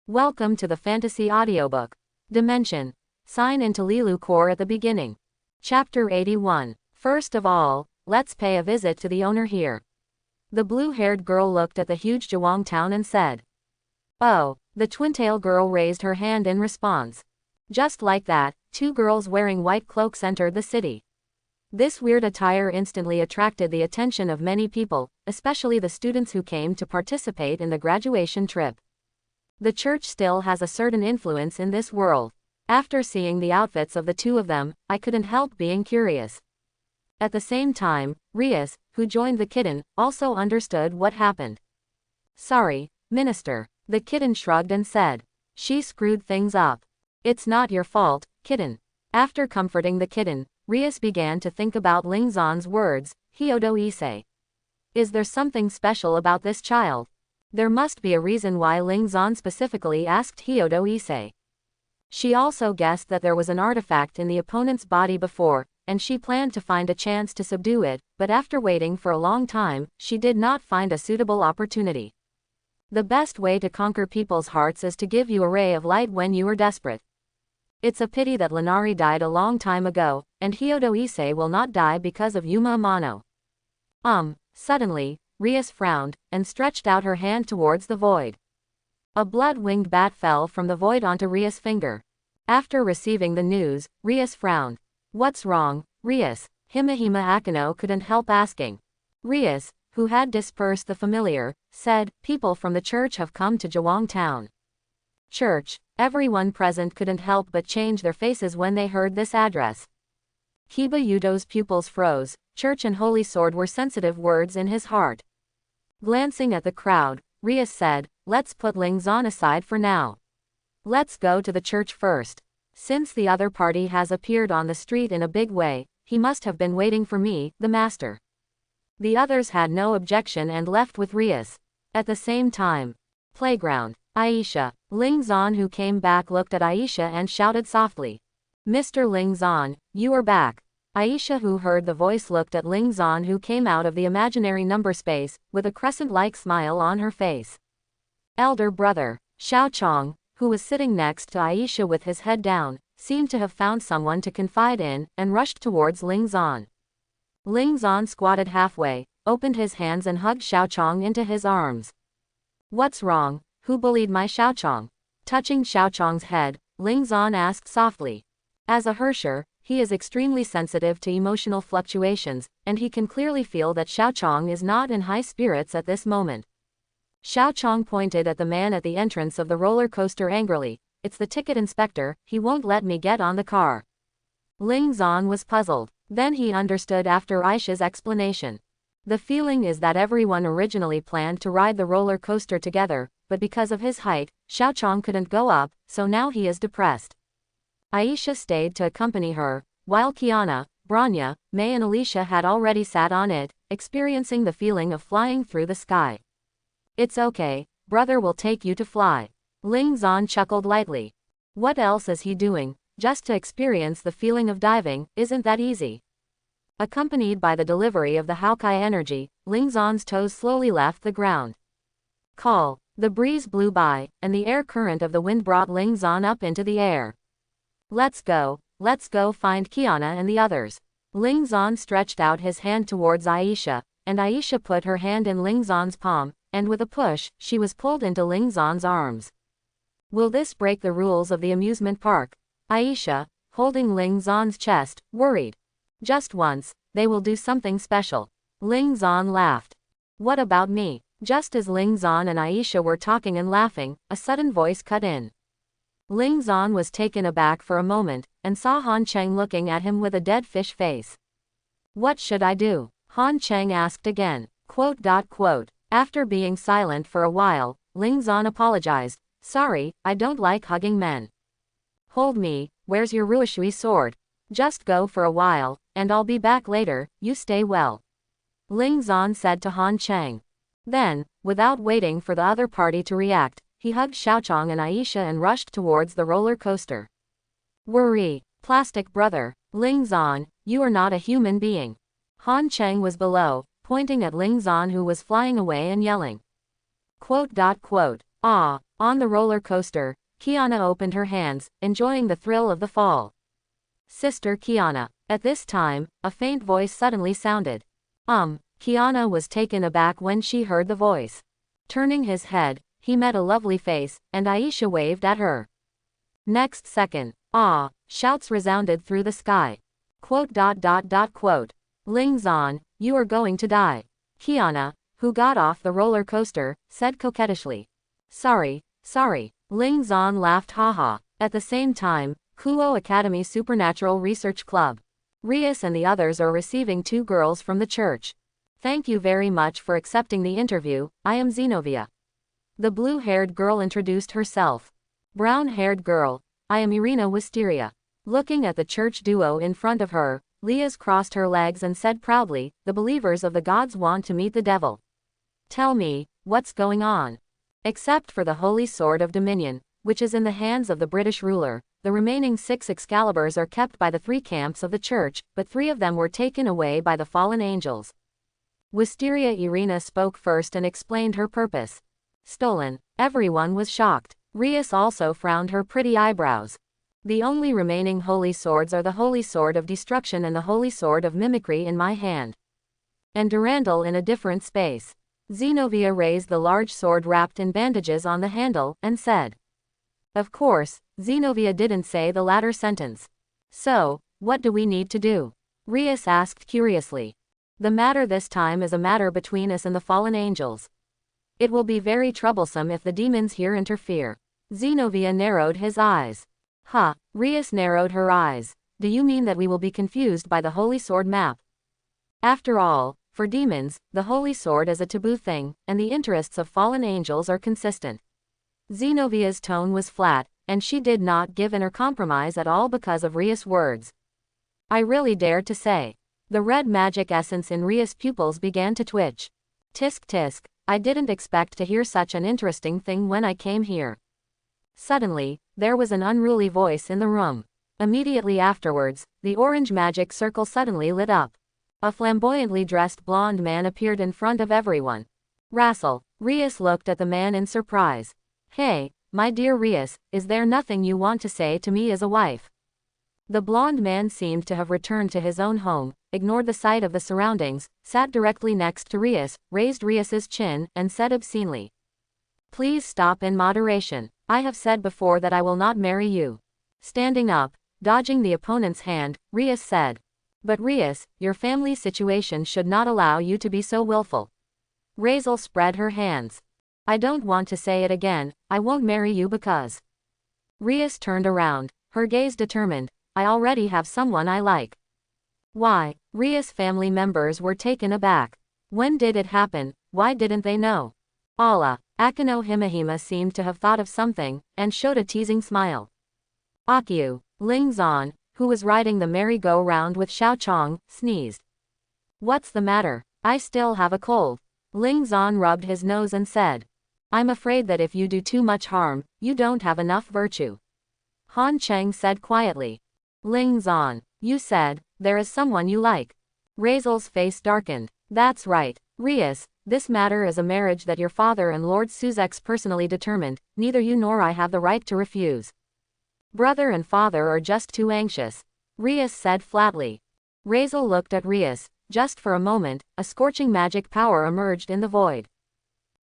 Welcome to the Fantasy Audiobook. Dimension. Sign into Leilu Core at the beginning. Chapter 81. First of all, let's pay a visit to the owner here. The blue-haired girl looked at the huge Jawang town and said, "Oh." The twin-tail girl raised her hand in response. Just like that, two girls wearing white cloaks entered the city. This weird attire instantly attracted the attention of many people, especially the students who came to participate in the graduation trip. The church still has a certain influence in this world. After seeing the outfits of the two of them, I couldn't help being curious. At the same time, Rias, who joined the kitten, also understood what happened. "Sorry, Minister," the kitten shrugged and said. "She screwed things up. It's not your fault, kitten." After comforting the kitten, Rias began to think about Lingzan's words, "Hyodo Issei. Is there something special about this child? There must be a reason why Lingzan specifically asked Hyodo Issei." She also guessed that there was an artifact in the opponent's body before, and she planned to find a chance to subdue it, but after waiting for a long time, she did not find a suitable opportunity. The best way to conquer people's hearts is to give you a ray of light when you are desperate. It's a pity that Linari died a long time ago, and Hyodo Issei will not die because of Yuma Amano. Suddenly, Rias frowned, and stretched out her hand towards the void. A blood-winged bat fell from the void onto Rias' finger. After receiving the news, Rias frowned. "What's wrong, Rias?" Himahima Akano couldn't help asking. Rias, who had dispersed the familiar, said, "People from the church have come to Jawang Town." Church. Everyone present couldn't help but change their faces when they heard this address. Kiba Yudo's pupils froze. Church and holy sword were sensitive words in his heart. Glancing at the crowd, Rias said, "Let's put Lingzan aside for now. Let's go to the church first. Since the other party has appeared on the street in a big way, he must have been waiting for me, the master." The others had no objection and left with Rias. At the same time. Playground. Aisha. Lingzan, who came back, looked at Aisha and shouted softly, "Mr. Lingzan, you are back." Aisha, who heard the voice, looked at Lingzan, who came out of the imaginary number space, with a crescent-like smile on her face. Elder brother. Xiaochong, who was sitting next to Aisha with his head down, seemed to have found someone to confide in, and rushed towards Lingzan. Lingzan squatted halfway, opened his hands and hugged Xiaochong into his arms. "What's wrong? Who bullied my Xiaochong?" Touching Xiaochong's head, Lingzan asked softly. As a Hersher, he is extremely sensitive to emotional fluctuations, and he can clearly feel that Xiaochong is not in high spirits at this moment. Xiaochong pointed at the man at the entrance of the roller coaster angrily. "It's the ticket inspector, he won't let me get on the car." Lingzan was puzzled. Then he understood after Aisha's explanation. The feeling is that everyone originally planned to ride the roller coaster together, but because of his height, Xiaochong couldn't go up, so now he is depressed. Aisha stayed to accompany her, while Kiana, Branya, May and Alicia had already sat on it, experiencing the feeling of flying through the sky. "It's okay, brother will take you to fly." Lingzan chuckled lightly. What else is he doing? Just to experience the feeling of diving, isn't that easy? Accompanied by the delivery of the Haokai energy, Lingzan's toes slowly left the ground. Call. The breeze blew by, and the air current of the wind brought Lingzan up into the air. Let's go find Kiana and the others." Lingzan stretched out his hand towards Aisha, and Aisha put her hand in Lingzan's palm, and with a push, she was pulled into Lingzan's arms. Will this break the rules of the amusement park? Aisha, holding Lingzan's chest, worried. "Just once, they will do something special." Lingzan laughed. "What about me?" Just as Lingzan and Aisha were talking and laughing, a sudden voice cut in. Lingzan was taken aback for a moment, and saw Han Cheng looking at him with a dead fish face. "What should I do?" Han Cheng asked again. ... After being silent for a while, Lingzan apologized. "Sorry, I don't like hugging men." "Hold me, where's your Ruishui sword? Just go for a while, and I'll be back later, you stay well," Lingzan said to Han Cheng. Then, without waiting for the other party to react, he hugged Xiaochong and Aisha and rushed towards the roller coaster. "Worry, plastic brother. Lingzan, you are not a human being." Han Cheng was below, pointing at Lingzan, who was flying away and yelling. "Ah, On the roller coaster, Kiana opened her hands, enjoying the thrill of the fall. Sister Kiana. At this time, a faint voice suddenly sounded. Kiana was taken aback when she heard the voice. Turning his head, he met a lovely face, and Aisha waved at her. Next second, shouts resounded through the sky. Quote. Ling Zan, you are going to die. Kiana, who got off the roller coaster, said coquettishly. Sorry. Ling Zan laughed haha. At the same time, Kuo Academy Supernatural Research Club. Rias and the others are receiving 2 girls from the church. Thank you very much for accepting the interview, I am Zenobia. The blue-haired girl introduced herself. Brown-haired girl, I am Irina Wisteria. Looking at the church duo in front of her, Liaz crossed her legs and said proudly, the believers of the gods want to meet the devil. Tell me, what's going on? Except for the Holy Sword of Dominion, which is in the hands of the British ruler, the remaining 6 Excaliburs are kept by the 3 camps of the church, but 3 of them were taken away by the fallen angels. Wisteria Irina spoke first and explained her purpose. Stolen. Everyone was shocked. Rias also frowned her pretty eyebrows. The only remaining holy swords are the Holy Sword of Destruction and the Holy Sword of Mimicry in my hand. And Durandal in a different space. Zenobia raised the large sword wrapped in bandages on the handle, and said. Of course, Zenobia didn't say the latter sentence. So, what do we need to do? Rias asked curiously. The matter this time is a matter between us and the fallen angels. It will be very troublesome if the demons here interfere. Zenobia narrowed his eyes. Rias narrowed her eyes. Do you mean that we will be confused by the Holy Sword map? After all, for demons, the Holy Sword is a taboo thing, and the interests of fallen angels are consistent. Zenovia's tone was flat, and she did not give in or compromise at all because of Rias' words. I really dared to say. The red magic essence in Rias' pupils began to twitch. Tisk tisk, I didn't expect to hear such an interesting thing when I came here. Suddenly, there was an unruly voice in the room. Immediately afterwards, the orange magic circle suddenly lit up. A flamboyantly dressed blonde man appeared in front of everyone. Rassel. Rias looked at the man in surprise. Hey, my dear Rias, is there nothing you want to say to me as a wife? The blonde man seemed to have returned to his own home, ignored the sight of the surroundings, sat directly next to Rias, raised Rias's chin, and said obscenely. Please stop in moderation. I have said before that I will not marry you. Standing up, dodging the opponent's hand, Rias said. But Rias, your family situation should not allow you to be so willful. Razel spread her hands. I don't want to say it again, I won't marry you because. Rias turned around, her gaze determined. I already have someone I like. Why? Rias' family members were taken aback. When did it happen? Why didn't they know? Allah. Akino Himahima seemed to have thought of something, and showed a teasing smile. Akio. Ling Zan, who was riding the merry-go-round with Xiao Chong, sneezed. What's the matter? I still have a cold. Ling Zan rubbed his nose and said. I'm afraid that if you do too much harm, you don't have enough virtue. Han Cheng said quietly. Ling Zan, you said, there is someone you like. Razel's face darkened. That's right, Rias, this matter is a marriage that your father and Lord Suzex personally determined, neither you nor I have the right to refuse. Brother and father are just too anxious. Rias said flatly. Razel looked at Rias. Just for a moment, a scorching magic power emerged in the void.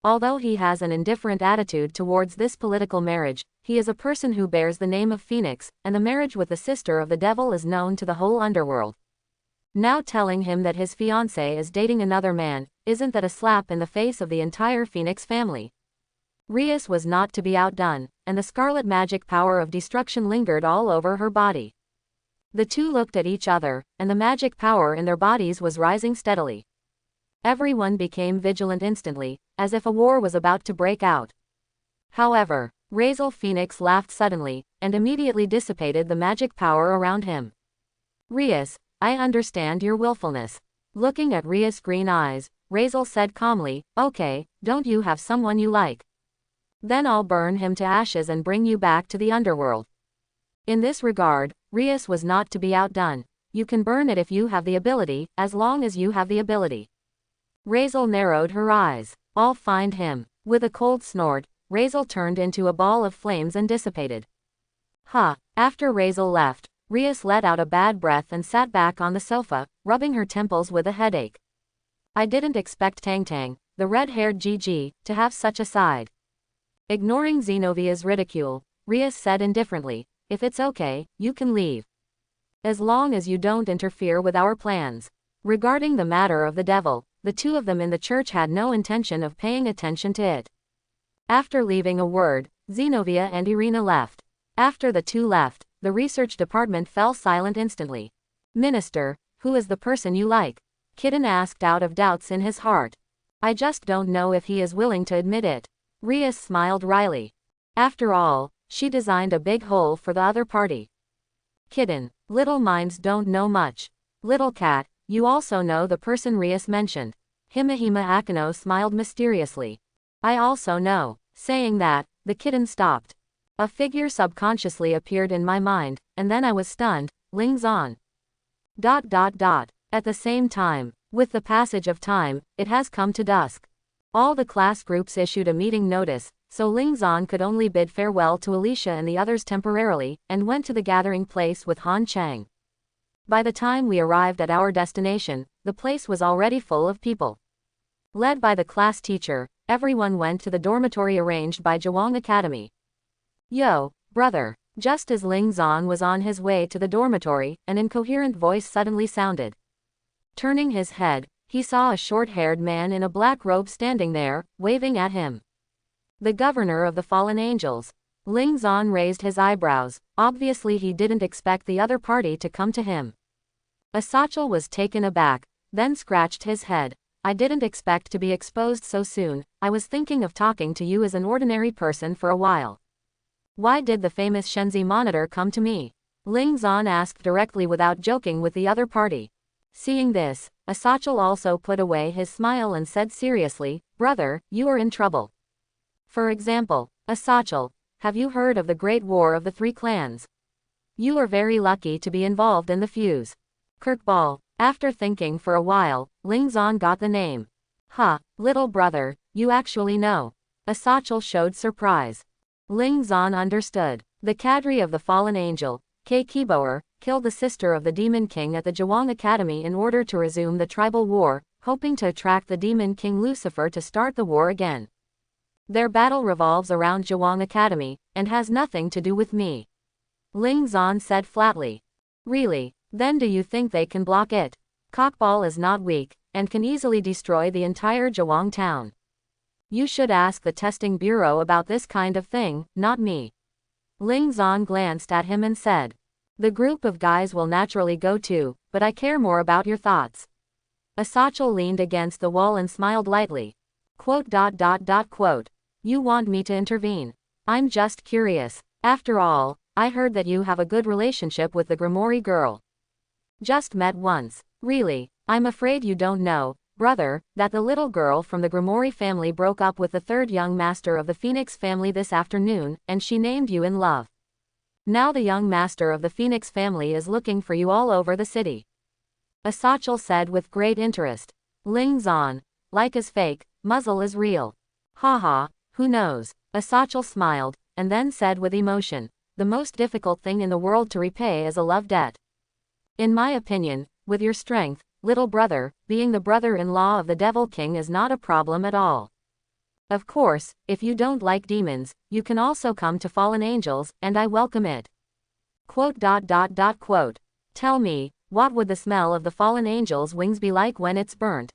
Although he has an indifferent attitude towards this political marriage, he is a person who bears the name of Phoenix, and the marriage with the sister of the devil is known to the whole underworld. Now telling him that his fiancée is dating another man, isn't that a slap in the face of the entire Phoenix family? Rias was not to be outdone, and the scarlet magic power of destruction lingered all over her body. The two looked at each other, and the magic power in their bodies was rising steadily. Everyone became vigilant instantly, as if a war was about to break out. However, Razel Phoenix laughed suddenly, and immediately dissipated the magic power around him. Rias, I understand your willfulness. Looking at Rias' green eyes, Razel said calmly, okay, don't you have someone you like? Then I'll burn him to ashes and bring you back to the underworld. In this regard, Rias was not to be outdone. You can burn it if you have the ability, as long as you have the ability. Razel narrowed her eyes. I'll find him. With a cold snort, Razel turned into a ball of flames and dissipated. After Razel left, Rias let out a bad breath and sat back on the sofa, rubbing her temples with a headache. I didn't expect Tang Tang, the red-haired Gigi, to have such a side. Ignoring Zenovia's ridicule, Rias said indifferently, if it's okay, you can leave. As long as you don't interfere with our plans. Regarding the matter of the devil, the two of them in the church had no intention of paying attention to it. After leaving a word, Zenovia and Irina left. After the two left, the research department fell silent instantly. Minister, who is the person you like? Kitten asked out of doubts in his heart. I just don't know if he is willing to admit it. Rias smiled wryly. After all, she designed a big hole for the other party. Kitten, little minds don't know much. Little cat, you also know the person Rias mentioned. Himahima Akano smiled mysteriously. I also know. Saying that, the kitten stopped. A figure subconsciously appeared in my mind, and then I was stunned. Ling Zan. At the same time, with the passage of time, it has come to dusk. All the class groups issued a meeting notice, so Ling Zan could only bid farewell to Alicia and the others temporarily, and went to the gathering place with Han Chang. By the time we arrived at our destination, the place was already full of people. Led by the class teacher, everyone went to the dormitory arranged by Zhuang Academy. Yo, brother. Just as Ling Zan was on his way to the dormitory, an incoherent voice suddenly sounded. Turning his head, he saw a short-haired man in a black robe standing there, waving at him. The governor of the fallen angels. Ling Zan raised his eyebrows. Obviously he didn't expect the other party to come to him. Asachel was taken aback, then scratched his head. I didn't expect to be exposed so soon. I was thinking of talking to you as an ordinary person for a while. Why did the famous Shenzi monitor come to me? Ling Zan asked directly without joking with the other party. Seeing this, Asachel also put away his smile and said seriously, brother, you are in trouble. For example, Asachel, have you heard of the Great War of the Three Clans? You are very lucky to be involved in the fuse. Kirkball. After thinking for a while, Ling Zan got the name. Little brother, you actually know. Asachel showed surprise. Ling Zan understood. The cadre of the fallen angel, Kei Kiboer, killed the sister of the Demon King at the Zhuang Academy in order to resume the tribal war, hoping to attract the Demon King Lucifer to start the war again. Their battle revolves around Zhuang Academy, and has nothing to do with me. Ling Zan said flatly. Really? Then do you think they can block it? Cockball is not weak, and can easily destroy the entire Zhuang town. You should ask the testing bureau about this kind of thing, not me. Ling Zan glanced at him and said. The group of guys will naturally go too, but I care more about your thoughts. Asachel leaned against the wall and smiled lightly. You want me to intervene? I'm just curious. After all, I heard that you have a good relationship with the Grimoire girl. Just met once. Really, I'm afraid you don't know, brother, that the little girl from the Grimoire family broke up with the third young master of the Phoenix family this afternoon, and she named you in love. Now the young master of the Phoenix family is looking for you all over the city. Asachel said with great interest. Ling Zan, like is fake, muzzle is real. Haha, who knows? Asachel smiled, and then said with emotion, the most difficult thing in the world to repay is a love debt. In my opinion, with your strength, little brother, being the brother-in-law of the Devil King is not a problem at all. Of course, if you don't like demons, you can also come to fallen angels, and I welcome it. Tell me, what would the smell of the fallen angel's wings be like when it's burnt?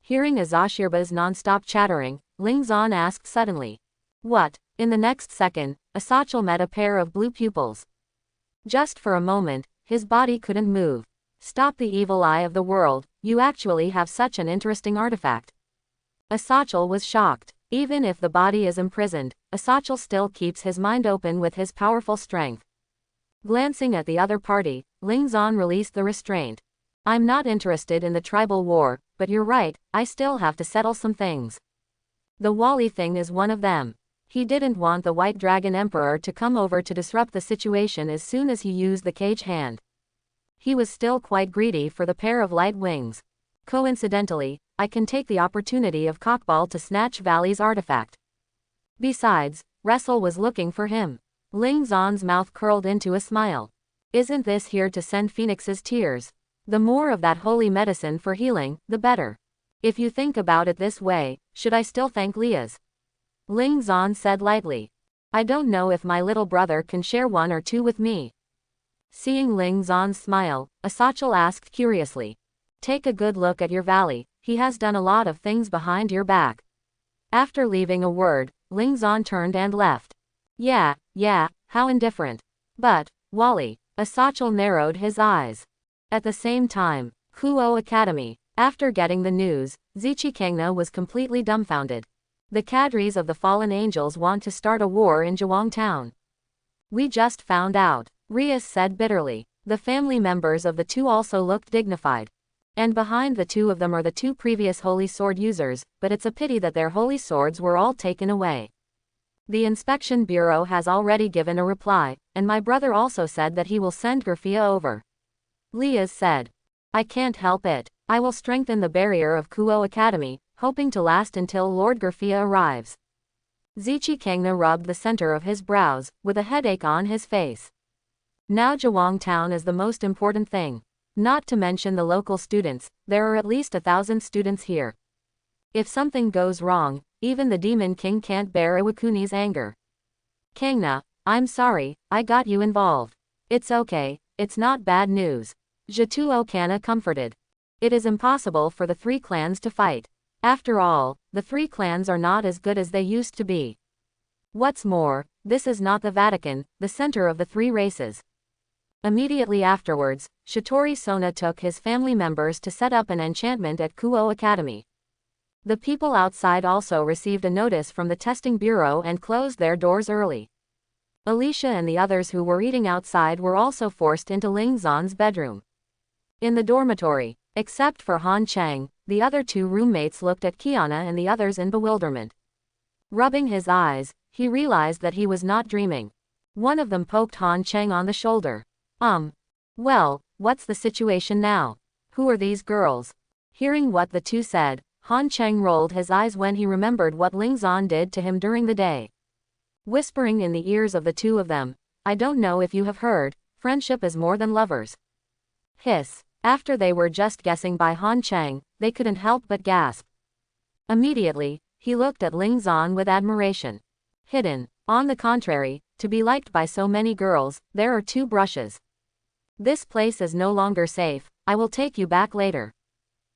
Hearing Azashirba's non-stop chattering, Ling Zan asked suddenly. What? In the next second, Asachel met a pair of blue pupils. Just for a moment, his body couldn't move. Stop the evil eye of the world, you actually have such an interesting artifact. Asachel was shocked. Even if the body is imprisoned, Asachel still keeps his mind open with his powerful strength. Glancing at the other party, Ling Zan released the restraint. I'm not interested in the tribal war, but you're right, I still have to settle some things. The Wally thing is one of them. He didn't want the White Dragon Emperor to come over to disrupt the situation as soon as he used the cage hand. He was still quite greedy for the pair of light wings. Coincidentally, I can take the opportunity of Cockball to snatch Valley's artifact. Besides, Wrestle was looking for him. Ling Zon's mouth curled into a smile. Isn't this here to send Phoenix's tears? The more of that holy medicine for healing, the better. If you think about it this way, should I still thank Leah's? Ling Zon said lightly. I don't know if my little brother can share one or two with me. Seeing Ling Zon's smile, Asachel asked curiously. Take a good look at your valley, he has done a lot of things behind your back. After leaving a word, Ling Zon turned and left. Yeah, how indifferent. But, Wally, Asachel narrowed his eyes. At the same time, Kuo Academy. After getting the news, Zichikangna was completely dumbfounded. The cadres of the fallen angels want to start a war in Zhuang Town. We just found out, Rias said bitterly. The family members of the two also looked dignified. And behind the two of them are the two previous holy sword users, but it's a pity that their holy swords were all taken away. The inspection bureau has already given a reply, and my brother also said that he will send Grafia over. Liaz said. I can't help it. I will strengthen the barrier of Kuo Academy, hoping to last until Lord Grafia arrives. Zichikangna rubbed the center of his brows, with a headache on his face. Now Zhuang Town is the most important thing. Not to mention the local students, there are at least 1,000 students here. If something goes wrong, even the Demon King can't bear Iwakuni's anger. Kangna, I'm sorry, I got you involved. It's okay, it's not bad news. Jituo Kana comforted. It is impossible for the three clans to fight. After all, the three clans are not as good as they used to be. What's more, this is not the Vatican, the center of the three races. Immediately afterwards, Shitori Sona took his family members to set up an enchantment at Kuo Academy. The people outside also received a notice from the testing bureau and closed their doors early. Alicia and the others who were eating outside were also forced into Ling Zon's bedroom. In the dormitory, except for Han Chang, the other two roommates looked at Kiana and the others in bewilderment. Rubbing his eyes, he realized that he was not dreaming. One of them poked Han Chang on the shoulder. Well, what's the situation now? Who are these girls? Hearing what the two said, Han Chang rolled his eyes when he remembered what Ling Zon did to him during the day. Whispering in the ears of the two of them, I don't know if you have heard, friendship is more than lovers. Hiss. After they were just guessing by Han Chang, they couldn't help but gasp. Immediately, he looked at Ling Zon with admiration. Hidden. On the contrary, to be liked by so many girls, there are two brushes. This place is no longer safe, I will take you back later.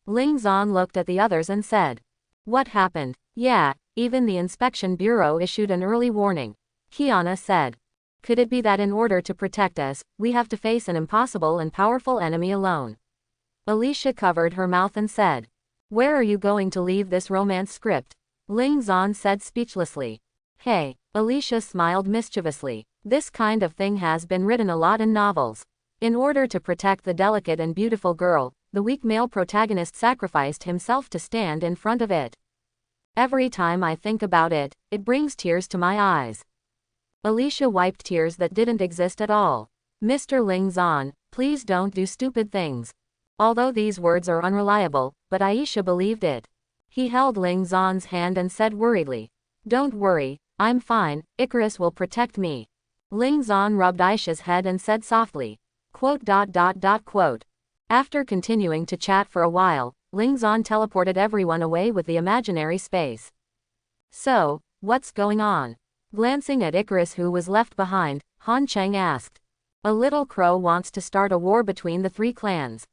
Ling Zon looked at the others and said. What happened? Yeah, even the inspection bureau issued an early warning. Kiana said. Could it be that in order to protect us, we have to face an impossible and powerful enemy alone? Alicia covered her mouth and said. Where are you going to leave this romance script? Ling Zon said speechlessly. Hey, Alicia smiled mischievously. This kind of thing has been written a lot in novels. In order to protect the delicate and beautiful girl, the weak male protagonist sacrificed himself to stand in front of it. Every time I think about it, it brings tears to my eyes. Alicia wiped tears that didn't exist at all. Mr. Ling Zon, please don't do stupid things. Although these words are unreliable, but Aisha believed it. He held Ling Zon's hand and said worriedly. Don't worry, I'm fine, Icarus will protect me. Ling Zon rubbed Aisha's head and said softly. Quote. After continuing to chat for a while, Ling Zon teleported everyone away with the imaginary space. So, what's going on? Glancing at Icarus who was left behind, Han Cheng asked. A little crow wants to start a war between the three clans.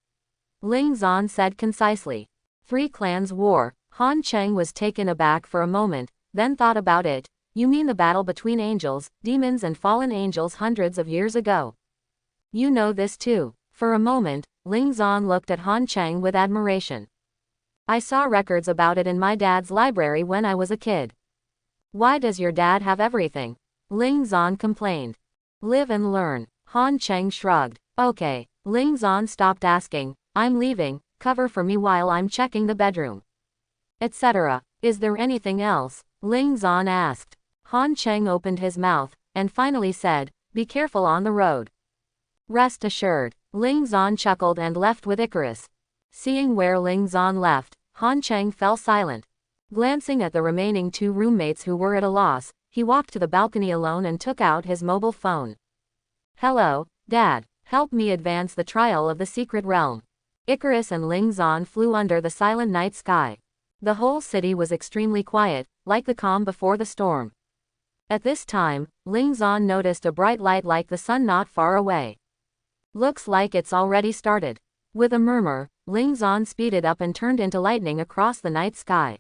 Ling Zon said concisely. Three clans war. Han Cheng was taken aback for a moment, then thought about it. You mean the battle between angels, demons and fallen angels hundreds of years ago? You know this too. For a moment, Ling Zon looked at Han Cheng with admiration. I saw records about it in my dad's library when I was a kid. Why does your dad have everything? Ling Zon complained. Live and learn. Han Cheng shrugged. Okay. Ling Zon stopped asking. I'm leaving, cover for me while I'm checking the bedroom. Etc. Is there anything else? Ling Zon asked. Han Cheng opened his mouth, and finally said, be careful on the road. Rest assured. Ling Zon chuckled and left with Icarus. Seeing where Ling Zon left, Han Cheng fell silent. Glancing at the remaining 2 roommates who were at a loss, he walked to the balcony alone and took out his mobile phone. Hello, Dad. Help me advance the trial of the secret realm. Icarus and Ling Zan flew under the silent night sky. The whole city was extremely quiet, like the calm before the storm. At this time, Ling Zan noticed a bright light like the sun not far away. Looks like it's already started. With a murmur, Ling Zan speeded up and turned into lightning across the night sky.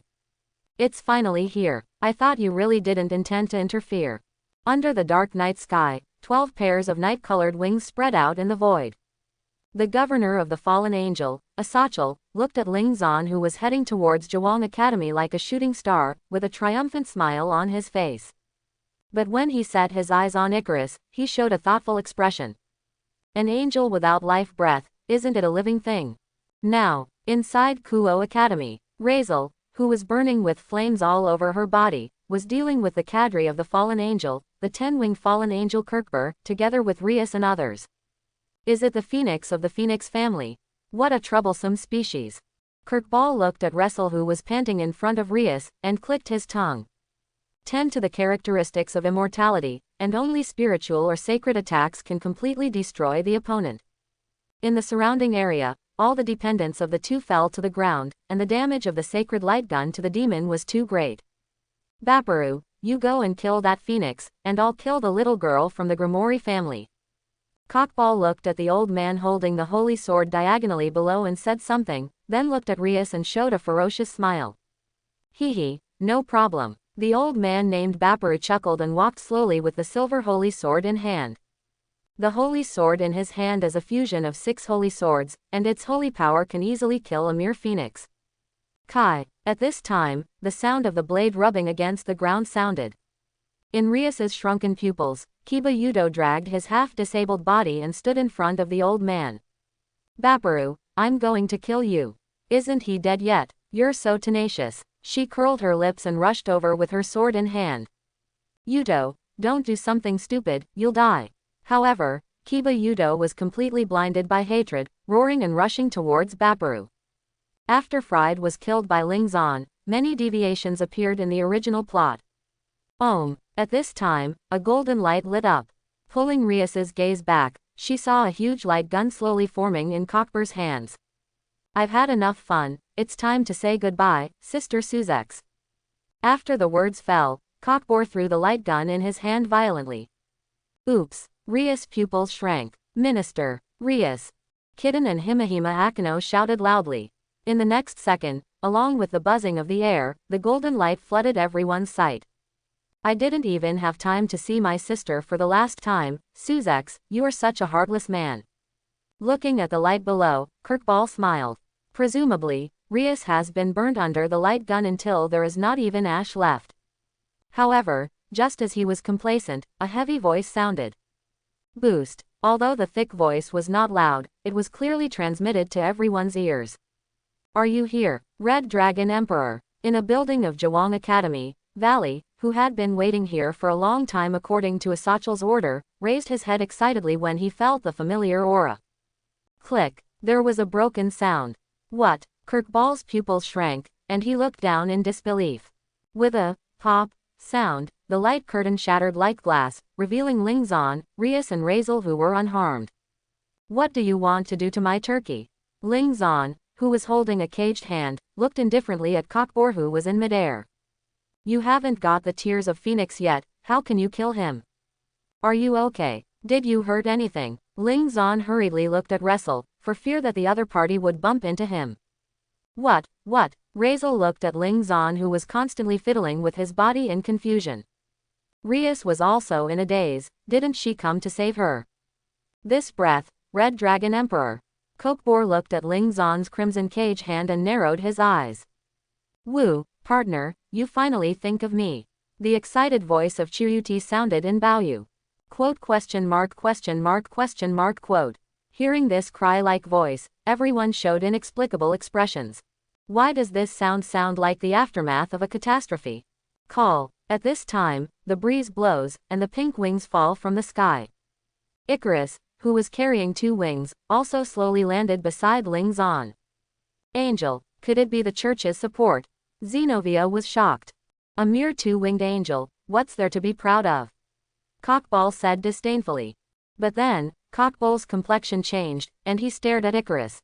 It's finally here. I thought you really didn't intend to interfere. Under the dark night sky, 12 pairs of night-colored wings spread out in the void. The governor of the fallen angel, Asachel, looked at Ling Zan, who was heading towards Zhuang Academy like a shooting star, with a triumphant smile on his face. But when he set his eyes on Icarus, he showed a thoughtful expression. An angel without life breath, isn't it a living thing? Now, inside Kuo Academy, Razel, who was burning with flames all over her body, was dealing with the cadre of the fallen angel, the 10-winged fallen angel Kirkbur, together with Rias and others. Is it the phoenix of the phoenix family? What a troublesome species. Kirkbal looked at Wrestle, who was panting in front of Rias, and clicked his tongue. Tend to the characteristics of immortality, and only spiritual or sacred attacks can completely destroy the opponent. In the surrounding area, all the dependents of the 2 fell to the ground, and the damage of the sacred light gun to the demon was too great. Baparu, you go and kill that phoenix, and I'll kill the little girl from the Grimoire family. Cockball looked at the old man holding the holy sword diagonally below and said something, then looked at Rias and showed a ferocious smile. Hee, no problem. The old man named Baparu chuckled and walked slowly with the silver holy sword in hand. The holy sword in his hand is a fusion of 6 holy swords, and its holy power can easily kill a mere phoenix. Kai. At this time, the sound of the blade rubbing against the ground sounded. In Rias's shrunken pupils, Kiba Yudo dragged his half-disabled body and stood in front of the old man. Baparu, I'm going to kill you. Isn't he dead yet? You're so tenacious. She curled her lips and rushed over with her sword in hand. Yudo, don't do something stupid, you'll die. However, Kiba Yudo was completely blinded by hatred, roaring and rushing towards Baparu. After Fried was killed by Ling Zan, many deviations appeared in the original plot. At this time, a golden light lit up. Pulling Rias's gaze back, she saw a huge light gun slowly forming in Cockbur's hands. I've had enough fun, it's time to say goodbye, Sister Suzex. After the words fell, Cockbor threw the light gun in his hand violently. Oops. Rias' pupils shrank. Minister. Rias. Kitten and Himahima Akino shouted loudly. In the next second, along with the buzzing of the air, the golden light flooded everyone's sight. I didn't even have time to see my sister for the last time. Suzex, you are such a heartless man. Looking at the light below, Kirkbal smiled. Presumably, Rias has been burnt under the light gun until there is not even ash left. However, just as he was complacent, a heavy voice sounded. Boost. Although the thick voice was not loud, it was clearly transmitted to everyone's ears. Are you here, Red Dragon Emperor? In a building of Zhuang Academy, Valley, who had been waiting here for a long time according to Asachel's order, raised his head excitedly when he felt the familiar aura. Click. There was a broken sound. What? Kirkbal's pupils shrank, and he looked down in disbelief. With a pop sound, the light curtain shattered like glass, revealing Ling Zan, Rias and Razel, who were unharmed. What do you want to do to my turkey? Ling Zan, who was holding a caged hand, looked indifferently at Cockbor, who was in midair. You haven't got the Tears of Phoenix yet, how can you kill him? Are you okay? Did you hurt anything? Ling Zan hurriedly looked at Wrestle, for fear that the other party would bump into him. What? Razel looked at Ling Zan, who was constantly fiddling with his body in confusion. Rias was also in a daze. Didn't she come to save her? This breath, Red Dragon Emperor. Cockbor looked at Ling Zan's crimson cage hand and narrowed his eyes. Woo, partner, you finally think of me. The excited voice of Chiryuti sounded in Baoyu. Quote ? Hearing this cry-like voice, everyone showed inexplicable expressions. Why does this sound like the aftermath of a catastrophe? Call. At this time, the breeze blows, and the pink wings fall from the sky. Icarus, who was carrying 2 wings, also slowly landed beside Ling Zan. Angel. Could it be the church's support? Zenobia was shocked. A mere two-winged angel, what's there to be proud of? Cockball said disdainfully. But then, Cockball's complexion changed, and he stared at Icarus.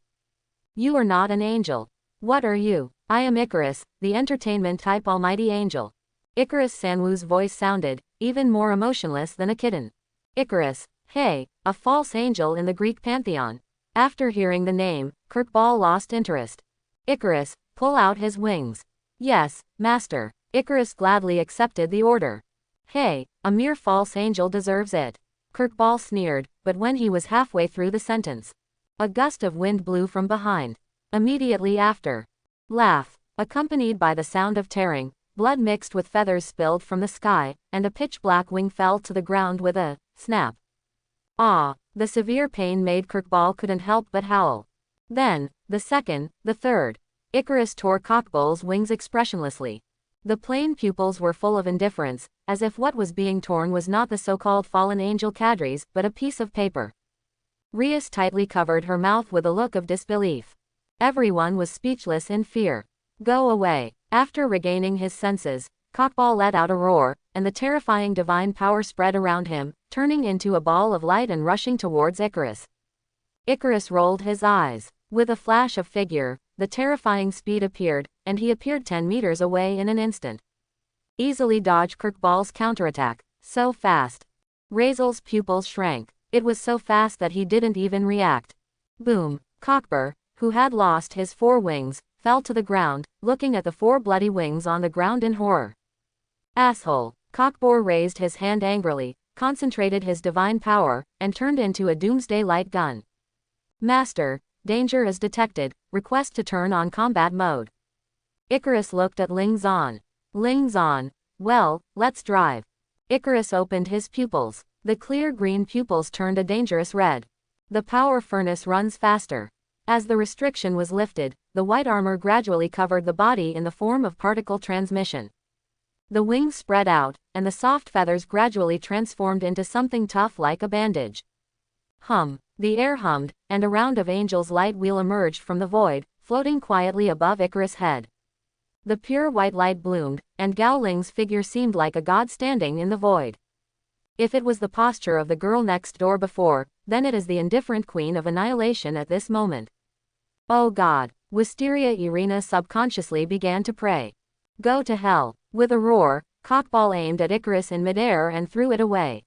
You are not an angel. What are you? I am Icarus, the entertainment-type almighty angel. Icarus Sanwu's voice sounded, even more emotionless than a kitten. Icarus, hey, a false angel in the Greek pantheon. After hearing the name, Kirkball lost interest. Icarus, pull out his wings. Yes, master. Icarus gladly accepted the order. Hey, a mere false angel deserves it. Kirkball sneered, but when he was halfway through the sentence, a gust of wind blew from behind. Immediately after, laugh, accompanied by the sound of tearing, blood mixed with feathers spilled from the sky, and a pitch-black wing fell to the ground with a snap. Ah, the severe pain made Kirkball couldn't help but howl. Then, the second, the third. Icarus tore Cockball's wings expressionlessly. The plain pupils were full of indifference, as if what was being torn was not the so-called fallen angel cadres, but a piece of paper. Rias tightly covered her mouth with a look of disbelief. Everyone was speechless in fear. Go away. After regaining his senses, Cockball let out a roar, and the terrifying divine power spread around him, turning into a ball of light and rushing towards Icarus. Icarus rolled his eyes. With a flash of figure, the terrifying speed appeared, and he appeared 10 meters away in an instant. Easily dodged Kirkball's counterattack. So fast. Razel's pupils shrank. It was so fast that he didn't even react. Boom. Cockbur, who had lost his 4 wings, fell to the ground, looking at the 4 bloody wings on the ground in horror. Asshole. Cockbur raised his hand angrily, concentrated his divine power, and turned into a doomsday light gun. Master, danger is detected, request to turn on combat mode. Icarus looked at Ling Zan. Ling Zan, well, let's drive. Icarus opened his pupils. The clear green pupils turned a dangerous red. The power furnace runs faster. As the restriction was lifted, the white armor gradually covered the body in the form of particle transmission. The wings spread out, and the soft feathers gradually transformed into something tough like a bandage. Hum. The air hummed, and a round of Angel's light wheel emerged from the void, floating quietly above Icarus' head. The pure white light bloomed, and Gao Ling's figure seemed like a god standing in the void. If it was the posture of the girl next door before, then it is the indifferent queen of annihilation at this moment. Oh God! Wisteria Irina subconsciously began to pray. Go to hell. With a roar, Cockball aimed at Icarus in midair and threw it away.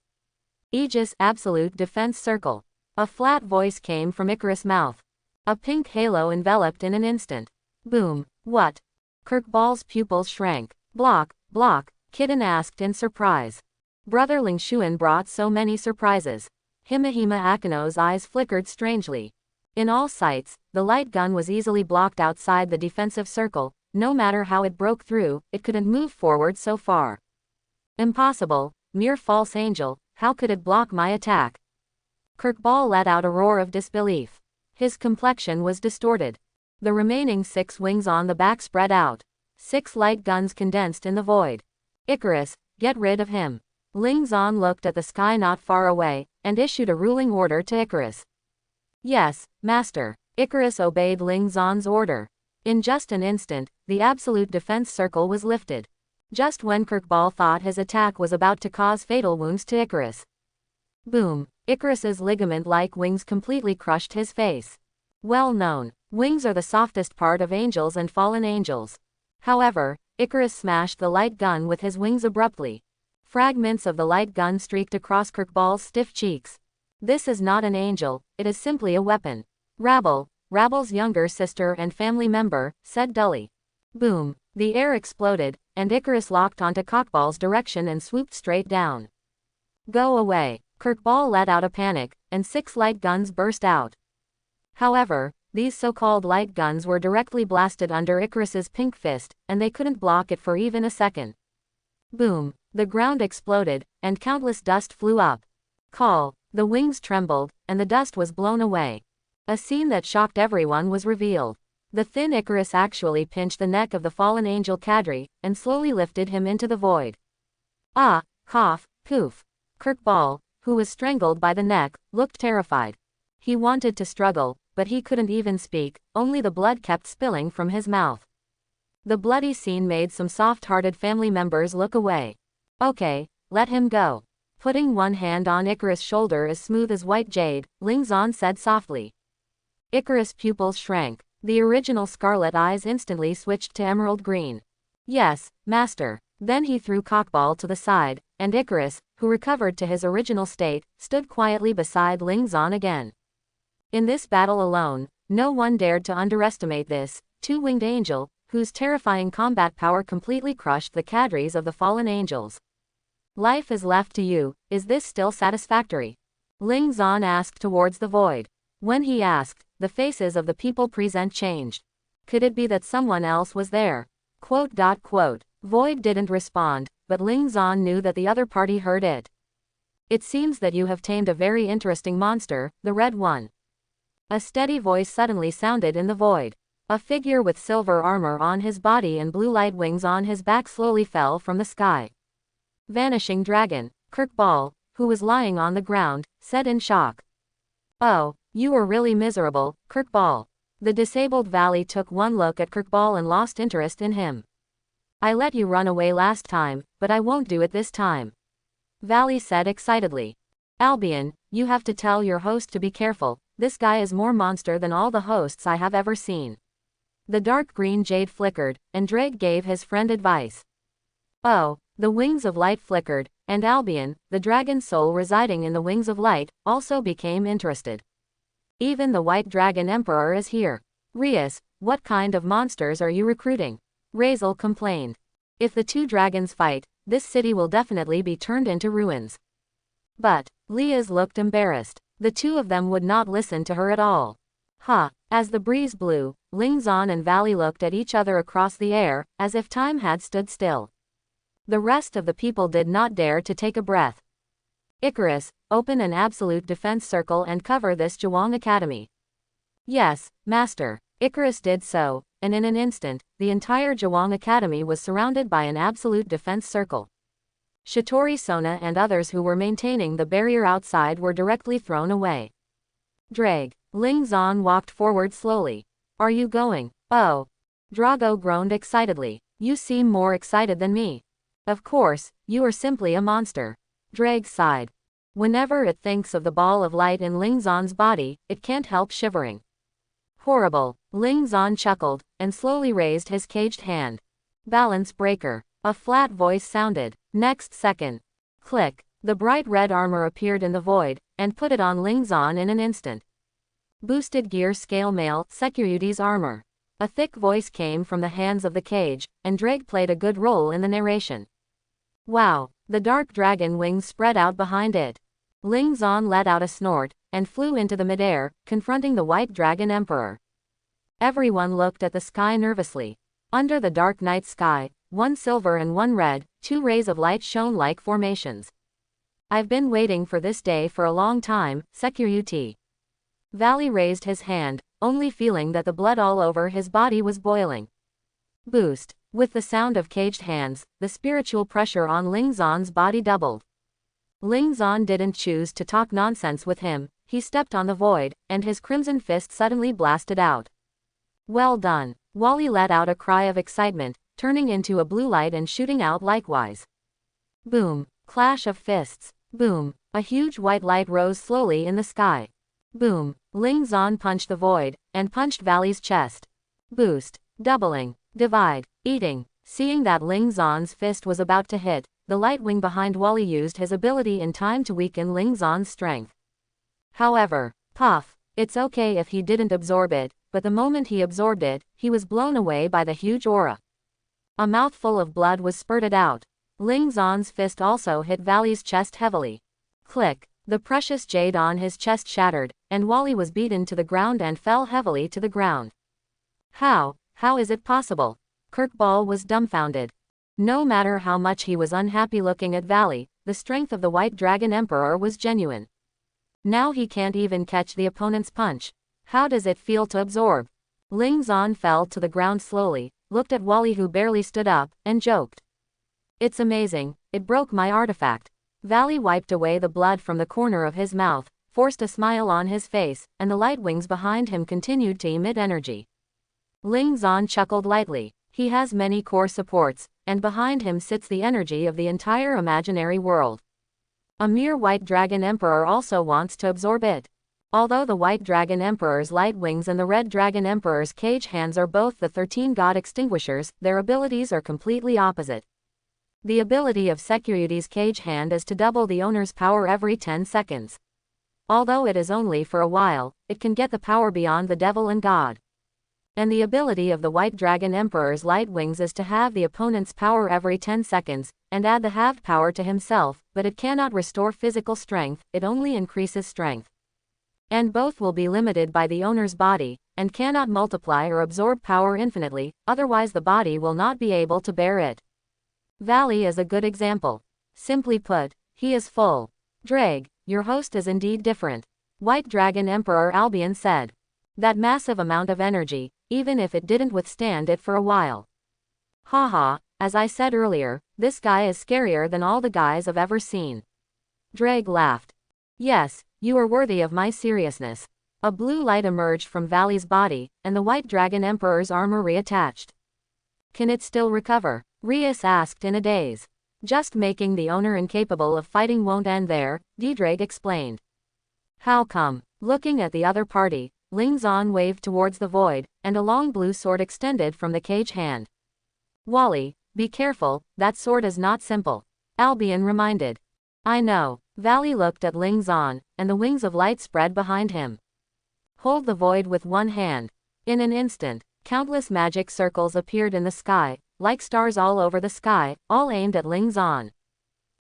Aegis Absolute Defense Circle. A flat voice came from Icarus' mouth. A pink halo enveloped in an instant. Boom. What? Kirkball's pupils shrank. Block, block, Kitten asked in surprise. Brother Ling Xuan brought so many surprises. Himahima Akino's eyes flickered strangely. In all sights, the light gun was easily blocked outside the defensive circle. No matter how it broke through, it couldn't move forward so far. Impossible, mere false angel, how could it block my attack? Kirkball let out a roar of disbelief. His complexion was distorted. The remaining 6 wings on the back spread out. 6 light guns condensed in the void. Icarus, get rid of him. Ling Zan looked at the sky not far away, and issued a ruling order to Icarus. Yes, master. Icarus obeyed Ling Zan's order. In just an instant, the absolute defense circle was lifted. Just when Kirkball thought his attack was about to cause fatal wounds to Icarus. Boom. Icarus's ligament-like wings completely crushed his face. Well known. Wings are the softest part of angels and fallen angels. However, Icarus smashed the light gun with his wings abruptly. Fragments of the light gun streaked across Kirkball's stiff cheeks. This is not an angel, it is simply a weapon. Rabble, Rabble's younger sister and family member, said dully. Boom. The air exploded, and Icarus locked onto Cockball's direction and swooped straight down. Go away. Kirkball let out a panic, and 6 light guns burst out. However, these so-called light guns were directly blasted under Icarus's pink fist, and they couldn't block it for even a second. Boom. The ground exploded, and countless dust flew up. Call. The wings trembled, and the dust was blown away. A scene that shocked everyone was revealed. The thin Icarus actually pinched the neck of the fallen angel cadre, and slowly lifted him into the void. Ah, cough, poof. Kirkball, who was strangled by the neck, looked terrified. He wanted to struggle, but he couldn't even speak, only the blood kept spilling from his mouth. The bloody scene made some soft-hearted family members look away. Okay, let him go. Putting one hand on Icarus' shoulder as smooth as white jade, Ling Zan said softly. Icarus' pupils shrank. The original scarlet eyes instantly switched to emerald green. Yes, master. Then he threw Cockball to the side, and Icarus, who recovered to his original state, stood quietly beside Ling Zan again. In this battle alone, no one dared to underestimate this two-winged angel, whose terrifying combat power completely crushed the cadres of the fallen angels. Life is left to you, is this still satisfactory? Ling Zan asked towards the void. When he asked, the faces of the people present changed. Could it be that someone else was there? Void didn't respond, but Ling Zan knew that the other party heard it. It seems that you have tamed a very interesting monster, the red one. A steady voice suddenly sounded in the void. A figure with silver armor on his body and blue light wings on his back slowly fell from the sky. Vanishing Dragon, Kirkball, who was lying on the ground, said in shock. Oh, you were really miserable, Kirkball. The disabled Valley took one look at Kirkball and lost interest in him. I let you run away last time, but I won't do it this time. Valley said excitedly. Albion, you have to tell your host to be careful, this guy is more monster than all the hosts I have ever seen. The dark green jade flickered, and Drake gave his friend advice. Oh, the wings of light flickered, and Albion, the dragon soul residing in the wings of light, also became interested. Even the white dragon emperor is here. Rias, what kind of monsters are you recruiting? Razel complained. If the two dragons fight, this city will definitely be turned into ruins. But, Liaz looked embarrassed. The two of them would not listen to her at all. As the breeze blew, Ling Zan and Valley looked at each other across the air, as if time had stood still. The rest of the people did not dare to take a breath. Icarus, open an absolute defense circle and cover this Zhuang Academy. Yes, master. Icarus did so, and in an instant, the entire Zhuang Academy was surrounded by an absolute defense circle. Shitori Sona and others who were maintaining the barrier outside were directly thrown away. Drag. Ling Zan walked forward slowly. Are you going? Oh. Drago groaned excitedly. You seem more excited than me. Of course, you are simply a monster. Drag sighed. Whenever it thinks of the ball of light in Ling Zan's body, it can't help shivering. Horrible. Ling Zan chuckled, and slowly raised his caged hand. Balance breaker. A flat voice sounded. Next second. Click. The bright red armor appeared in the void, and put it on Ling Zan in an instant. Boosted gear scale male, Security's armor. A thick voice came from the hands of the cage, and Drake played a good role in the narration. Wow. The dark dragon wings spread out behind it. Ling Zan let out a snort, and flew into the midair, confronting the white dragon emperor. Everyone looked at the sky nervously. Under the dark night sky, one silver and one red, two rays of light shone like formations. I've been waiting for this day for a long time, Security. Valley raised his hand, only feeling that the blood all over his body was boiling. Boost. With the sound of caged hands, the spiritual pressure on Ling Zan's body doubled. Ling Zan didn't choose to talk nonsense with him, he stepped on the void, and his crimson fist suddenly blasted out. Well done. Wally let out a cry of excitement, turning into a blue light and shooting out likewise. Boom. Clash of fists. Boom. A huge white light rose slowly in the sky. Boom. Ling Zan punched the void, and punched Valley's chest. Boost. Doubling. Divide. Eating. Seeing that Ling Zan's fist was about to hit, the light wing behind Wally used his ability in time to weaken Ling Zan's strength. However, puff. It's okay if he didn't absorb it, but the moment he absorbed it, he was blown away by the huge aura. A mouthful of blood was spurted out. Ling Zan's fist also hit Valley's chest heavily. Click. The precious jade on his chest shattered, and Wally was beaten to the ground and fell heavily to the ground. How is it possible? Kirkball was dumbfounded. No matter how much he was unhappy looking at Valley, the strength of the White Dragon Emperor was genuine. Now he can't even catch the opponent's punch. How does it feel to absorb? Ling Zan fell to the ground slowly, looked at Wally who barely stood up, and joked. It's amazing, it broke my artifact. Valley wiped away the blood from the corner of his mouth, forced a smile on his face, and the light wings behind him continued to emit energy. Ling Zan chuckled lightly. He has many core supports, and behind him sits the energy of the entire imaginary world. A mere White Dragon Emperor also wants to absorb it. Although the White Dragon Emperor's light wings and the Red Dragon Emperor's cage hands are both the 13 god extinguishers, their abilities are completely opposite. The ability of Security's cage hand is to double the owner's power every 10 seconds. Although it is only for a while, it can get the power beyond the devil and god. And the ability of the White Dragon Emperor's light wings is to have the opponent's power every 10 seconds, and add the halved power to himself, but it cannot restore physical strength, it only increases strength. And both will be limited by the owner's body, and cannot multiply or absorb power infinitely, otherwise the body will not be able to bear it. Valley is a good example. Simply put, he is full. Dreg, your host is indeed different. White Dragon Emperor Albion said. That massive amount of energy, even if it didn't withstand it for a while. Haha, as I said earlier, this guy is scarier than all the guys I've ever seen. Dreg laughed. Yes, you are worthy of my seriousness. A blue light emerged from Valley's body, and the White Dragon Emperor's armor reattached. Can it still recover? Rias asked in a daze. Just making the owner incapable of fighting won't end there, Dreg explained. How come? Looking at the other party, Ling Zan waved towards the void, and a long blue sword extended from the cage hand. Wally, be careful, that sword is not simple. Albion reminded. I know. Valley looked at Ling Zan, and the wings of light spread behind him. Hold the void with one hand. In an instant, countless magic circles appeared in the sky, like stars all over the sky, all aimed at Ling Zan.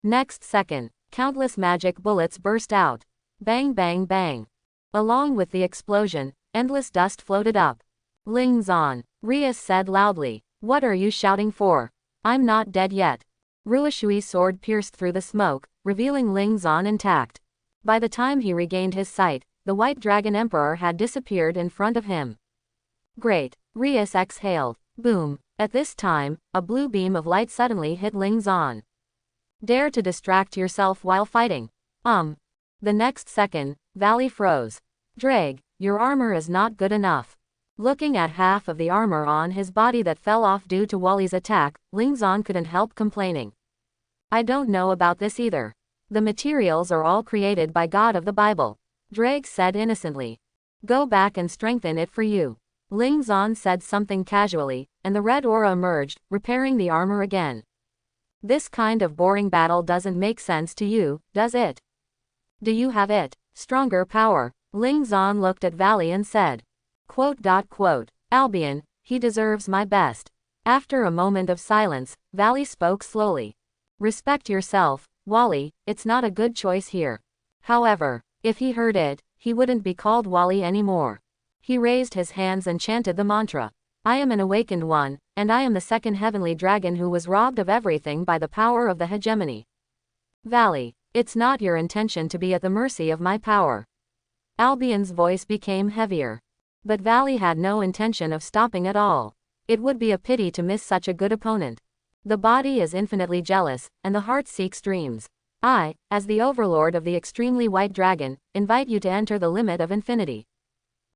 Next second, countless magic bullets burst out. Bang bang bang. Along with the explosion, endless dust floated up. Ling Zan, Rias said loudly. What are you shouting for? I'm not dead yet. Ruishui's sword pierced through the smoke, revealing Ling Zan intact. By the time he regained his sight, the White Dragon Emperor had disappeared in front of him. Great, Rias exhaled. Boom. At this time, a blue beam of light suddenly hit Ling Zan. Dare to distract yourself while fighting. The next second, Valley froze. Dreg, your armor is not good enough. Looking at half of the armor on his body that fell off due to Wally's attack, Ling Zan couldn't help complaining. I don't know about this either. The materials are all created by God of the Bible. Dreg said innocently. Go back and strengthen it for you. Ling Zan said something casually, and the red aura emerged, repairing the armor again. This kind of boring battle doesn't make sense to you, does it? Do you have it? Stronger power. Ling Zan looked at Valley and said. Albion, he deserves my best. After a moment of silence, Valley spoke slowly. Respect yourself, Wally, it's not a good choice here. However, if he heard it, he wouldn't be called Wally anymore. He raised his hands and chanted the mantra. I am an awakened one, and I am the second heavenly dragon who was robbed of everything by the power of the hegemony. Valley, it's not your intention to be at the mercy of my power. Albion's voice became heavier. But Valley had no intention of stopping at all. It would be a pity to miss such a good opponent. The body is infinitely jealous, and the heart seeks dreams. I, as the overlord of the extremely white dragon, invite you to enter the limit of infinity.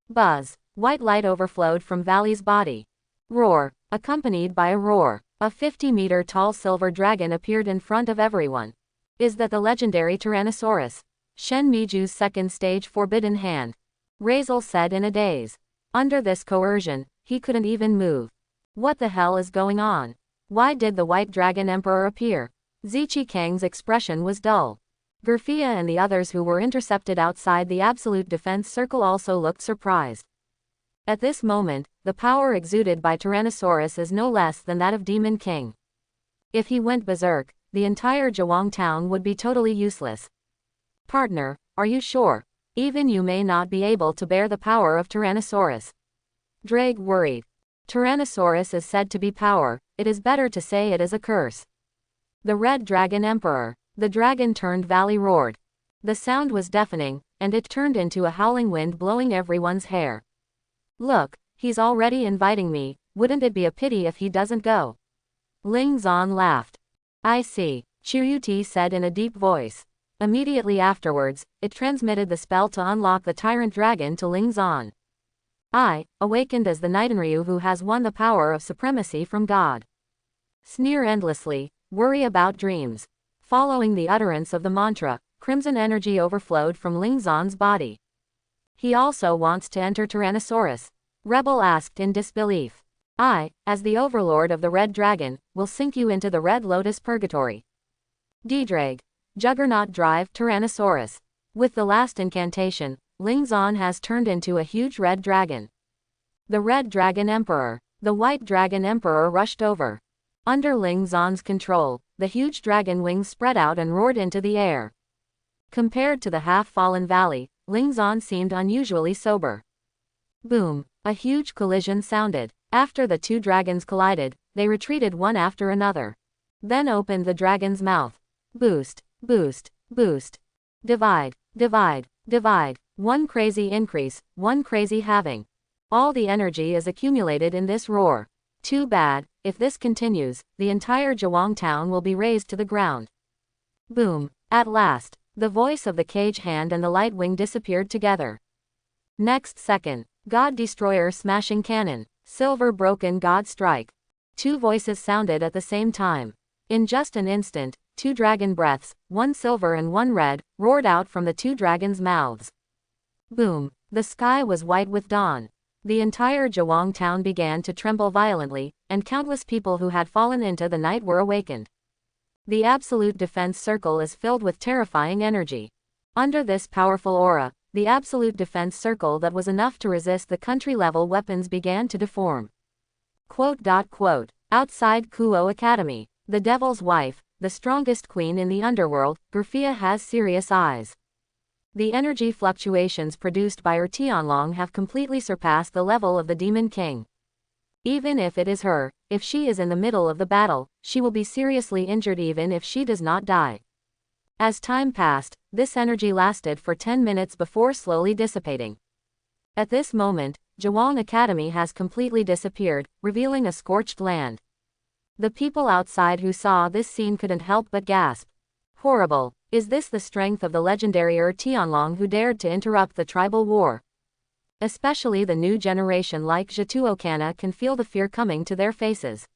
Buzz. White light overflowed from Valley's body. Roar. Accompanied by a roar, a 50-meter tall silver dragon appeared in front of everyone. Is that the legendary Tyrannosaurus? Shen Miju's second stage forbidden hand. Razel said in a daze. Under this coercion, he couldn't even move. What the hell is going on? Why did the White Dragon Emperor appear? Zichi Kang's expression was dull. Gerfia and the others who were intercepted outside the absolute defense circle also looked surprised. At this moment, the power exuded by Tyrannosaurus is no less than that of Demon King. If he went berserk, the entire Zhuang town would be totally useless. Partner, are you sure? Even you may not be able to bear the power of Tyrannosaurus. Dreg worried. Tyrannosaurus is said to be power, it is better to say it is a curse. The Red Dragon Emperor. The dragon turned Valley roared. The sound was deafening, and it turned into a howling wind blowing everyone's hair. Look, he's already inviting me, wouldn't it be a pity if he doesn't go? Ling Zan laughed. I see, Chiruti said in a deep voice. Immediately afterwards, it transmitted the spell to unlock the tyrant dragon to Ling Zan. I, awakened as the Nightenryu who has won the power of supremacy from God. Sneer endlessly, worry about dreams. Following the utterance of the mantra, crimson energy overflowed from Lingzon's body. He also wants to enter Tyrannosaurus. Rebel asked in disbelief. I, as the overlord of the Red Dragon, will sink you into the Red Lotus Purgatory. Dedrag. Juggernaut Drive Tyrannosaurus. With the last incantation, Lingzon has turned into a huge red dragon. The Red Dragon Emperor. The White Dragon Emperor rushed over. Under Lingzon's control, the huge dragon wings spread out and roared into the air. Compared to the half-fallen valley, Lingzon seemed unusually sober. Boom! A huge collision sounded. After the two dragons collided, they retreated one after another. Then opened the dragon's mouth. Boost, boost, boost. Divide, divide, divide. One crazy increase, one crazy halving. All the energy is accumulated in this roar. Too bad, if this continues, the entire Zhuang town will be razed to the ground. Boom! At last, the voice of the cage hand and the light wing disappeared together. Next second, God Destroyer smashing cannon, silver broken God strike. Two voices sounded at the same time. In just an instant, two dragon breaths, one silver and one red, roared out from the two dragons' mouths. Boom! The sky was white with dawn. The entire Zhuang town began to tremble violently, and countless people who had fallen into the night were awakened. The absolute defense circle is filled with terrifying energy. Under this powerful aura, the absolute defense circle that was enough to resist the country-level weapons began to deform. Outside Kuo Academy, the Devil's Wife, the strongest queen in the underworld, Gerfia has serious eyes. The energy fluctuations produced by her Tianlong have completely surpassed the level of the Demon King. Even if it is her, if she is in the middle of the battle, she will be seriously injured even if she does not die. As time passed, this energy lasted for 10 minutes before slowly dissipating. At this moment, Zhuang Academy has completely disappeared, revealing a scorched land. The people outside who saw this scene couldn't help but gasp. Horrible! Is this the strength of the legendary Tianlong who dared to interrupt the tribal war? Especially the new generation like Zhituokana can feel the fear coming to their faces.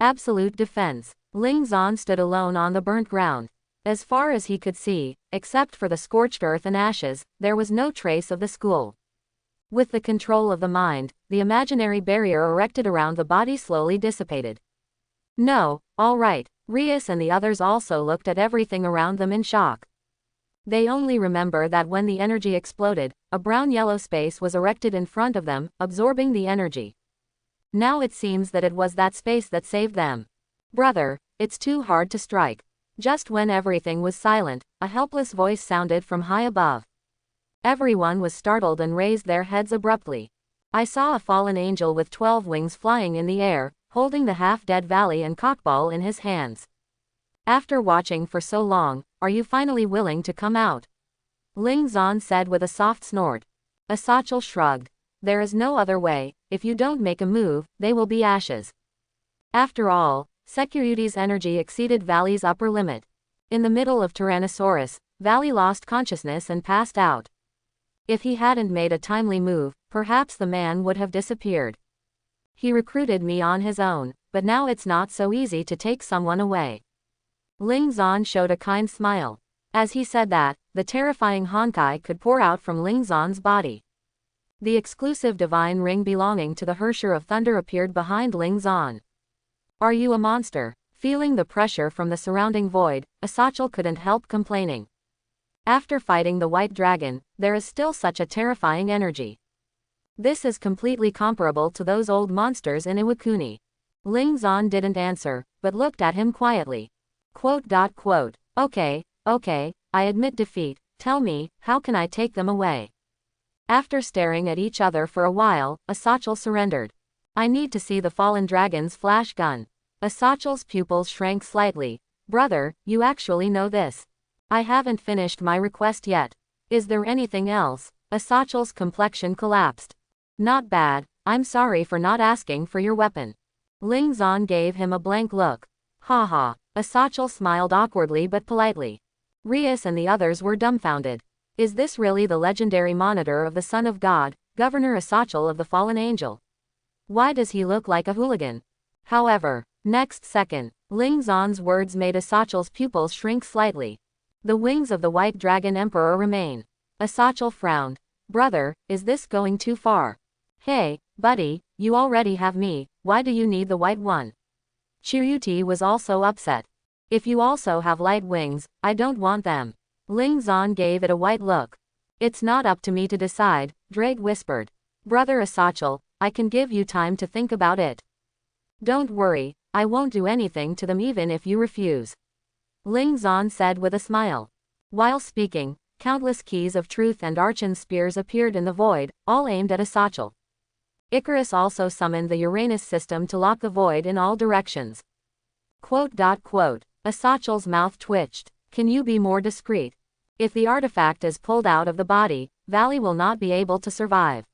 Absolute defense. Lingzon stood alone on the burnt ground. As far as he could see, except for the scorched earth and ashes, there was no trace of the school. With the control of the mind, the imaginary barrier erected around the body slowly dissipated. No, all right. Rias and the others also looked at everything around them in shock. They only remember that when the energy exploded, a brown-yellow space was erected in front of them, absorbing the energy. Now it seems that it was that space that saved them. Brother, it's too hard to strike. Just when everything was silent, a helpless voice sounded from high above. Everyone was startled and raised their heads abruptly. I saw a fallen angel with 12 wings flying in the air, holding the half-dead valley and cockball in his hands. After watching for so long, are you finally willing to come out? Lingzon said with a soft snort. Asachel shrugged. There is no other way, if you don't make a move, they will be ashes. After all, Security's energy exceeded Valley's upper limit. In the middle of Tyrannosaurus, Valley lost consciousness and passed out. If he hadn't made a timely move, perhaps the man would have disappeared. He recruited me on his own, but now it's not so easy to take someone away. Lingzon showed a kind smile. As he said that, the terrifying Honkai could pour out from Lingzon's body. The exclusive divine ring belonging to the Hersher of Thunder appeared behind Lingzon. Are you a monster? Feeling the pressure from the surrounding void, Asachel couldn't help complaining. After fighting the white dragon, there is still such a terrifying energy. This is completely comparable to those old monsters in Iwakuni. Lingzon didn't answer, but looked at him quietly. Okay, I admit defeat, tell me, how can I take them away? After staring at each other for a while, Asachel surrendered. I need to see the fallen dragon's flash gun. Asachel's pupils shrank slightly. Brother, you actually know this. I haven't finished my request yet. Is there anything else? Asachel's complexion collapsed. Not bad, I'm sorry for not asking for your weapon. Lingzon gave him a blank look. Haha, Asachel smiled awkwardly but politely. Rias and the others were dumbfounded. Is this really the legendary monitor of the Son of God, Governor Asachel of the fallen angel. Why does he look like a hooligan? However, next second, Ling Zan's words made Asachel's pupils shrink slightly. The wings of the White Dragon Emperor remain. Asachel frowned. Brother, is this going too far? Hey, buddy, you already have me, why do you need the white one? Chiryuti was also upset. If you also have light wings, I don't want them. Ling Zan gave it a white look. It's not up to me to decide, Drake whispered. Brother Asachel, I can give you time to think about it. Don't worry, I won't do anything to them even if you refuse. Ling Zan said with a smile. While speaking, countless keys of truth and archon spears appeared in the void, all aimed at Asachel. Icarus also summoned the Uranus system to lock the void in all directions. Asachel's mouth twitched. Can you be more discreet? If the artifact is pulled out of the body, Valley will not be able to survive.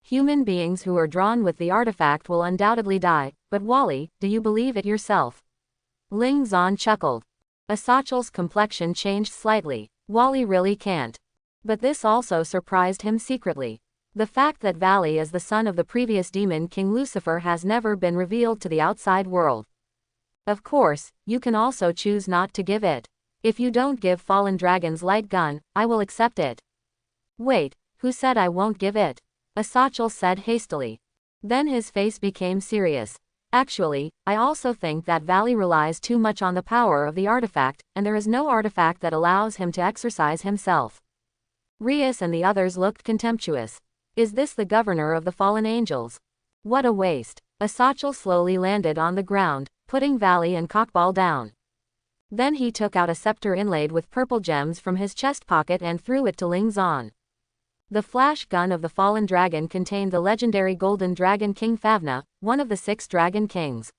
Human beings who are drawn with the artifact will undoubtedly die, but Wally, do you believe it yourself? Ling Zan chuckled. Asachel's complexion changed slightly. Wally really can't. But this also surprised him secretly. The fact that Valley is the son of the previous demon king Lucifer has never been revealed to the outside world. Of course, you can also choose not to give it. If you don't give Fallen Dragon's light gun, I will accept it. Wait, who said I won't give it? Asachel said hastily. Then his face became serious. Actually, I also think that Valley relies too much on the power of the artifact, and there is no artifact that allows him to exercise himself. Rias and the others looked contemptuous. Is this the governor of the fallen angels? What a waste. Asachel slowly landed on the ground, putting Valley and Cockball down. Then he took out a scepter inlaid with purple gems from his chest pocket and threw it to Ling Zan. The flash gun of the fallen dragon contained the legendary golden dragon King Favna, one of the 6 dragon kings.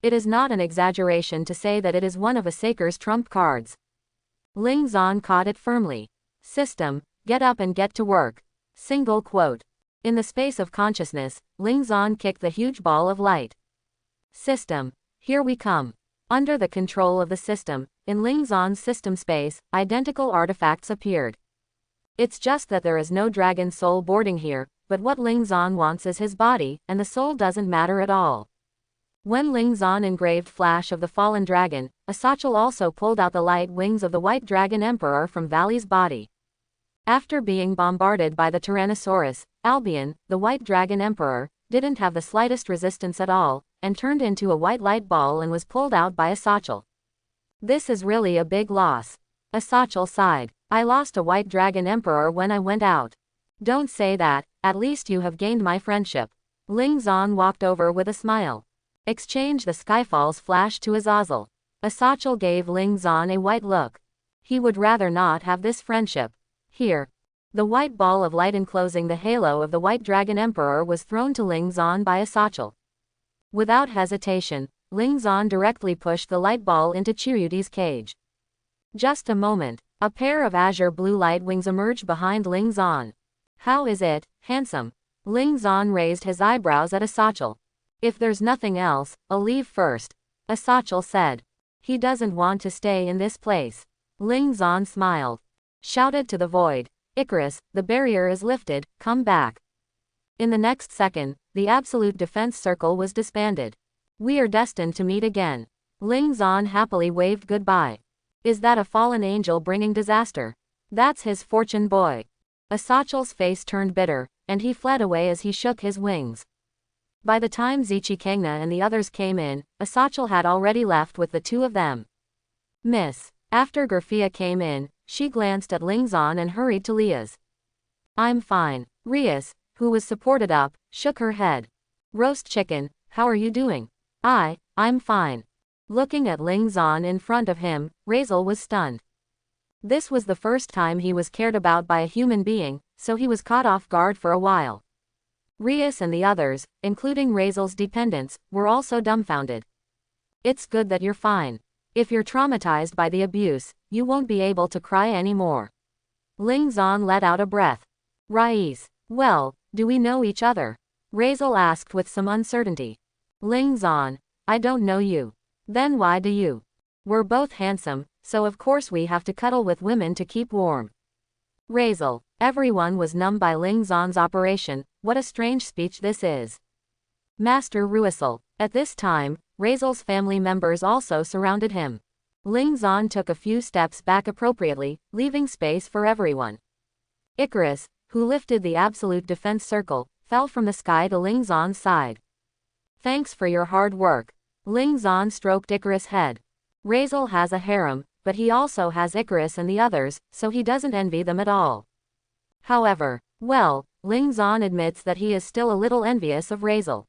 It is not an exaggeration to say that it is one of Asaker's trump cards. Ling Zan caught it firmly. System, get up and get to work. Single quote. In the space of consciousness, Ling Zan kicked the huge ball of light. System, here we come. Under the control of the system, in Ling Zan's system space, identical artifacts appeared. It's just that there is no dragon soul boarding here, but what Ling Zan wants is his body, and the soul doesn't matter at all. When Ling Zan engraved Flash of the Fallen Dragon, Asachel also pulled out the light wings of the White Dragon Emperor from Valley's body. After being bombarded by the Tyrannosaurus, Albion, the White Dragon Emperor, didn't have the slightest resistance at all, and turned into a white light ball and was pulled out by Asachel. This is really a big loss. Asachel sighed. I lost a White Dragon Emperor when I went out. Don't say that, at least you have gained my friendship. Ling Zan walked over with a smile. Exchange the Skyfall's flash to Azazel. Asachel gave Ling Zan a white look. He would rather not have this friendship. Here. The white ball of light enclosing the halo of the White Dragon Emperor was thrown to Ling Zan by Asachel. Without hesitation, Ling Zan directly pushed the light ball into Chiryuti's cage. Just a moment, a pair of azure blue light wings emerged behind Ling Zan. How is it, handsome? Ling Zan raised his eyebrows at Asachel. If there's nothing else, I'll leave first. Asachel said. He doesn't want to stay in this place. Ling Zan smiled. Shouted to the void. Icarus, the barrier is lifted, come back. In the next second, the absolute defense circle was disbanded. We are destined to meet again. Ling Zan happily waved goodbye. Is that a fallen angel bringing disaster? That's his fortune boy. Asachel's face turned bitter, and he fled away as he shook his wings. By the time Zichikangna and the others came in, Asachel had already left with the 2 of them. Miss. After Gerfia came in, she glanced at Ling Zan and hurried to Lia's. I'm fine. Rias, who was supported up, shook her head. Roast chicken, how are you doing? I'm fine. Looking at Ling Zan in front of him, Razel was stunned. This was the first time he was cared about by a human being, so he was caught off guard for a while. Rias and the others, including Razel's dependents, were also dumbfounded. It's good that you're fine. If you're traumatized by the abuse, you won't be able to cry anymore. Ling Zan let out a breath. Rais. Well, do we know each other? Razel asked with some uncertainty. Ling Zan. I don't know you. Then why do you? We're both handsome, so of course we have to cuddle with women to keep warm. Razel. Everyone was numbed by Ling Zan's operation. What a strange speech this is. Master Ruisel. At this time, Razel's family members also surrounded him. Ling Zan took a few steps back appropriately, leaving space for everyone. Icarus, who lifted the absolute defense circle, fell from the sky to Ling Zan's side. Thanks for your hard work. Ling Zan stroked Icarus' head. Razel has a harem, but he also has Icarus and the others, so he doesn't envy them at all. However, well, Ling Zan admits that he is still a little envious of Razel.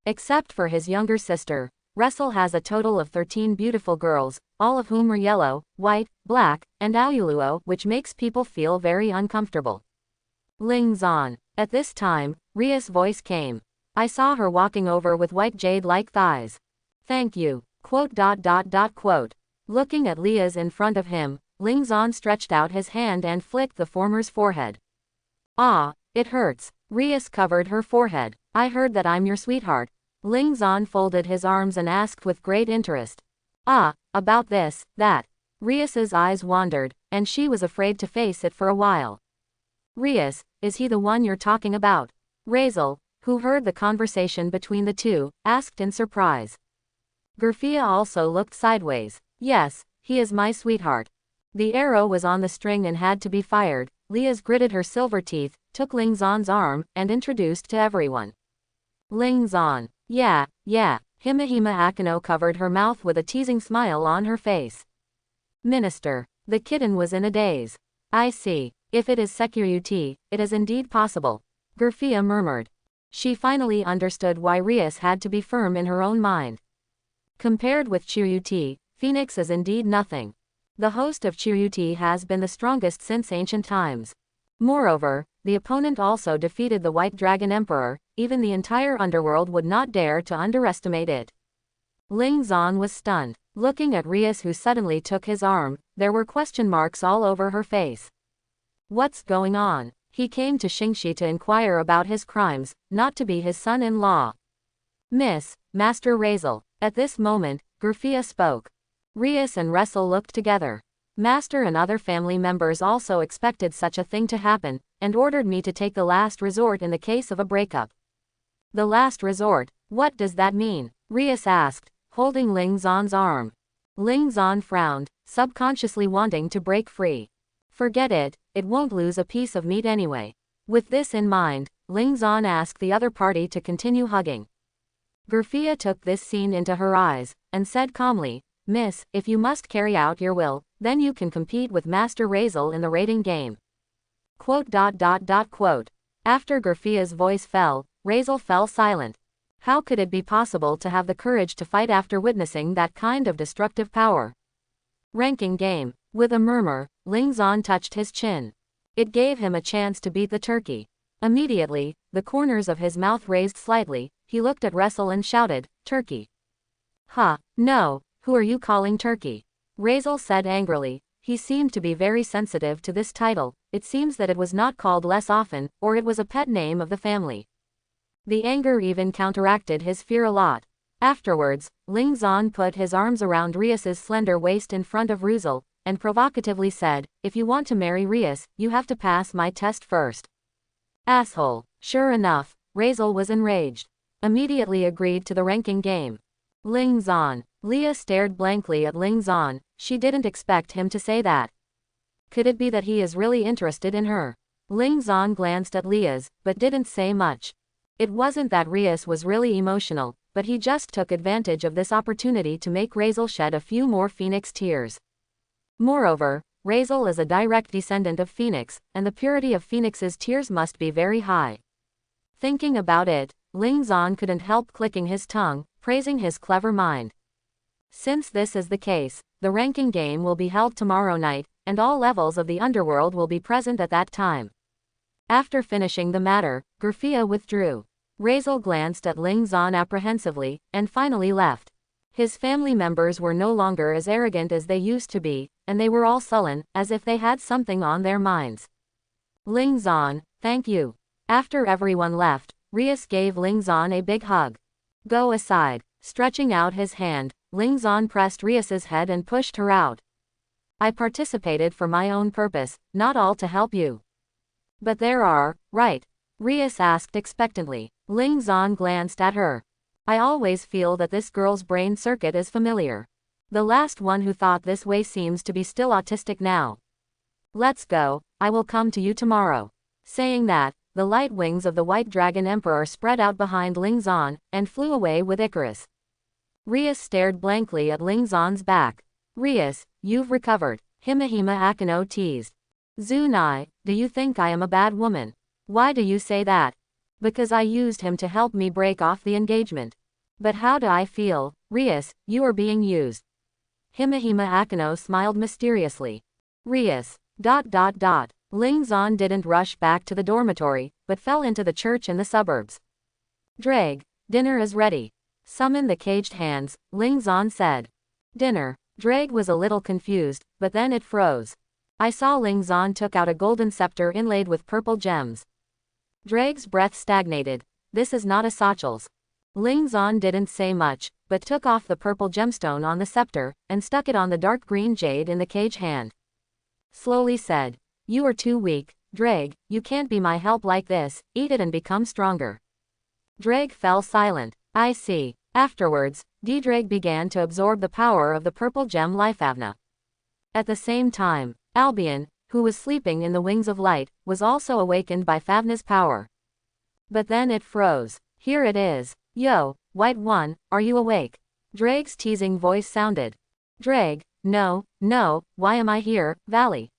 Except for his younger sister, Razel has a total of 13 beautiful girls, all of whom are yellow, white, black, and auluo, which makes people feel very uncomfortable. Ling Zan. At this time, Ria's voice came. I saw her walking over with white jade-like thighs. Thank you. ... Looking at Lia's in front of him, Ling Zan stretched out his hand and flicked the former's forehead. Ah, it hurts. Rias covered her forehead. I heard that I'm your sweetheart. Ling Zan folded his arms and asked with great interest. Ah, about this, that. Rias's eyes wandered, and she was afraid to face it for a while. Rias, is he the one you're talking about? Razel, who heard the conversation between the two, asked in surprise. Gerfia also looked sideways. Yes, he is my sweetheart. The arrow was on the string and had to be fired. Lias gritted her silver teeth, took Ling Zan's arm, and introduced to everyone. Ling Zan. Yeah. Himahima Akano covered her mouth with a teasing smile on her face. Minister. The kitten was in a daze. I see. If it is Security, it is indeed possible. Gerfia murmured. She finally understood why Rias had to be firm in her own mind. Compared with Chiryuti, Phoenix is indeed nothing. The host of Chiryuti has been the strongest since ancient times. Moreover, the opponent also defeated the White Dragon Emperor. Even the entire underworld would not dare to underestimate it. Ling Zan was stunned. Looking at Rias, who suddenly took his arm, there were question marks all over her face. What's going on? He came to Xingxi to inquire about his crimes, not to be his son-in-law. Master Razel. At this moment, Gerfia spoke. Rias and Razel looked together. Master and other family members also expected such a thing to happen, and ordered me to take the last resort in the case of a breakup. The last resort? What does that mean? Rias asked, holding Ling Zan's arm. Ling Zan frowned, subconsciously wanting to break free. Forget it, it won't lose a piece of meat anyway. With this in mind, Ling Zan asked the other party to continue hugging. Gerfia took this scene into her eyes, and said calmly, Miss, if you must carry out your will, then you can compete with Master Razel in the rating game. ... After Gerfia's voice fell, Razel fell silent. How could it be possible to have the courage to fight after witnessing that kind of destructive power? Ranking game. With a murmur, Ling Zan touched his chin. It gave him a chance to beat the turkey. Immediately, the corners of his mouth raised slightly, he looked at Razel and shouted, Turkey. No, who are you calling Turkey? Razel said angrily. He seemed to be very sensitive to this title. It seems that it was not called less often, or it was a pet name of the family. The anger even counteracted his fear a lot. Afterwards, Ling Zan put his arms around Rias's slender waist in front of Razel, and provocatively said, if you want to marry Rias, you have to pass my test first. Asshole. Sure enough, Razel was enraged. Immediately agreed to the ranking game. Ling Zan. Lia stared blankly at Ling Zan. She didn't expect him to say that. Could it be that he is really interested in her? Ling Zan glanced at Lia's, but didn't say much. It wasn't that Rias was really emotional, but he just took advantage of this opportunity to make Razel shed a few more Phoenix tears. Moreover, Razel is a direct descendant of Phoenix, and the purity of Phoenix's tears must be very high. Thinking about it, Ling Zan couldn't help clicking his tongue, praising his clever mind. Since this is the case, the ranking game will be held tomorrow night, and all levels of the underworld will be present at that time. After finishing the matter, Gerfia withdrew. Razel glanced at Ling Zan apprehensively, and finally left. His family members were no longer as arrogant as they used to be, and they were all sullen, as if they had something on their minds. Ling Zan, thank you. After everyone left, Rias gave Ling Zan a big hug. Go aside. Stretching out his hand, Ling Zan pressed Rias's head and pushed her out. I participated for my own purpose, not all to help you. But there are, right? Rias asked expectantly. Ling Zan glanced at her. I always feel that this girl's brain circuit is familiar. The last one who thought this way seems to be still autistic now. Let's go, I will come to you tomorrow. Saying that, the light wings of the White Dragon Emperor spread out behind Ling Zan, and flew away with Icarus. Rias stared blankly at Ling Zan's back. Rias, you've recovered, Himahima Akino teased. Zunai, do you think I am a bad woman? Why do you say that? Because I used him to help me break off the engagement. But how do I feel, Rias, you are being used. Himahima Akino smiled mysteriously. Rias, ... Ling Zan didn't rush back to the dormitory, but fell into the church in the suburbs. Dreg, dinner is ready. Summon the caged hands, Ling Zan said. Dinner. Dreg was a little confused, but then it froze. I saw Ling Zan took out a golden scepter inlaid with purple gems. Dreg's breath stagnated. This is not a satchel's. Ling Zan didn't say much, but took off the purple gemstone on the scepter, and stuck it on the dark green jade in the cage hand. Slowly said, you are too weak, Dreg, you can't be my help like this, eat it and become stronger. Dreg fell silent. I see. Afterwards, Dreg began to absorb the power of the purple gem Lifeavna. At the same time, Albion, who was sleeping in the wings of light, was also awakened by Favna's power. But then it froze. Here it is. Yo, White One, are you awake? Dreg's teasing voice sounded. Dreg, no, why am I here, Valley?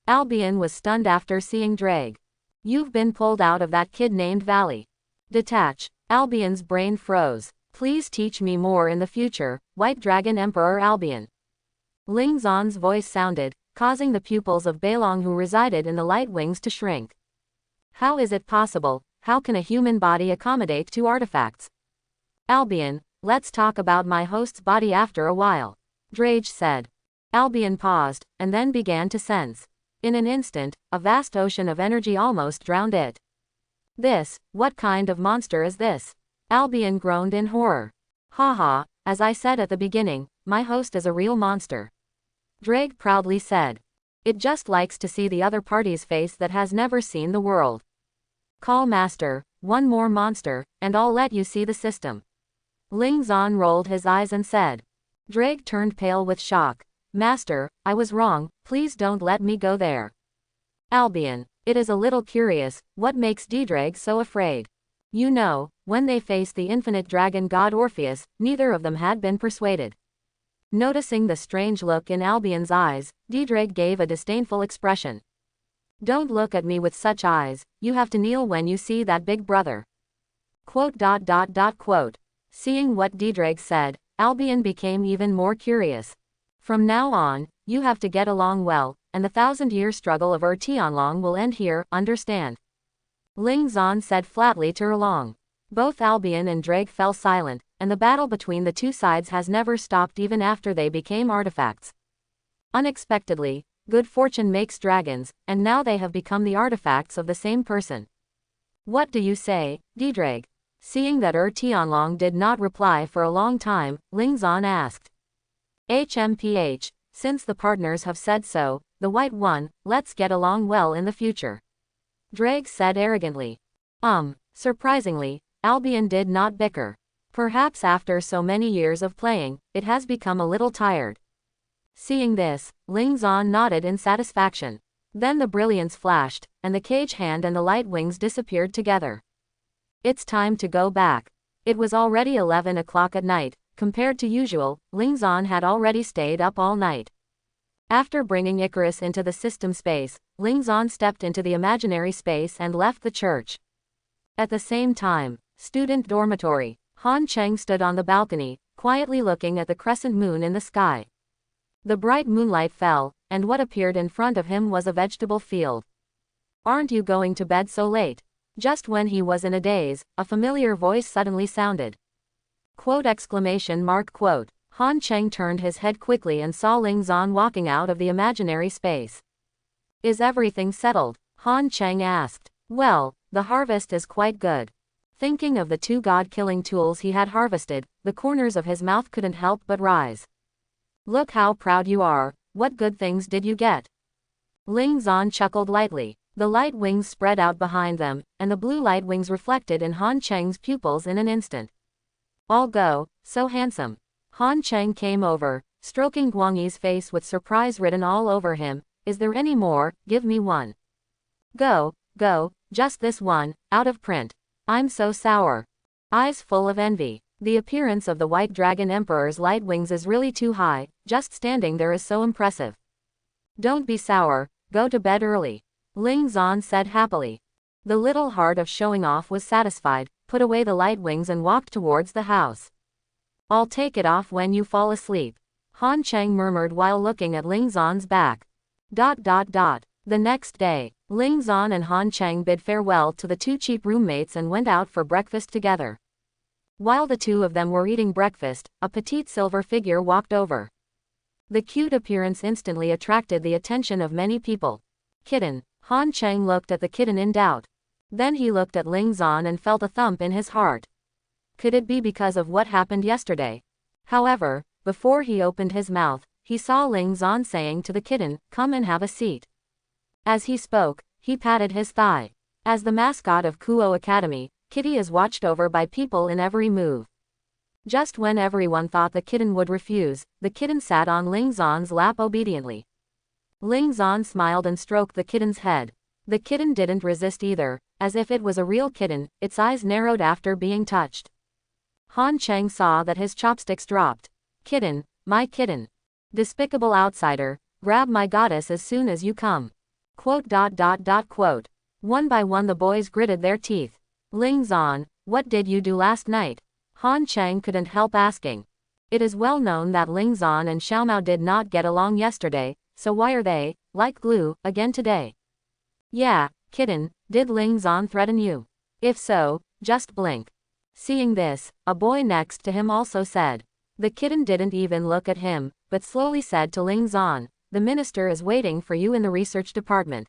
Albion was stunned after seeing Dreg. You've been pulled out of that kid named Valley. Detach. Albion's brain froze. Please teach me more in the future, White Dragon Emperor Albion. Ling Zan's voice sounded, causing the pupils of Beilong who resided in the light wings to shrink. How is it possible? How can a human body accommodate two artifacts? Albion, let's talk about my host's body after a while. Drage said. Albion paused, and then began to sense. In an instant, a vast ocean of energy almost drowned it. What kind of monster is this? Albion groaned in horror. Haha, as I said at the beginning, my host is a real monster. Drake proudly said. It just likes to see the other party's face that has never seen the world. Call master, one more monster, and I'll let you see the system. Ling Zan rolled his eyes and said. Drake turned pale with shock. Master, I was wrong, please don't let me go there. Albion, it is a little curious, what makes Drake so afraid? You know, when they faced the infinite dragon god Orpheus, neither of them had been persuaded. Noticing the strange look in Albion's eyes, Drake gave a disdainful expression. Don't look at me with such eyes, you have to kneel when you see that big brother. Quote. Seeing what Drake said, Albion became even more curious. From now on, you have to get along well, and the 1,000-year struggle of Tianlong will end here, understand? Ling Zan said flatly to Erlong. Both Albion and Drake fell silent, and the battle between the two sides has never stopped even after they became artifacts. Unexpectedly, good fortune makes dragons, and now they have become the artifacts of the same person. What do you say, Drake? Seeing that Tianlong did not reply for a long time, Ling Zan asked. HMPH, since the partners have said so, the White One, let's get along well in the future. Drake said arrogantly. Surprisingly, Albion did not bicker. Perhaps after so many years of playing, it has become a little tired. Seeing this, Ling Zan nodded in satisfaction. Then the brilliance flashed, and the cage hand and the light wings disappeared together. It's time to go back. It was already 11 o'clock at night. Compared to usual, Ling Zan had already stayed up all night. After bringing Icarus into the system space, Ling Zan stepped into the imaginary space and left the church. At the same time, student dormitory, Han Cheng stood on the balcony, quietly looking at the crescent moon in the sky. The bright moonlight fell, and what appeared in front of him was a vegetable field. Aren't you going to bed so late? Just when he was in a daze, a familiar voice suddenly sounded. Quote. Han Cheng turned his head quickly and saw Ling Zan walking out of the imaginary space. Is everything settled? Han Cheng asked. Well, the harvest is quite good. Thinking of the two god-killing tools he had harvested, the corners of his mouth couldn't help but rise. Look how proud you are, what good things did you get? Ling Zan chuckled lightly. The light wings spread out behind them, and the blue light wings reflected in Han Cheng's pupils in an instant. All go, so handsome. Han Cheng came over, stroking Guang Yi's face with surprise written all over him. Is there any more? Give me one. Go, go, just this one, out of print. I'm so sour. Eyes full of envy. The appearance of the White Dragon Emperor's light wings is really too high, just standing there is so impressive. Don't be sour, go to bed early. Ling Zan said happily. The little heart of showing off was satisfied, put away the light wings and walked towards the house. I'll take it off when you fall asleep. Han Cheng murmured while looking at Ling Zan's back. The next day, Ling Zan and Han Cheng bid farewell to the two cheap roommates and went out for breakfast together. While the two of them were eating breakfast, a petite silver figure walked over. The cute appearance instantly attracted the attention of many people. Kitten. Han Cheng looked at the kitten in doubt. Then he looked at Ling Zan and felt a thump in his heart. Could it be because of what happened yesterday? However, before he opened his mouth, he saw Ling Zan saying to the kitten, "Come and have a seat." As he spoke, he patted his thigh. As the mascot of Kuo Academy, Kitty is watched over by people in every move. Just when everyone thought the kitten would refuse, the kitten sat on Ling Zan's lap obediently. Ling Zan smiled and stroked the kitten's head. The kitten didn't resist either, as if it was a real kitten, its eyes narrowed after being touched. Han Cheng saw that his chopsticks dropped. Kitten, my kitten. Despicable outsider, grab my goddess as soon as you come. Quote. One by one the boys gritted their teeth. Ling Zan, what did you do last night? Han Cheng couldn't help asking. It is well known that Ling Zan and Xiaomao did not get along yesterday, so why are they, like glue, again today? Yeah, kitten, did Ling Zan threaten you? If so, just blink. Seeing this, a boy next to him also said. The kitten didn't even look at him, but slowly said to Ling Zan, the minister is waiting for you in the research department.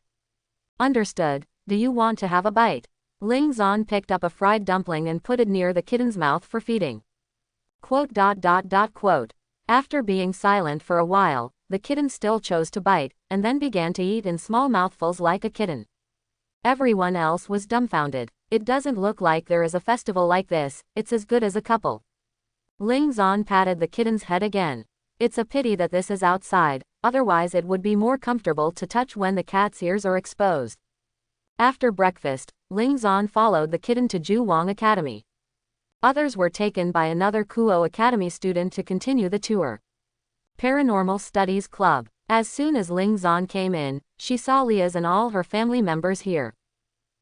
Understood, do you want to have a bite? Ling Zan picked up a fried dumpling and put it near the kitten's mouth for feeding. Quote. After being silent for a while, the kitten still chose to bite, and then began to eat in small mouthfuls like a kitten. Everyone else was dumbfounded. It doesn't look like there is a festival like this, it's as good as a couple. Ling Zan patted the kitten's head again. It's a pity that this is outside, otherwise it would be more comfortable to touch when the cat's ears are exposed. After breakfast, Ling Zan followed the kitten to Juwang Academy. Others were taken by another Kuo Academy student to continue the tour. Paranormal Studies Club. As soon as Ling Zan came in, she saw Lia's and all her family members here.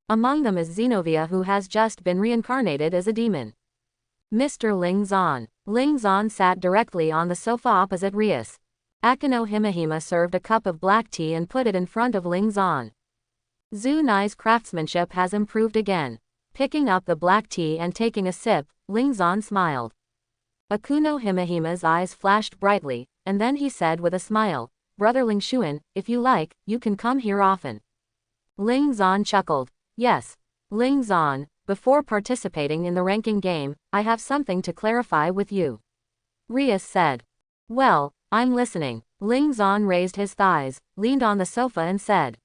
Among them is Zenobia, who has just been reincarnated as a demon. Mr. Ling Zan. Ling Zan sat directly on the sofa opposite Rias. Akino Himahima served a cup of black tea and put it in front of Ling Zan. Zhu Nai's craftsmanship has improved again. Picking up the black tea and taking a sip, Ling Zan smiled. Akuno Himahima's eyes flashed brightly, and then he said with a smile, Brother Ling Xuan, if you like, you can come here often. Ling Zan chuckled. Yes. Ling Zan, before participating in the ranking game, I have something to clarify with you. Rias said. Well, I'm listening. Ling Zan raised his thighs, leaned on the sofa and said.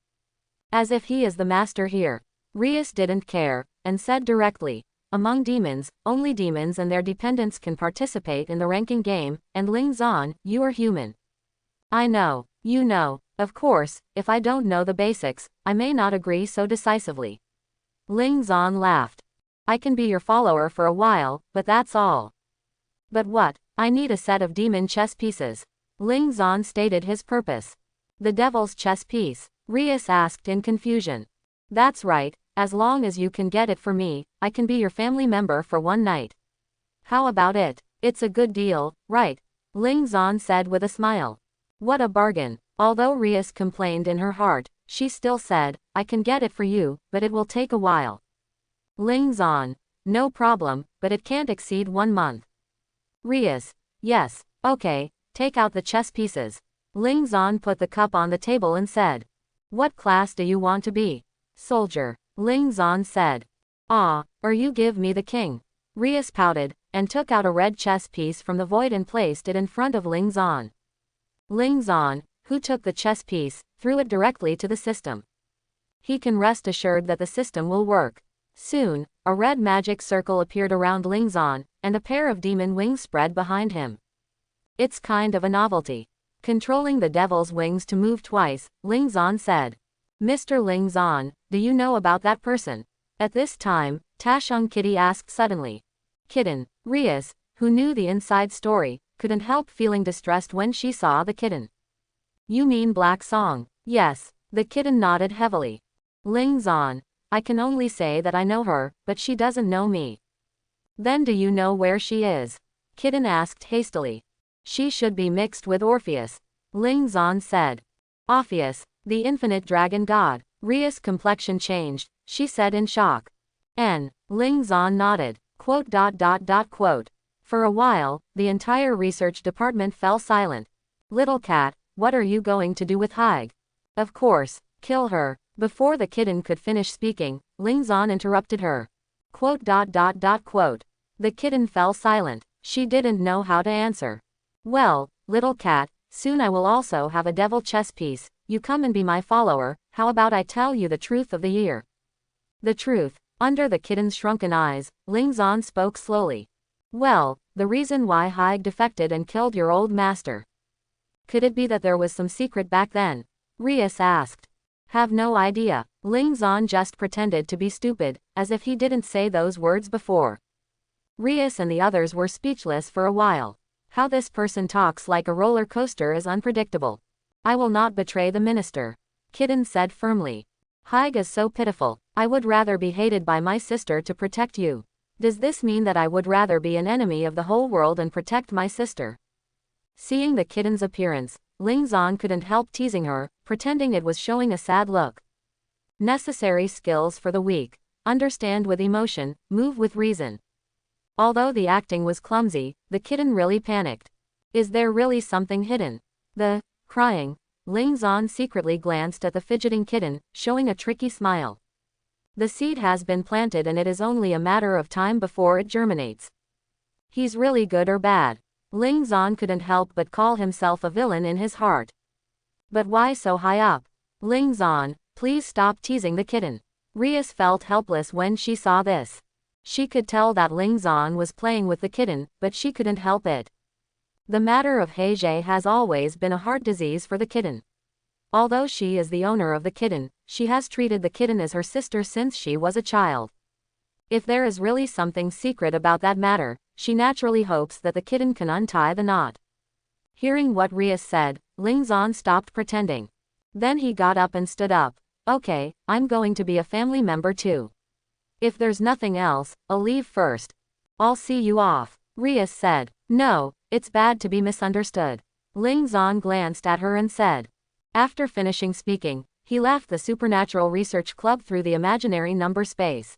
As if he is the master here. Rias didn't care, and said directly, among demons, only demons and their dependents can participate in the ranking game, and Ling Zan, you are human. I know, you know, of course, if I don't know the basics, I may not agree so decisively. Ling Zan laughed. I can be your follower for a while, but that's all. But what? I need a set of demon chess pieces. Ling Zan stated his purpose. The devil's chess piece? Rias asked in confusion. That's right, as long as you can get it for me, I can be your family member for one night. How about it? It's a good deal, right? Ling Zan said with a smile. What a bargain. Although Rias complained in her heart, she still said, I can get it for you, but it will take a while. Ling Zan. No problem, but it can't exceed 1 month. Rias. Yes, okay, take out the chess pieces. Ling Zan put the cup on the table and said. What class do you want to be? Soldier. Ling Zan said. Ah, or you give me the king. Rias pouted, and took out a red chess piece from the void and placed it in front of Ling Zan. Ling Zan, who took the chess piece, threw it directly to the system. He can rest assured that the system will work. Soon, a red magic circle appeared around Lingzan, and a pair of demon wings spread behind him. It's kind of a novelty. Controlling the devil's wings to move twice, Lingzan said. Mr. Lingzan, do you know about that person? At this time, Tashung Kitty asked suddenly. Kitten, Rias, who knew the inside story, couldn't help feeling distressed when she saw the kitten. You mean Black Song? Yes. The kitten nodded heavily. Lingzan, I can only say that I know her, but she doesn't know me. Then do you know where she is? Kitten asked hastily. She should be mixed with Orpheus. Lingzan said. Orpheus, the infinite dragon god. Ria's complexion changed, she said in shock. Lingzan nodded. Quote. For a while, the entire research department fell silent. Little cat, what are you going to do with Haig? Of course, kill her. Before the kitten could finish speaking, Lingzan interrupted her. Quote. The kitten fell silent. She didn't know how to answer. Well, little cat, soon I will also have a devil chess piece. You come and be my follower. How about I tell you the truth of the year? The truth. Under the kitten's shrunken eyes, Lingzan spoke slowly. Well, the reason why Haig defected and killed your old master. Could it be that there was some secret back then? Rias asked. Have no idea. Lingzan just pretended to be stupid, as if he didn't say those words before. Rias and the others were speechless for a while. How this person talks like a roller coaster is unpredictable. I will not betray the minister. Kitten said firmly. Haig is so pitiful. I would rather be hated by my sister to protect you. Does this mean that I would rather be an enemy of the whole world and protect my sister? Seeing the kitten's appearance, Lingzan couldn't help teasing her, pretending it was showing a sad look. Necessary skills for the weak. Understand with emotion, move with reason. Although the acting was clumsy, the kitten really panicked. Is there really something hidden? Crying. Lingzan secretly glanced at the fidgeting kitten, showing a tricky smile. The seed has been planted and it is only a matter of time before it germinates. He's really good or bad? Lingzan couldn't help but call himself a villain in his heart. But why so high up? Lingzan, please stop teasing the kitten. Rias felt helpless when she saw this. She could tell that Lingzan was playing with the kitten, but she couldn't help it. The matter of Heijie has always been a heart disease for the kitten. Although she is the owner of the kitten, she has treated the kitten as her sister since she was a child. If there is really something secret about that matter, she naturally hopes that the kitten can untie the knot. Hearing what Rias said, Lingzan stopped pretending. Then he got up and stood up. Okay, I'm going to be a family member too. If there's nothing else, I'll leave first. I'll see you off. Rias said. No, it's bad to be misunderstood. Lingzan glanced at her and said. After finishing speaking, he left the Supernatural Research Club through the imaginary number space.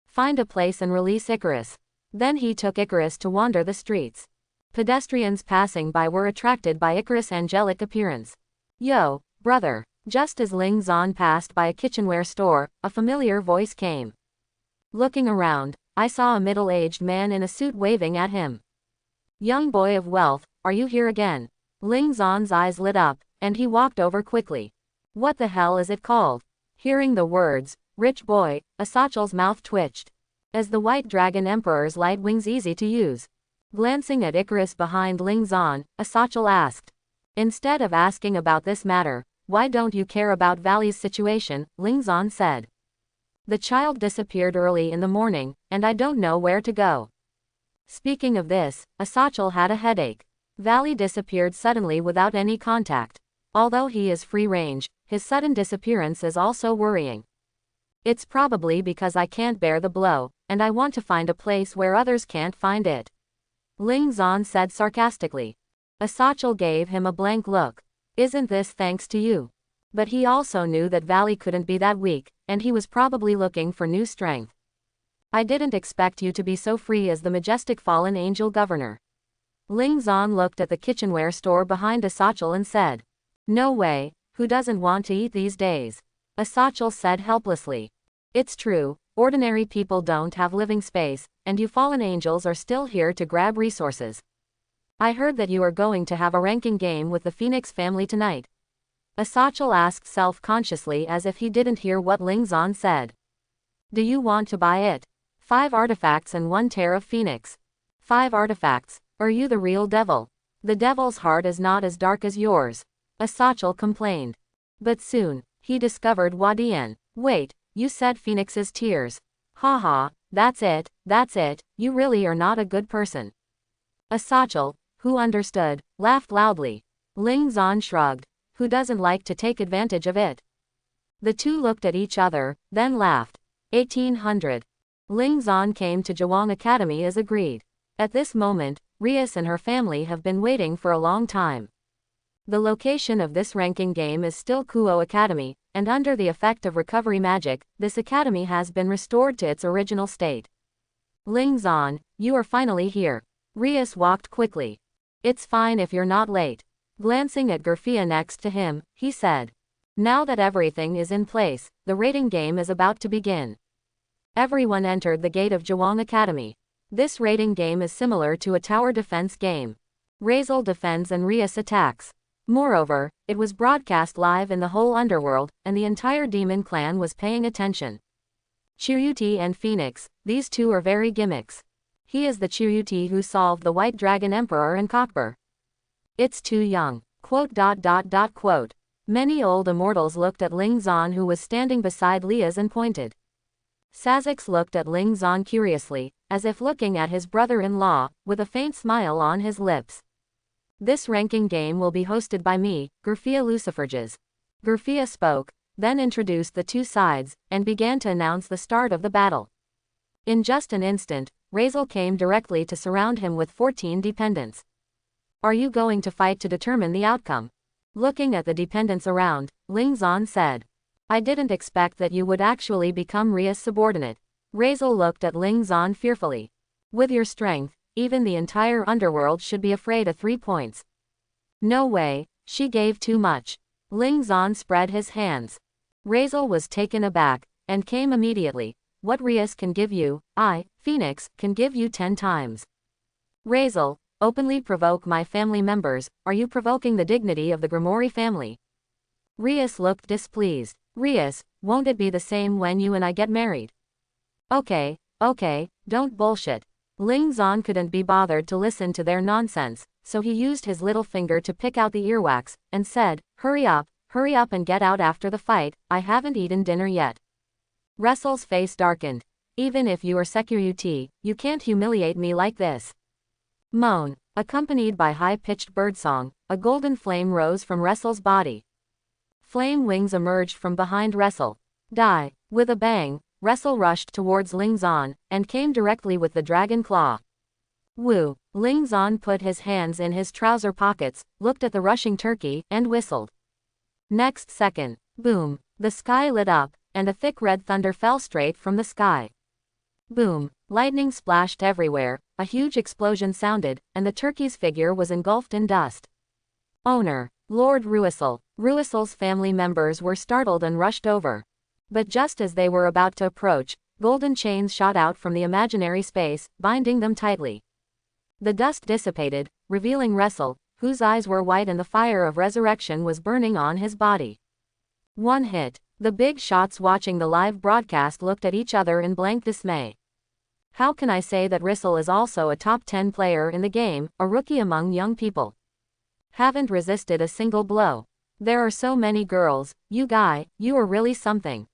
Find a place and release Icarus. Then he took Icarus to wander the streets. Pedestrians passing by were attracted by Icarus' angelic appearance. Yo, brother. Just as Lingzan passed by a kitchenware store, a familiar voice came. Looking around, I saw a middle-aged man in a suit waving at him. Young boy of wealth, are you here again? Lingzan's eyes lit up, and he walked over quickly. What the hell is it called? Hearing the words, rich boy, Asachel's mouth twitched. As the White Dragon Emperor's light wings easy to use. Glancing at Icarus behind Lingzan, Asachel asked. Instead of asking about this matter, why don't you care about Valley's situation? Lingzan said. The child disappeared early in the morning, and I don't know where to go. Speaking of this, Asachel had a headache. Valley disappeared suddenly without any contact. Although he is free range, his sudden disappearance is also worrying. It's probably because I can't bear the blow, and I want to find a place where others can't find it. Lingzan said sarcastically. Asachel gave him a blank look. Isn't this thanks to you? But he also knew that Valley couldn't be that weak, and he was probably looking for new strength. I didn't expect you to be so free as the majestic fallen angel governor. Lingzan looked at the kitchenware store behind Asachel and said. No way, who doesn't want to eat these days? Asachel said helplessly. It's true, ordinary people don't have living space, and you fallen angels are still here to grab resources. I heard that you are going to have a ranking game with the Phoenix family tonight. Asachel asked self-consciously as if he didn't hear what Ling Zan said. Do you want to buy it? 5 artifacts and 1 tear of phoenix. 5 artifacts. Are you the real devil? The devil's heart is not as dark as yours. Asachel complained. But soon, he discovered Wadian. Wait, you said Phoenix's tears. Haha, that's it, you really are not a good person. Asachel, who understood, laughed loudly. Ling Zan shrugged. Who doesn't like to take advantage of it? The two looked at each other, then laughed. 1800. Ling Zan came to Zhuang Academy as agreed. At this moment, Rias and her family have been waiting for a long time. The location of this ranking game is still Kuo Academy, and under the effect of recovery magic, this academy has been restored to its original state. Ling Zan, you are finally here. Rias walked quickly. It's fine if you're not late. Glancing at Gerfia next to him, he said. Now that everything is in place, the rating game is about to begin. Everyone entered the gate of Zhuang Academy. This rating game is similar to a tower defense game. Razel defends and Rias attacks. Moreover, it was broadcast live in the whole underworld, and the entire demon clan was paying attention. Chiryuti and Phoenix, these two are very gimmicks. He is the Chiryuti who solved the White Dragon Emperor and Cockbur. It's too young. Quote. Many old immortals looked at Ling Zan, who was standing beside Liaz, and pointed. Sazix looked at Ling Zan curiously, as if looking at his brother-in-law, with a faint smile on his lips. This ranking game will be hosted by me, Gerfia Luciferges. Gerfia spoke, then introduced the two sides, and began to announce the start of the battle. In just an instant, Razel came directly to surround him with 14 dependents. Are you going to fight to determine the outcome? Looking at the dependents around, Ling Zan said. I didn't expect that you would actually become Ria's subordinate. Razel looked at Ling Zan fearfully. With your strength, even the entire underworld should be afraid of 3 points. No way, she gave too much. Ling Zan spread his hands. Razel was taken aback, and came immediately. What Rias can give you, I, Phoenix, can give you 10 times. Razel, openly provoke my family members, are you provoking the dignity of the Grimoire family? Rias looked displeased. Rias, won't it be the same when you and I get married? Okay, don't bullshit. Ling Zan couldn't be bothered to listen to their nonsense, so he used his little finger to pick out the earwax, and said, hurry up and get out after the fight, I haven't eaten dinner yet. Ressel's face darkened. Even if you are Security, you can't humiliate me like this. Moan, accompanied by high-pitched birdsong, a golden flame rose from Ressel's body. Flame wings emerged from behind Ressel. Die. With a bang, Ressel rushed towards Ling Zan, and came directly with the dragon claw. Woo! Ling Zan put his hands in his trouser pockets, looked at the rushing turkey, and whistled. Next second, boom, the sky lit up, and a thick red thunder fell straight from the sky. Boom, lightning splashed everywhere, a huge explosion sounded, and the turkey's figure was engulfed in dust. Owner, Lord Ruissel. Ruissel's family members were startled and rushed over. But just as they were about to approach, golden chains shot out from the imaginary space, binding them tightly. The dust dissipated, revealing Ressel, whose eyes were white and the fire of resurrection was burning on his body. One hit. The big shots watching the live broadcast looked at each other in blank dismay. How can I say that Rissel is also a top 10 player in the game, a rookie among young people? Haven't resisted a single blow. There are so many girls, you guy, you are really something.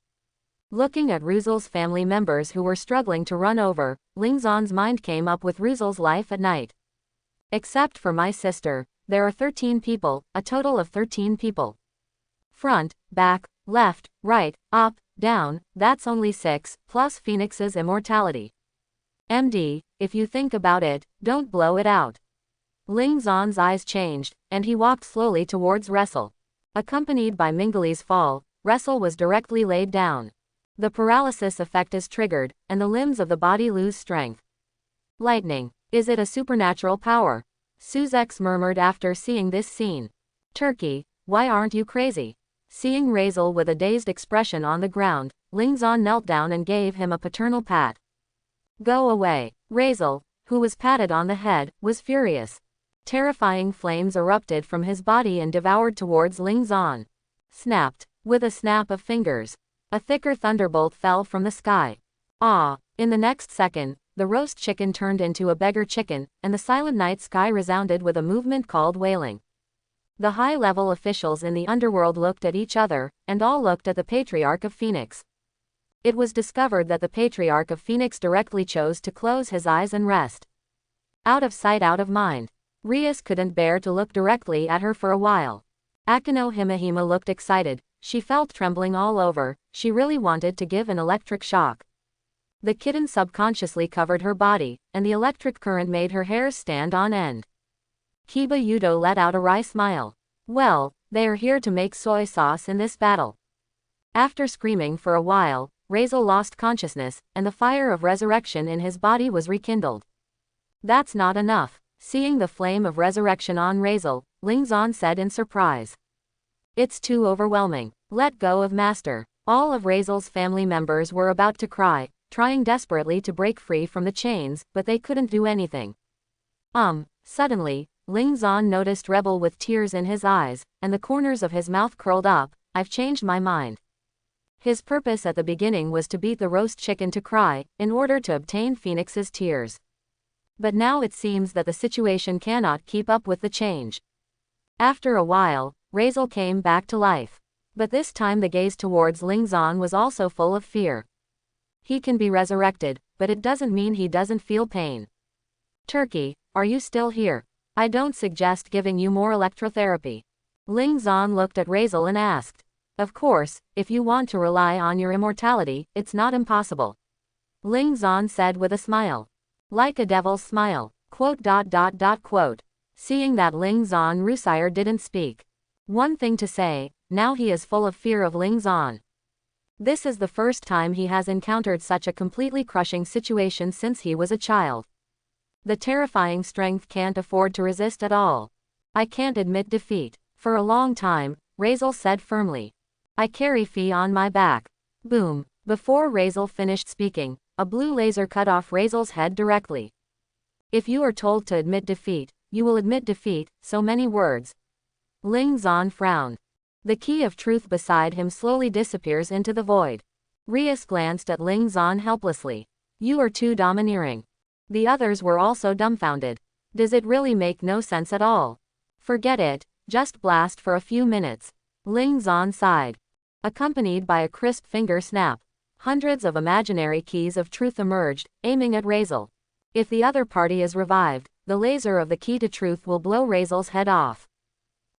Looking at Ruzel's family members who were struggling to run over, Ling Zan's mind came up with Ruzel's life at night. Except for my sister, there are 13 people, a total of 13 people. Front, back, left, right, up, down, that's only 6, plus Phoenix's immortality. MD, if you think about it, don't blow it out. Ling Zan's eyes changed, and he walked slowly towards Ressel. Accompanied by Mingali's fall, Ressel was directly laid down. The paralysis effect is triggered, and the limbs of the body lose strength. Lightning. Is it a supernatural power? Suzex murmured after seeing this scene. Turkey, why aren't you crazy? Seeing Razel with a dazed expression on the ground, Ling Zan knelt down and gave him a paternal pat. Go away. Razel, who was patted on the head, was furious. Terrifying flames erupted from his body and devoured towards Ling Zan. Snapped. With a snap of fingers, a thicker thunderbolt fell from the sky. Ah! In the next second, the roast chicken turned into a beggar chicken, and the silent night sky resounded with a movement called wailing. The high-level officials in the underworld looked at each other, and all looked at the Patriarch of Phoenix. It was discovered that the Patriarch of Phoenix directly chose to close his eyes and rest. Out of sight, out of mind. Rias couldn't bear to look directly at her for a while. Akeno Himehima looked excited. She felt trembling all over. She really wanted to give an electric shock. The kitten subconsciously covered her body, and the electric current made her hairs stand on end. Kiba Yudo let out a wry smile. Well, they are here to make soy sauce in this battle. After screaming for a while, Razel lost consciousness, and the fire of resurrection in his body was rekindled. That's not enough. Seeing the flame of resurrection on Razel, Ling Zan said in surprise. It's too overwhelming. Let go of Master. All of Razel's family members were about to cry, trying desperately to break free from the chains, but they couldn't do anything. Suddenly, Ling Zan noticed Rebel with tears in his eyes, and the corners of his mouth curled up. I've changed my mind. His purpose at the beginning was to beat the roast chicken to cry, in order to obtain Phoenix's tears. But now it seems that the situation cannot keep up with the change. After a while, Razel came back to life. But this time the gaze towards Ling Zan was also full of fear. He can be resurrected, but it doesn't mean he doesn't feel pain. Turkey, are you still here? I don't suggest giving you more electrotherapy. Ling Zan looked at Razel and asked. Of course, if you want to rely on your immortality, it's not impossible. Ling Zan said with a smile. Like a devil's smile. Quote. Seeing that Ling Zan Rusire didn't speak. One thing to say, now he is full of fear of Ling Zan. This is the first time he has encountered such a completely crushing situation since he was a child. The terrifying strength can't afford to resist at all. I can't admit defeat. For a long time, Razel said firmly. I carry Fee on my back. Boom. Before Razel finished speaking, a blue laser cut off Razel's head directly. If you are told to admit defeat, you will admit defeat, so many words. Ling Zan frowned. The key of truth beside him slowly disappears into the void. Rias glanced at Ling Zan helplessly. You are too domineering. The others were also dumbfounded. Does it really make no sense at all? Forget it, just blast for a few minutes. Ling Zan sighed. Accompanied by a crisp finger snap. Hundreds of imaginary keys of truth emerged, aiming at Razel. If the other party is revived, the laser of the key to truth will blow Razel's head off.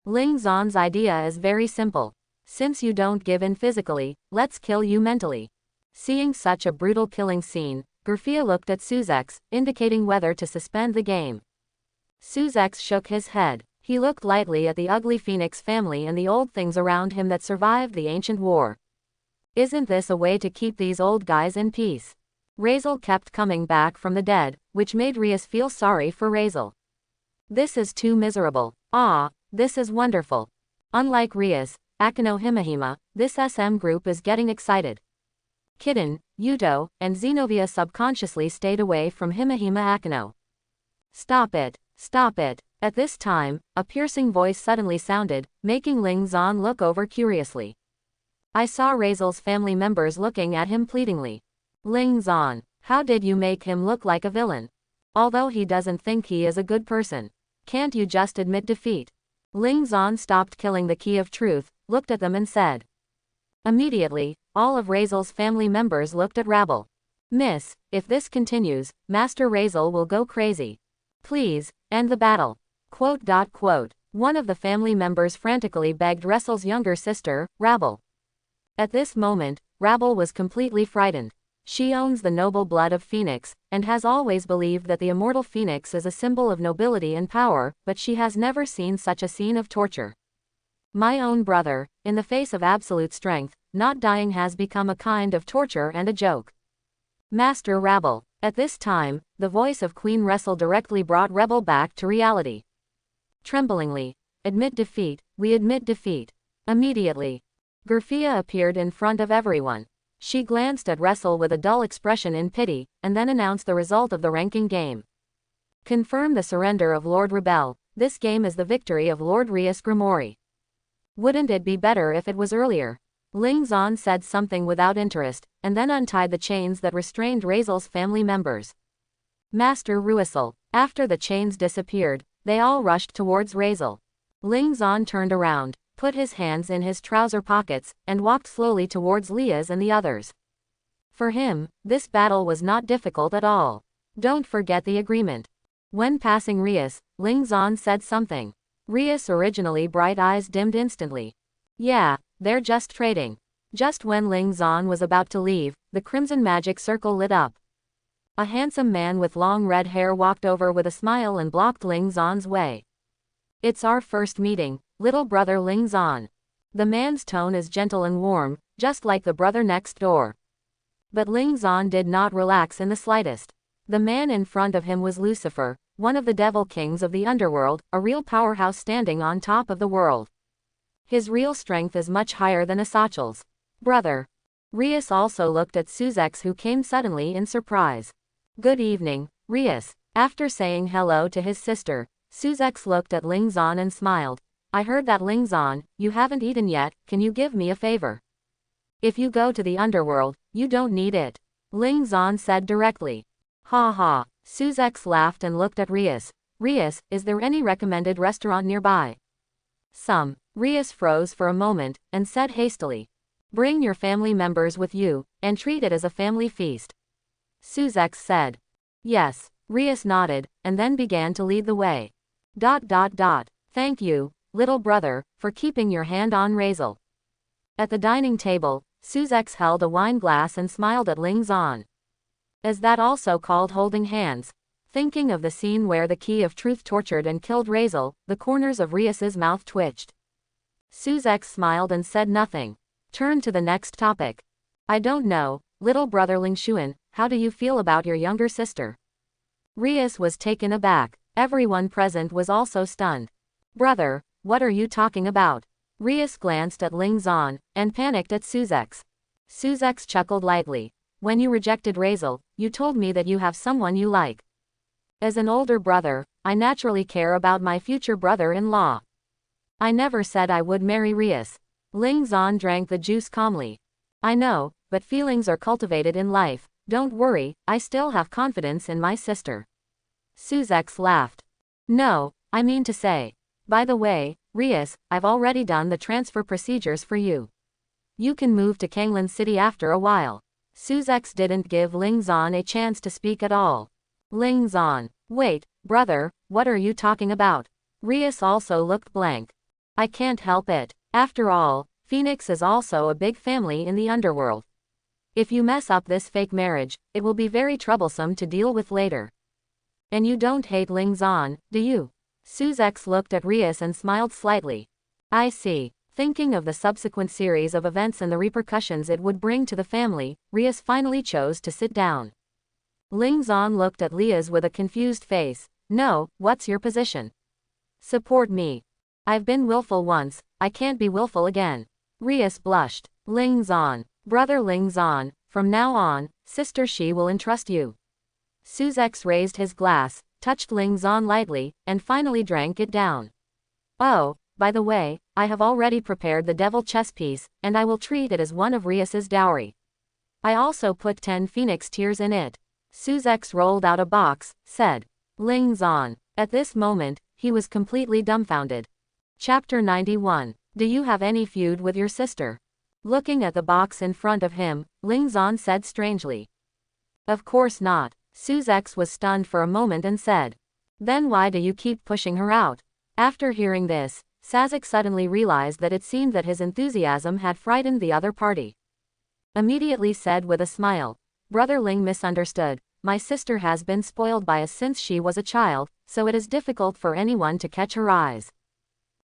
Ling Zan's idea is very simple. Since you don't give in physically, let's kill you mentally. Seeing such a brutal killing scene, Garfia looked at Suzex, indicating whether to suspend the game. Suzex shook his head. He looked lightly at the ugly Phoenix family and the old things around him that survived the ancient war. Isn't this a way to keep these old guys in peace? Razel kept coming back from the dead, which made Rias feel sorry for Razel. This is too miserable. Ah, this is wonderful. Unlike Rias, Akeno Himehima, this SM group is getting excited. Kitten, Yuto, and Xenovia subconsciously stayed away from Himehima Akeno. Stop it, stop it. At this time, a piercing voice suddenly sounded, making Ling Zan look over curiously. I saw Razel's family members looking at him pleadingly. Ling Zan, how did you make him look like a villain? Although he doesn't think he is a good person. Can't you just admit defeat? Ling Zan stopped killing the key of truth, looked at them and said. Immediately, all of Razel's family members looked at Rabble. Miss, if this continues, Master Razel will go crazy. Please, end the battle. Quote. One of the family members frantically begged Razel's younger sister, Rabble. At this moment, Rabble was completely frightened. She owns the noble blood of Phoenix, and has always believed that the immortal Phoenix is a symbol of nobility and power, but she has never seen such a scene of torture. My own brother, in the face of absolute strength, not dying has become a kind of torture and a joke. Master Rabble. At this time, the voice of Queen Wrestle directly brought Rebel back to reality. Tremblingly, admit defeat, we admit defeat. Immediately. Garfia appeared in front of everyone. She glanced at Wrestle with a dull expression in pity, and then announced the result of the ranking game. Confirm the surrender of Lord Rebel. This game is the victory of Lord Rias Grimori. Wouldn't it be better if it was earlier? Ling Zan said something without interest, and then untied the chains that restrained Razel's family members. Master Ruisel. After the chains disappeared, they all rushed towards Razel. Ling Zan turned around, put his hands in his trouser pockets, and walked slowly towards Liaz and the others. For him, this battle was not difficult at all. Don't forget the agreement. When passing Rias, Ling Zan said something. Rias' originally bright eyes dimmed instantly. Yeah, they're just trading. Just when Ling Zan was about to leave, the crimson magic circle lit up. A handsome man with long red hair walked over with a smile and blocked Ling Zan's way. It's our first meeting, little brother Ling Zan. The man's tone is gentle and warm, just like the brother next door. But Ling Zan did not relax in the slightest. The man in front of him was Lucifer, one of the devil kings of the underworld, a real powerhouse standing on top of the world. His real strength is much higher than Asachel's. Brother. Rias also looked at Suzex, who came suddenly in surprise. Good evening, Rias. After saying hello to his sister, Suzex looked at Ling Zan and smiled. I heard that, Ling Zan, you haven't eaten yet, can you give me a favor? If you go to the underworld, you don't need it. Ling Zan said directly. Ha ha. Suzex laughed and looked at Rias. Rias, is there any recommended restaurant nearby? Some. Rias froze for a moment, and said hastily. Bring your family members with you, and treat it as a family feast. Suzex said. Yes. Rias nodded, and then began to lead the way. Thank you, little brother, for keeping your hand on Razel. At the dining table, Suzex held a wine glass and smiled at Ling Zan. Is that also called holding hands? Thinking of the scene where the key of truth tortured and killed Razel, the corners of Rias's mouth twitched. Suzex smiled and said nothing. Turn to the next topic. I don't know, little brother Ling Xuan, how do you feel about your younger sister? Rias was taken aback. Everyone present was also stunned. Brother, what are you talking about? Rias glanced at Ling Zan, and panicked at Suzex. Suzex chuckled lightly. When you rejected Razel, you told me that you have someone you like. As an older brother, I naturally care about my future brother-in-law. I never said I would marry Rias. Ling Zan drank the juice calmly. I know, but feelings are cultivated in life. Don't worry, I still have confidence in my sister. Suzex laughed. No, I mean to say. By the way, Rias, I've already done the transfer procedures for you. You can move to Kanglan City after a while. Suzex didn't give Ling Zan a chance to speak at all. Ling Zan. Wait, brother, what are you talking about? Rias also looked blank. I can't help it. After all, Phoenix is also a big family in the underworld. If you mess up this fake marriage, it will be very troublesome to deal with later. And you don't hate Ling Zan, do you? Suzex looked at Rias and smiled slightly. I see. Thinking of the subsequent series of events and the repercussions it would bring to the family, Rias finally chose to sit down. Ling Zan looked at Liaz with a confused face. No, what's your position? Support me. I've been willful once, I can't be willful again. Rias blushed. Ling Zan. Brother Ling Zan, from now on, Sister Shi will entrust you. Suzex raised his glass, touched Ling Zan lightly, and finally drank it down. Oh, by the way, I have already prepared the devil chess piece, and I will treat it as one of Rias's dowry. I also put 10 phoenix tears in it. Suzex rolled out a box, said. Ling Zan. At this moment, he was completely dumbfounded. Chapter 91. Do you have any feud with your sister? Looking at the box in front of him, Ling Zan said strangely. Of course not. Suzex was stunned for a moment and said. Then why do you keep pushing her out? After hearing this, Suzex suddenly realized that it seemed that his enthusiasm had frightened the other party. Immediately said with a smile. Brother Ling misunderstood. My sister has been spoiled by us since she was a child, so it is difficult for anyone to catch her eyes.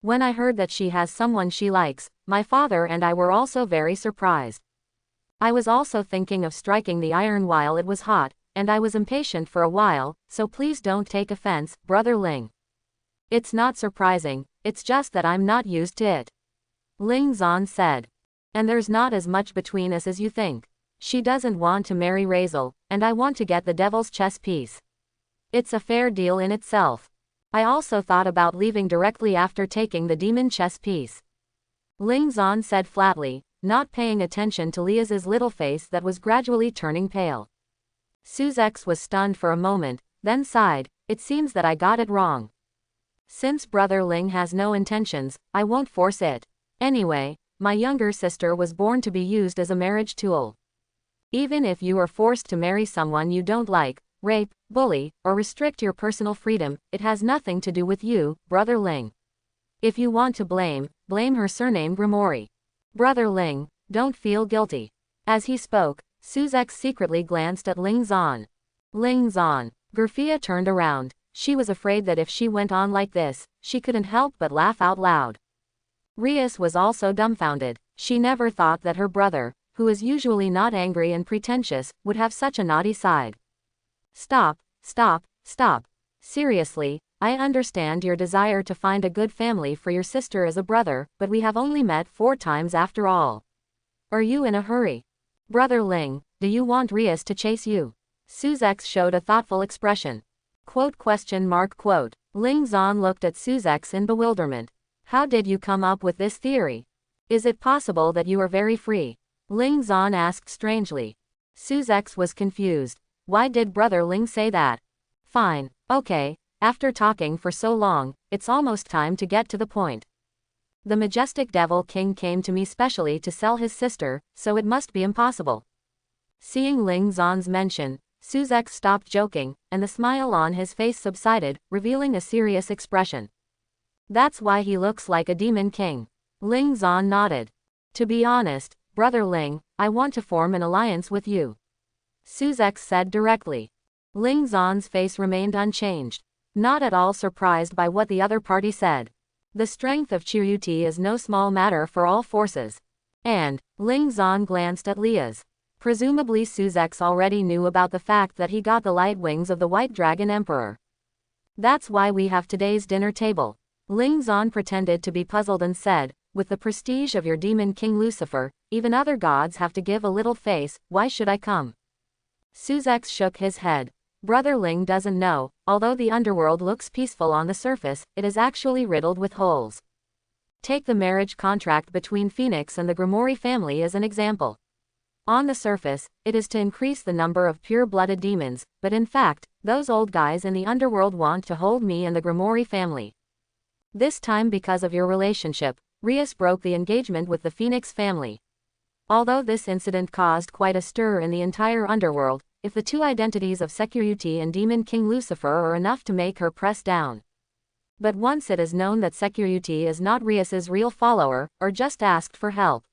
When I heard that she has someone she likes, my father and I were also very surprised. I was also thinking of striking the iron while it was hot, and I was impatient for a while, so please don't take offense, Brother Ling. It's not surprising, it's just that I'm not used to it. Ling Zan said. And there's not as much between us as you think. She doesn't want to marry Razel, and I want to get the devil's chess piece. It's a fair deal in itself. I also thought about leaving directly after taking the demon chess piece. Ling Zan said flatly, not paying attention to Lia's little face that was gradually turning pale. Suzex was stunned for a moment, then sighed, it seems that I got it wrong. Since Brother Ling has no intentions, I won't force it. Anyway, my younger sister was born to be used as a marriage tool. Even if you are forced to marry someone you don't like, rape, bully, or restrict your personal freedom, it has nothing to do with you, Brother Ling. If you want to blame her surname Grimoire. Brother Ling, don't feel guilty. As he spoke, Suzex secretly glanced at Ling Zan. Ling Zan. Gerfia turned around. She was afraid that if she went on like this, she couldn't help but laugh out loud. Rias was also dumbfounded. She never thought that her brother, who is usually not angry and pretentious, would have such a naughty side. Stop, stop, stop. Seriously, I understand your desire to find a good family for your sister as a brother, but we have only met 4 times after all. Are you in a hurry? Brother Ling, do you want Rias to chase you? Suzex showed a thoughtful expression. Quote. Ling Zan looked at Suzex in bewilderment. How did you come up with this theory? Is it possible that you are very free? Ling Zan asked strangely. Suzex was confused. Why did Brother Ling say that? Fine, okay, after talking for so long, it's almost time to get to the point. The majestic Devil King came to me specially to sell his sister, so it must be impossible. Seeing Ling Zan's mention, Suzex stopped joking, and the smile on his face subsided, revealing a serious expression. That's why he looks like a demon king. Ling Zan nodded. To be honest, Brother Ling, I want to form an alliance with you. Suzex said directly. Ling Zan's face remained unchanged, not at all surprised by what the other party said. The strength of Qiryuti is no small matter for all forces. And, Ling Zan glanced at Lia's. Presumably Suzex already knew about the fact that he got the light wings of the White Dragon Emperor. That's why we have today's dinner table. Ling Zan pretended to be puzzled and said, with the prestige of your demon king Lucifer, even other gods have to give a little face, why should I come? Suzex shook his head. Brother Ling doesn't know, although the underworld looks peaceful on the surface, it is actually riddled with holes. Take the marriage contract between Phoenix and the Grimoire family as an example. On the surface, it is to increase the number of pure-blooded demons, but in fact, those old guys in the underworld want to hold me and the Grimoire family. This time because of your relationship, Rias broke the engagement with the Phoenix family. Although this incident caused quite a stir in the entire underworld, if the two identities of Security and Demon King Lucifer are enough to make her press down. But once it is known that Security is not Rias's real follower, or just asked for help,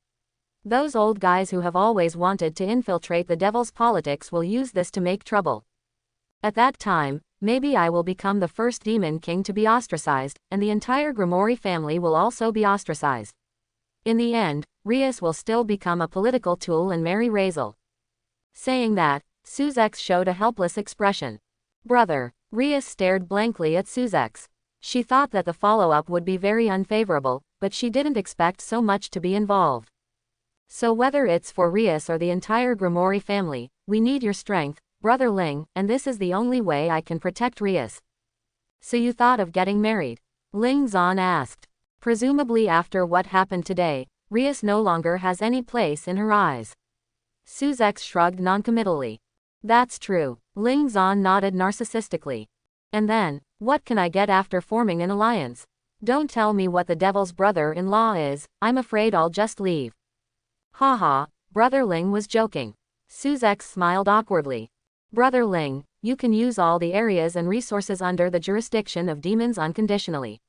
those old guys who have always wanted to infiltrate the devil's politics will use this to make trouble. At that time, maybe I will become the first Demon King to be ostracized, and the entire Grimoire family will also be ostracized. In the end, Rias will still become a political tool and marry Razel. Saying that, Suzex showed a helpless expression. Brother. Rias stared blankly at Suzex. She thought that the follow-up would be very unfavorable, but she didn't expect so much to be involved. So whether it's for Rias or the entire Grimoire family, we need your strength, Brother Ling, and this is the only way I can protect Rias. So you thought of getting married? Ling Zan asked. Presumably after what happened today, Rias no longer has any place in her eyes. Suzex shrugged noncommittally. That's true. Ling Zan nodded narcissistically. And then, what can I get after forming an alliance? Don't tell me what the devil's brother-in-law is, I'm afraid I'll just leave. Haha, Brother Ling was joking. Suzex smiled awkwardly. Brother Ling, you can use all the areas and resources under the jurisdiction of demons unconditionally.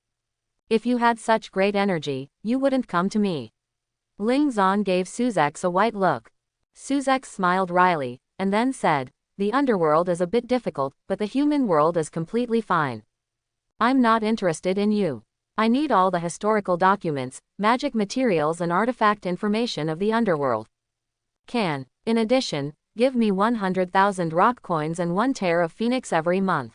If you had such great energy, you wouldn't come to me. Ling Zan gave Suzex a white look. Suzex smiled wryly, and then said, the underworld is a bit difficult, but the human world is completely fine. I'm not interested in you. I need all the historical documents, magic materials and artifact information of the underworld. In addition, give me 100,000 rock coins and 1 tear of Phoenix every month.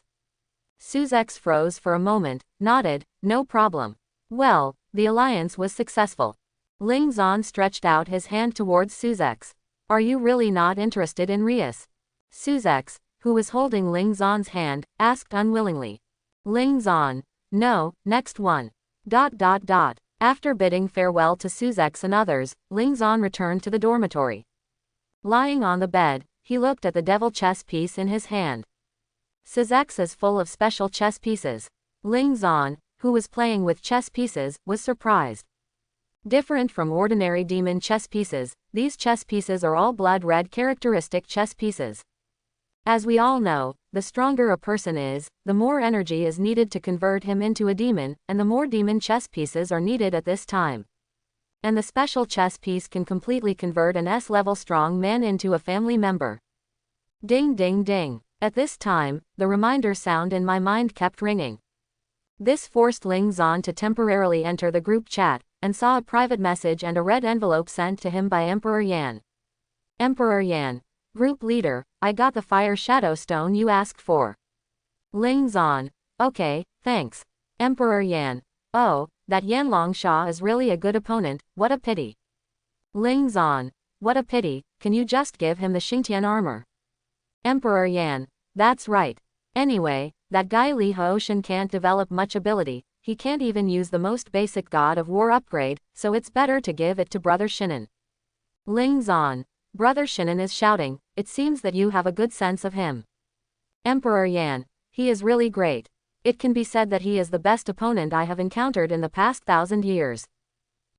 Suzex froze for a moment, nodded, no problem. Well, the alliance was successful. Ling Zan stretched out his hand towards Suzex. Are you really not interested in Rias? Suzex, who was holding Ling Zan's hand, asked unwillingly. Ling Zan. No, next one. After bidding farewell to Suzex and others, Ling Zan returned to the dormitory. Lying on the bed, he looked at the devil chess piece in his hand. Suzex is full of special chess pieces. Ling Zan, who was playing with chess pieces, was surprised. Different from ordinary demon chess pieces, these chess pieces are all blood red characteristic chess pieces. As we all know, the stronger a person is, the more energy is needed to convert him into a demon, and the more demon chess pieces are needed at this time. And the special chess piece can completely convert an S-level strong man into a family member. Ding ding ding. At this time, the reminder sound in my mind kept ringing. This forced Ling Zan to temporarily enter the group chat, and saw a private message and a red envelope sent to him by Emperor Yan. Emperor Yan. Group leader, I got the fire shadow stone you asked for. Ling Zan. Okay, thanks. Emperor Yan. Oh, that Yanlong Sha is really a good opponent, what a pity. Ling Zan. What a pity, can you just give him the Xingtian armor? Emperor Yan. That's right. Anyway, that guy Li Hoshan can't develop much ability, he can't even use the most basic God of War upgrade, so it's better to give it to Brother Shinan. Ling Zan. Brother Shinan is shouting, it seems that you have a good sense of him. Emperor Yan. He is really great. It can be said that he is the best opponent I have encountered in the past 1,000 years.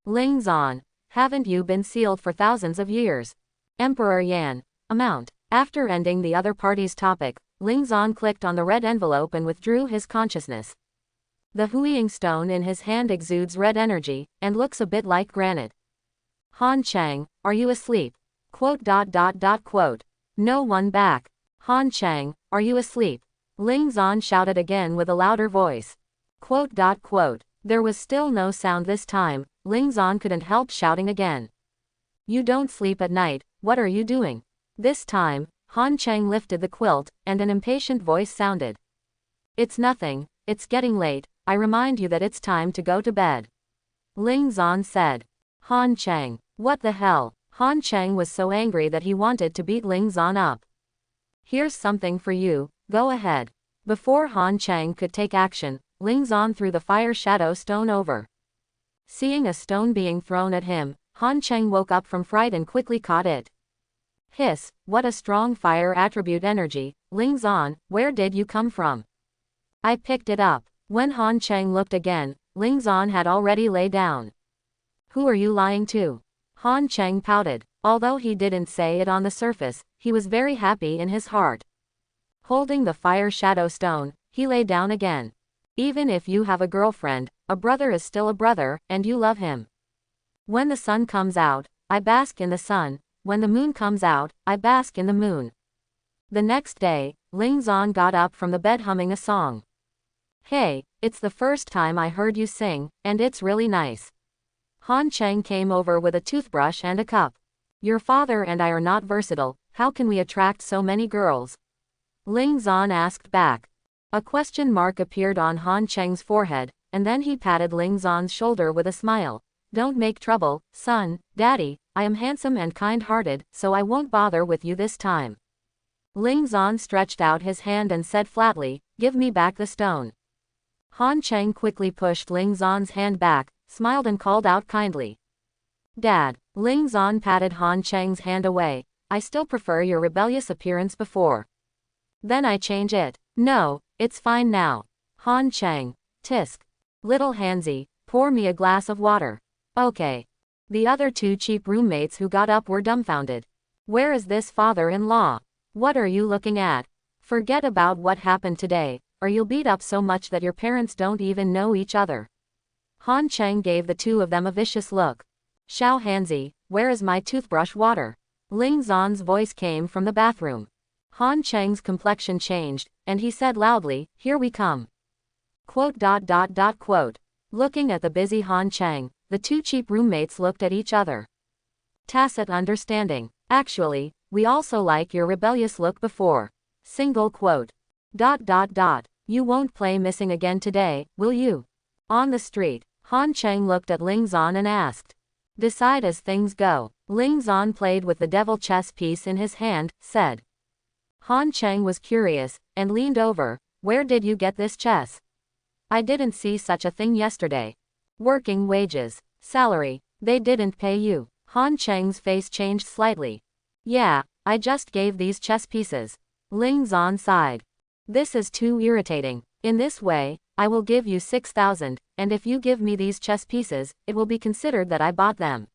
Ling Zan. Haven't you been sealed for thousands of years? Emperor Yan. Amount. After ending the other party's topic, Ling Zan clicked on the red envelope and withdrew his consciousness. The Huiying stone in his hand exudes red energy, and looks a bit like granite. Han Chang, are you asleep? Quote. No one back. Han Chang, are you asleep? Ling Zan shouted again with a louder voice. Quote. There was still no sound this time, Ling Zan couldn't help shouting again. You don't sleep at night, what are you doing? This time, Han Chang lifted the quilt, and an impatient voice sounded. It's nothing, it's getting late, I remind you that it's time to go to bed. Ling Zan said. Han Chang, what the hell? Han Chang was so angry that he wanted to beat Ling Zan up. Here's something for you, go ahead. Before Han Chang could take action, Ling Zan threw the fire shadow stone over. Seeing a stone being thrown at him, Han Chang woke up from fright and quickly caught it. Hiss, what a strong fire attribute energy, Ling Zan, where did you come from? I picked it up. When Han Chang looked again, Ling Zan had already lay down. Who are you lying to? Han Chang pouted. Although he didn't say it on the surface, he was very happy in his heart. Holding the fire shadow stone, he lay down again. Even if you have a girlfriend, a brother is still a brother, and you love him. When the sun comes out, I bask in the sun. When the moon comes out, I bask in the moon. The next day, Ling Zan got up from the bed humming a song. Hey, it's the first time I heard you sing, and it's really nice. Han Chang came over with a toothbrush and a cup. Your father and I are not versatile, how can we attract so many girls? Ling Zan asked back. A question mark appeared on Han Chang's forehead, and then he patted Ling Zan's shoulder with a smile. Don't make trouble, son, daddy, I am handsome and kind-hearted, so I won't bother with you this time. Ling Zan stretched out his hand and said flatly, give me back the stone. Han Chang quickly pushed Ling Zan's hand back, smiled and called out kindly. Dad. Ling Zan patted Han Chang's hand away. I still prefer your rebellious appearance before. Then I change it. No, it's fine now. Han Chang. Tisk. Little Hansi, pour me a glass of water. Okay. The other two cheap roommates who got up were dumbfounded. Where is this father-in-law? What are you looking at? Forget about what happened today, or you'll beat up so much that your parents don't even know each other. Han Chang gave the two of them a vicious look. Xiao Hanzi, where is my toothbrush water? Ling Zan's voice came from the bathroom. Han Chang's complexion changed, and he said loudly, here we come. Quote. Looking at the busy Han Chang, the two cheap roommates looked at each other. Tacit understanding. Actually, we also like your rebellious look before. Single quote. You won't play missing again today, will you? On the street, Han Chang looked at Ling Zan and asked. Decide as things go. Ling Zan played with the devil chess piece in his hand, said. Han Chang was curious, and leaned over. Where did you get this chess? I didn't see such a thing yesterday. Working wages. Salary. They didn't pay you. Han Cheng's face changed slightly. Yeah, I just gave these chess pieces. Ling Zan sighed. This is too irritating. In this way, I will give you 6,000, and if you give me these chess pieces, it will be considered that I bought them.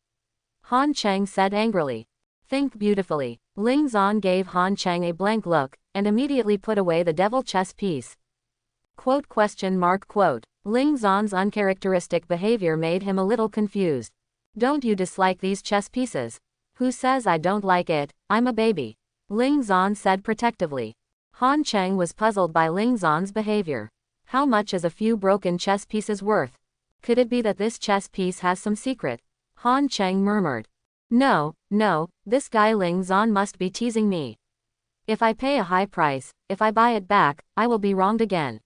Han Cheng said angrily. Think beautifully. Ling Zan gave Han Cheng a blank look, and immediately put away the devil chess piece. Quote. Ling Zan's uncharacteristic behavior made him a little confused. Don't you dislike these chess pieces? Who says I don't like it? I'm a baby. Ling Zan said protectively. Han Cheng was puzzled by Ling Zan's behavior. How much is a few broken chess pieces worth? Could it be that this chess piece has some secret? Han Cheng murmured. No, this guy Ling Zan must be teasing me. If I pay a high price, if I buy it back, I will be wronged again.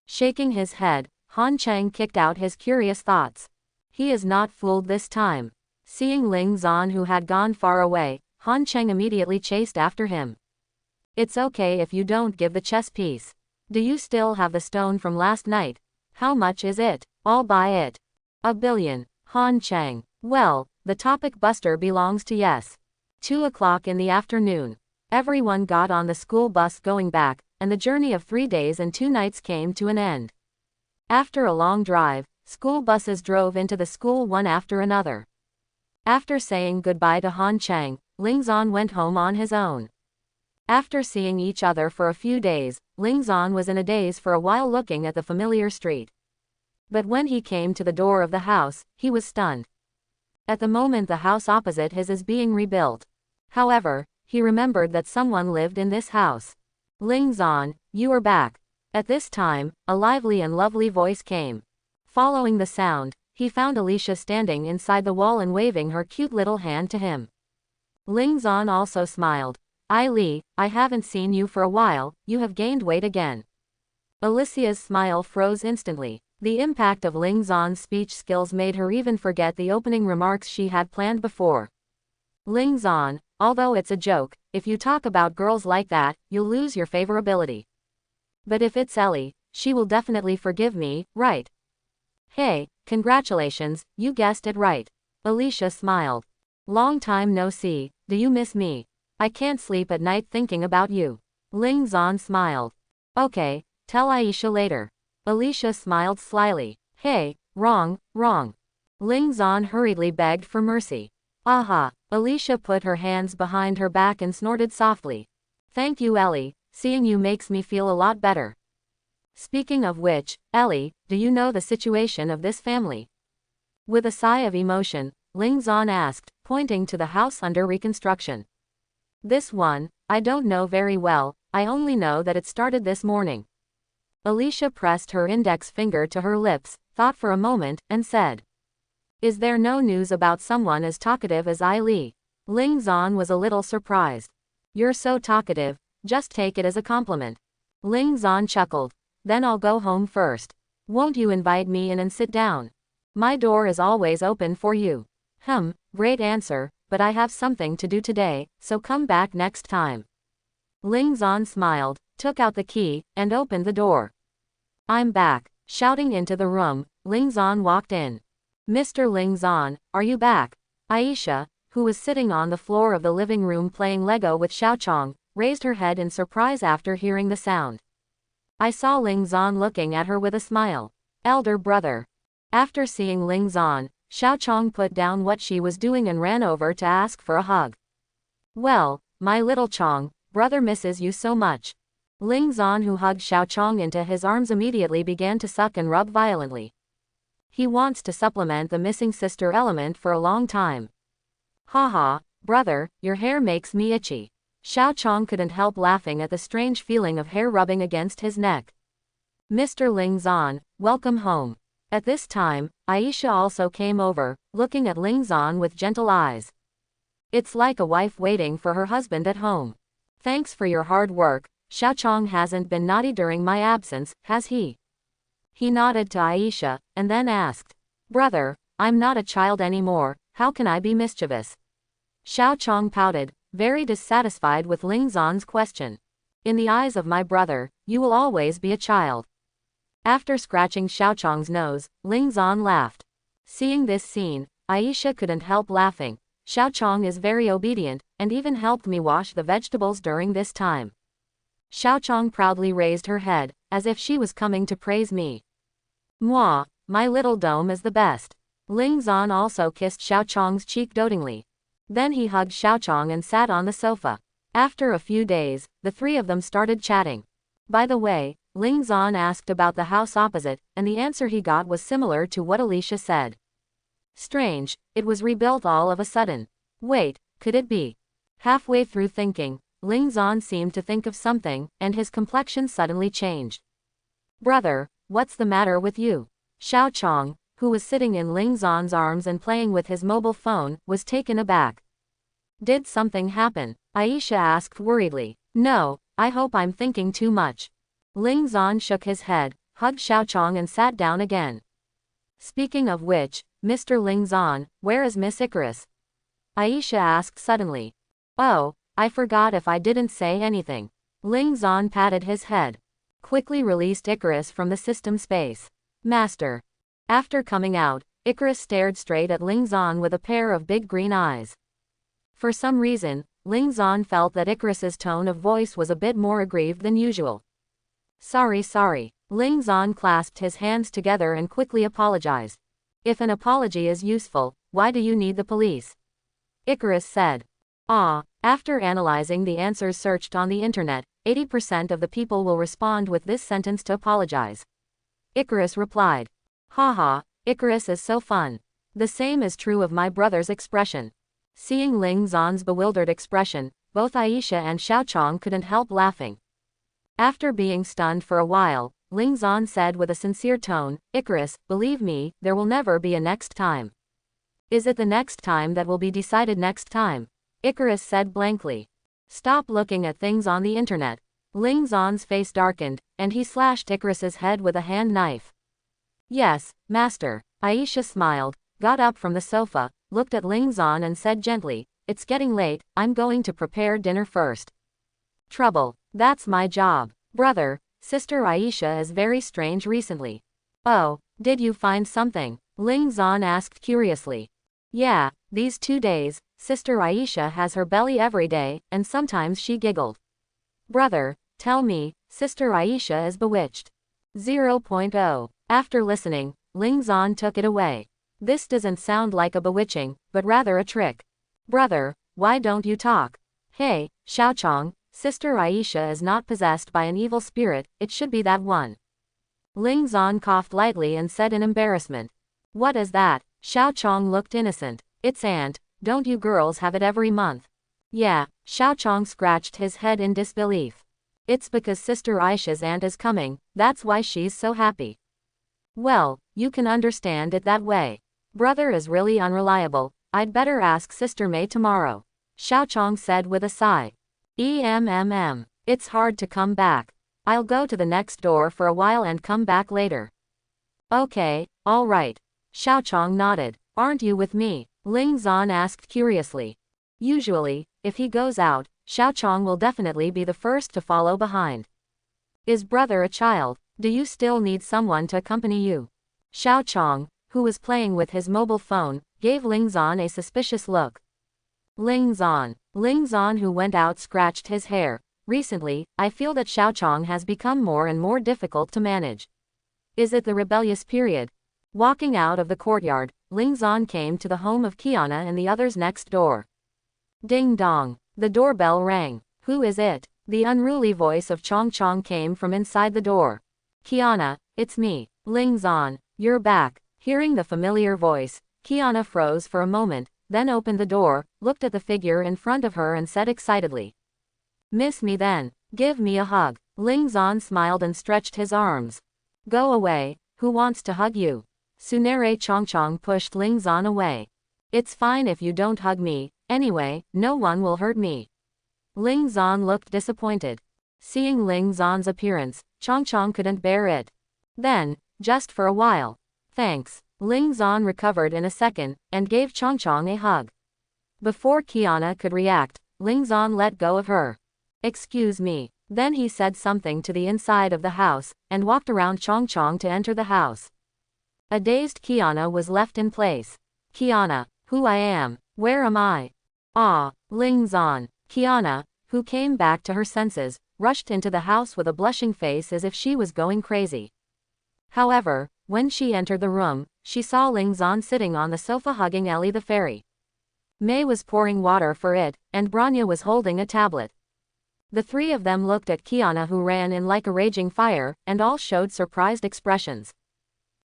Shaking his head, Han Cheng kicked out his curious thoughts. He is not fooled this time. Seeing Ling Zan who had gone far away, Han Cheng immediately chased after him. It's okay if you don't give the chess piece. Do you still have the stone from last night? How much is it? I'll buy it. 1 billion. Han Cheng. Well, the topic buster belongs to yes. 2 o'clock in the afternoon. Everyone got on the school bus going back, and the journey of 3 days and 2 nights came to an end. After a long drive, school buses drove into the school one after another. After saying goodbye to Han Cheng, Ling Zan went home on his own. After seeing each other for a few days, Ling Zan was in a daze for a while looking at the familiar street. But when he came to the door of the house, he was stunned. At the moment the house opposite his is being rebuilt. However, he remembered that someone lived in this house. Ling Zan, you are back. At this time, a lively and lovely voice came. Following the sound, he found Alicia standing inside the wall and waving her cute little hand to him. Ling Zan also smiled. Li, I haven't seen you for a while, you have gained weight again. Alicia's smile froze instantly. The impact of Ling Zan's speech skills made her even forget the opening remarks she had planned before. Ling Zan, although it's a joke, if you talk about girls like that, you'll lose your favorability. But if it's Ellie, she will definitely forgive me, right? Hey, congratulations, you guessed it right. Alicia smiled. Long time no see, do you miss me? I can't sleep at night thinking about you. Ling Zan smiled. Okay, tell Aisha later. Alicia smiled slyly. Hey, wrong. Ling Zan hurriedly begged for mercy. Aha. Alicia put her hands behind her back and snorted softly. Thank you, Ellie, seeing you makes me feel a lot better. Speaking of which, Ellie, do you know the situation of this family? With a sigh of emotion, Ling Zan asked, pointing to the house under reconstruction. This one, I don't know very well, I only know that it started this morning. Alicia pressed her index finger to her lips, thought for a moment, and said. Is there no news about someone as talkative as Li? Ling Zan was a little surprised. You're so talkative, just take it as a compliment. Ling Zan chuckled. Then I'll go home first. Won't you invite me in and sit down? My door is always open for you. Great answer, but I have something to do today, so come back next time. Ling Zan smiled, took out the key, and opened the door. I'm back. Shouting into the room, Ling Zan walked in. Mr. Ling Zan, are you back? Aisha, who was sitting on the floor of the living room playing Lego with Xiaochong, raised her head in surprise after hearing the sound. I saw Ling Zan looking at her with a smile. Elder brother. After seeing Ling Zan, Xiaochong put down what she was doing and ran over to ask for a hug. Well, my little Chong, brother misses you so much. Ling Zan, who hugged Xiaochong into his arms, immediately began to suck and rub violently. He wants to supplement the missing sister element for a long time. Haha, brother, your hair makes me itchy. Xiaochong couldn't help laughing at the strange feeling of hair rubbing against his neck. Mr. Ling Zan, welcome home. At this time, Aisha also came over, looking at Ling Zan with gentle eyes. It's like a wife waiting for her husband at home. Thanks for your hard work. Xiaochong hasn't been naughty during my absence, has he? He nodded to Aisha, and then asked. Brother, I'm not a child anymore, how can I be mischievous? Xiaochong pouted, very dissatisfied with Ling Zan's question. In the eyes of my brother, you will always be a child. After scratching Xiaochong's nose, Ling Zan laughed. Seeing this scene, Aisha couldn't help laughing. Xiao Chong is very obedient, and even helped me wash the vegetables during this time. Xiao Chong proudly raised her head, as if she was coming to praise me. Mwah, my little dome is the best. Ling Zan also kissed Xiao Chong's cheek dotingly. Then he hugged Xiao Chong and sat on the sofa. After a few days, the three of them started chatting. By the way, Ling Zan asked about the house opposite, and the answer he got was similar to what Alicia said. Strange, it was rebuilt all of a sudden. Wait, could it be? Halfway through thinking, Ling Zan seemed to think of something, and his complexion suddenly changed. Brother, what's the matter with you? Xiao Chong, who was sitting in Ling Zan's arms and playing with his mobile phone, was taken aback. Did something happen? Aisha asked worriedly. No, I hope I'm thinking too much. Ling Zan shook his head, hugged Xiao Chong and sat down again. Speaking of which, Mr. Ling Zan, where is Miss Icarus? Aisha asked suddenly. Oh, I forgot if I didn't say anything. Ling Zan patted his head. Quickly released Icarus from the system space. Master. After coming out, Icarus stared straight at Ling Zan with a pair of big green eyes. For some reason, Ling Zan felt that Icarus's tone of voice was a bit more aggrieved than usual. Sorry. Ling Zan clasped his hands together and quickly apologized. If an apology is useful, why do you need the police? Icarus said. After analyzing the answers searched on the internet, 80% of the people will respond with this sentence to apologize. Icarus replied. Haha, Icarus is so fun. The same is true of my brother's expression. Seeing Ling Zan's bewildered expression, both Aisha and Xiao Chong couldn't help laughing. After being stunned for a while, Ling Zan said with a sincere tone, Icarus, believe me, there will never be a next time. Is it the next time that will be decided next time? Icarus said blankly. Stop looking at things on the internet. Ling Zan's face darkened, and he slashed Icarus's head with a hand knife. Yes, master. Aisha smiled, got up from the sofa, looked at Ling Zan and said gently, it's getting late, I'm going to prepare dinner first. Trouble. That's my job. Brother, Sister Aisha is very strange recently. Oh, did you find something? Ling Zan asked curiously. Yeah, these 2 days, Sister Aisha has her belly every day, and sometimes she giggled. Brother, tell me, Sister Aisha is bewitched. 0.0. After listening, Ling Zan took it away. This doesn't sound like a bewitching, but rather a trick. Brother, why don't you talk? Hey, Xiao Chong, Sister Aisha is not possessed by an evil spirit, it should be that one. Ling Zan coughed lightly and said in embarrassment. What is that? Xiao Chong looked innocent. It's aunt, don't you girls have it every month? Yeah, Xiao Chong scratched his head in disbelief. It's because Sister Aisha's aunt is coming, that's why she's so happy. Well, you can understand it that way. Brother is really unreliable, I'd better ask Sister May tomorrow. Xiao Chong said with a sigh. It's hard to come back. I'll go to the next door for a while and come back later. Okay, all right. Xiao Chong nodded. Aren't you with me? Ling Zan asked curiously. Usually, if he goes out, Xiao Chong will definitely be the first to follow behind. Is brother a child? Do you still need someone to accompany you? Xiao Chong, who was playing with his mobile phone, gave Ling Zan a suspicious look. Ling Zan, who went out, scratched his hair. Recently, I feel that Xiao Chong has become more and more difficult to manage. Is it the rebellious period? Walking out of the courtyard, Ling Zan came to the home of Kiana and the others next door. Ding dong. The doorbell rang. Who is it? The unruly voice of Chong Chong came from inside the door. Kiana, it's me. Ling Zan, you're back. Hearing the familiar voice, Kiana froze for a moment, then opened the door, looked at the figure in front of her and said excitedly. Miss me then. Give me a hug. Ling Zan smiled and stretched his arms. Go away, who wants to hug you? Sunere Chong Chong pushed Ling Zan away. It's fine if you don't hug me, anyway, no one will hurt me. Ling Zan looked disappointed. Seeing Ling Zan's appearance, Chong Chong couldn't bear it. Then, just for a while. Thanks. Ling Zan recovered in a second, and gave Chong Chong a hug. Before Kiana could react, Ling Zan let go of her. Excuse me. Then he said something to the inside of the house, and walked around Chong Chong to enter the house. A dazed Kiana was left in place. Kiana, who I am, where am I? Ah, Ling Zan. Kiana, who came back to her senses, rushed into the house with a blushing face as if she was going crazy. However, when she entered the room, she saw Ling Zan sitting on the sofa hugging Ellie the fairy. May was pouring water for it, and Branya was holding a tablet. The three of them looked at Kiana, who ran in like a raging fire, and all showed surprised expressions.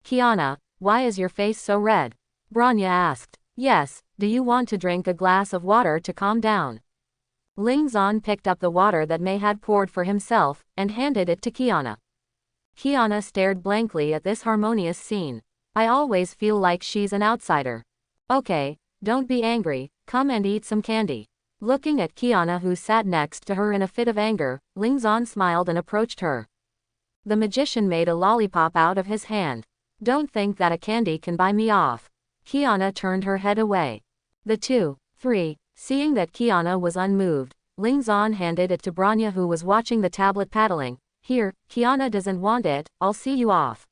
Kiana, why is your face so red? Branya asked. Yes, do you want to drink a glass of water to calm down? Ling Zan picked up the water that May had poured for himself, and handed it to Kiana. Kiana stared blankly at this harmonious scene. I always feel like she's an outsider. Okay, don't be angry, come and eat some candy. Looking at Kiana, who sat next to her in a fit of anger, Ling Zan smiled and approached her. The magician made a lollipop out of his hand. Don't think that a candy can buy me off. Kiana turned her head away. The 2-3, seeing that Kiana was unmoved, Ling Zan handed it to Branya, who was watching the tablet paddling. Here, Kiana doesn't want it, I'll see you off.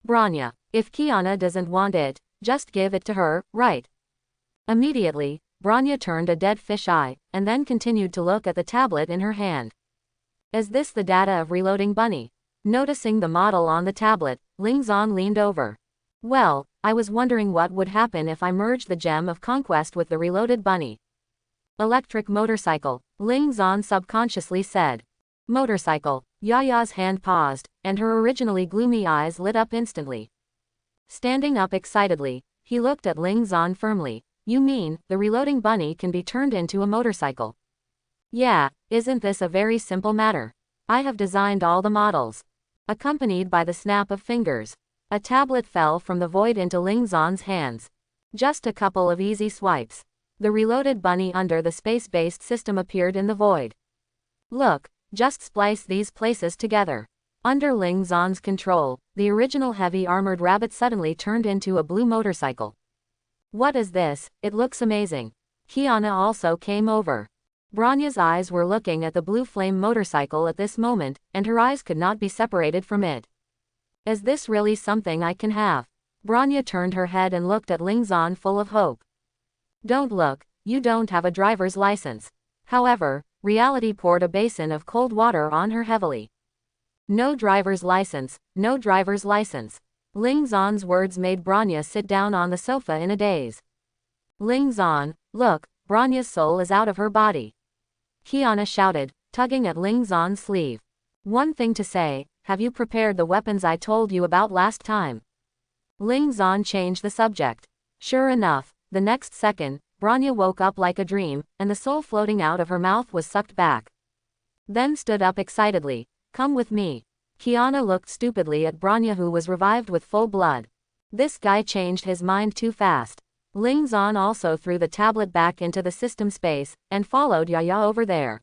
Branya, if Kiana doesn't want it, just give it to her, right? Immediately, Branya turned a dead fish eye, and then continued to look at the tablet in her hand. Is this the data of Reloading Bunny? Noticing the model on the tablet, Ling Zan leaned over. Well, I was wondering what would happen if I merged the Gem of Conquest with the Reloaded Bunny. Electric motorcycle, Ling Zan subconsciously said. Motorcycle. Yaya's hand paused, and her originally gloomy eyes lit up instantly. Standing up excitedly, he looked at Ling Zan firmly. You mean, the Reloading Bunny can be turned into a motorcycle? Yeah, isn't this a very simple matter? I have designed all the models. Accompanied by the snap of fingers, a tablet fell from the void into Ling Zan's hands. Just a couple of easy swipes. The Reloaded Bunny under the space-based system appeared in the void. Look, just splice these places together. Under Ling Zan's control, the original heavy armored rabbit suddenly turned into a blue motorcycle. What is this? It looks amazing. Kiana also came over. Branya's eyes were looking at the blue flame motorcycle at this moment, and her eyes could not be separated from it. Is this really something I can have? Branya turned her head and looked at Ling Zan full of hope. Don't look, you don't have a driver's license. However, reality poured a basin of cold water on her heavily. No driver's license, no driver's license. Ling Zan's words made Branya sit down on the sofa in a daze. Ling Zan, look, Branya's soul is out of her body. Kiana shouted, tugging at Ling Zan's sleeve. One thing to say, have you prepared the weapons I told you about last time? Ling Zan changed the subject. Sure enough, the next second, Branya woke up like a dream, and the soul floating out of her mouth was sucked back. Then stood up excitedly. Come with me. Kiana looked stupidly at Branya, who was revived with full blood. This guy changed his mind too fast. Ling Zan also threw the tablet back into the system space, and followed Yaya over there.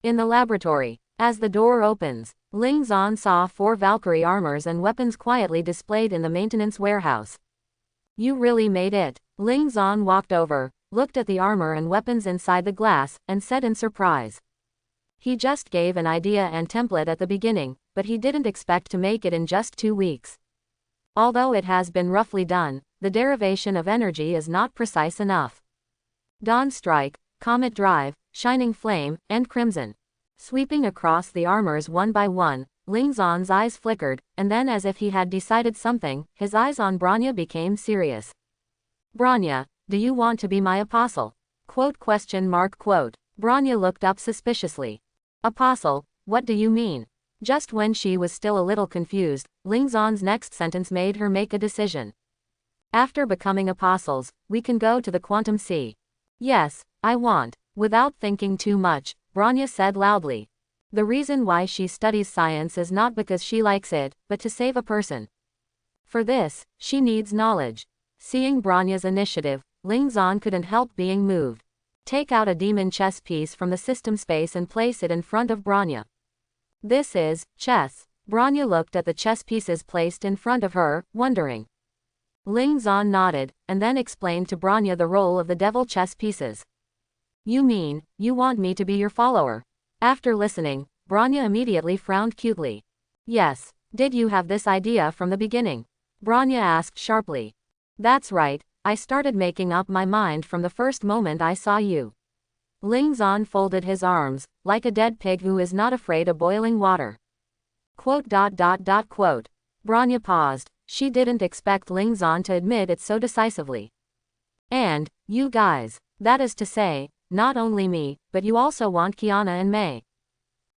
In the laboratory, as the door opens, Ling Zan saw 4 Valkyrie armors and weapons quietly displayed in the maintenance warehouse. You really made it. Ling Zan walked over, looked at the armor and weapons inside the glass, and said in surprise. He just gave an idea and template at the beginning, but he didn't expect to make it in just 2 weeks. Although it has been roughly done, the derivation of energy is not precise enough. Dawn Strike, Comet Drive, Shining Flame, and Crimson. Sweeping across the armors one by one, Ling Zan's eyes flickered, and then as if he had decided something, his eyes on Branya became serious. Branya, do you want to be my apostle? Quote. Branya looked up suspiciously. Apostle, what do you mean? Just when she was still a little confused, Ling Zan's next sentence made her make a decision. After becoming apostles, we can go to the Quantum Sea. Yes, I want. Without thinking too much, Branya said loudly. The reason why she studies science is not because she likes it, but to save a person. For this, she needs knowledge. Seeing Branya's initiative, Ling Zan couldn't help being moved. Take out a demon chess piece from the system space and place it in front of Branya. This is chess. Branya looked at the chess pieces placed in front of her, wondering. Ling Zan nodded, and then explained to Branya the role of the devil chess pieces. You mean, you want me to be your follower? After listening, Branya immediately frowned cutely. Yes, did you have this idea from the beginning? Branya asked sharply. That's right, I started making up my mind from the first moment I saw you. Ling Zan folded his arms, like a dead pig who is not afraid of boiling water. Quote. Branya paused. She didn't expect Ling Zan to admit it so decisively. And, you guys, that is to say, not only me, but you also want Kiana and Mei.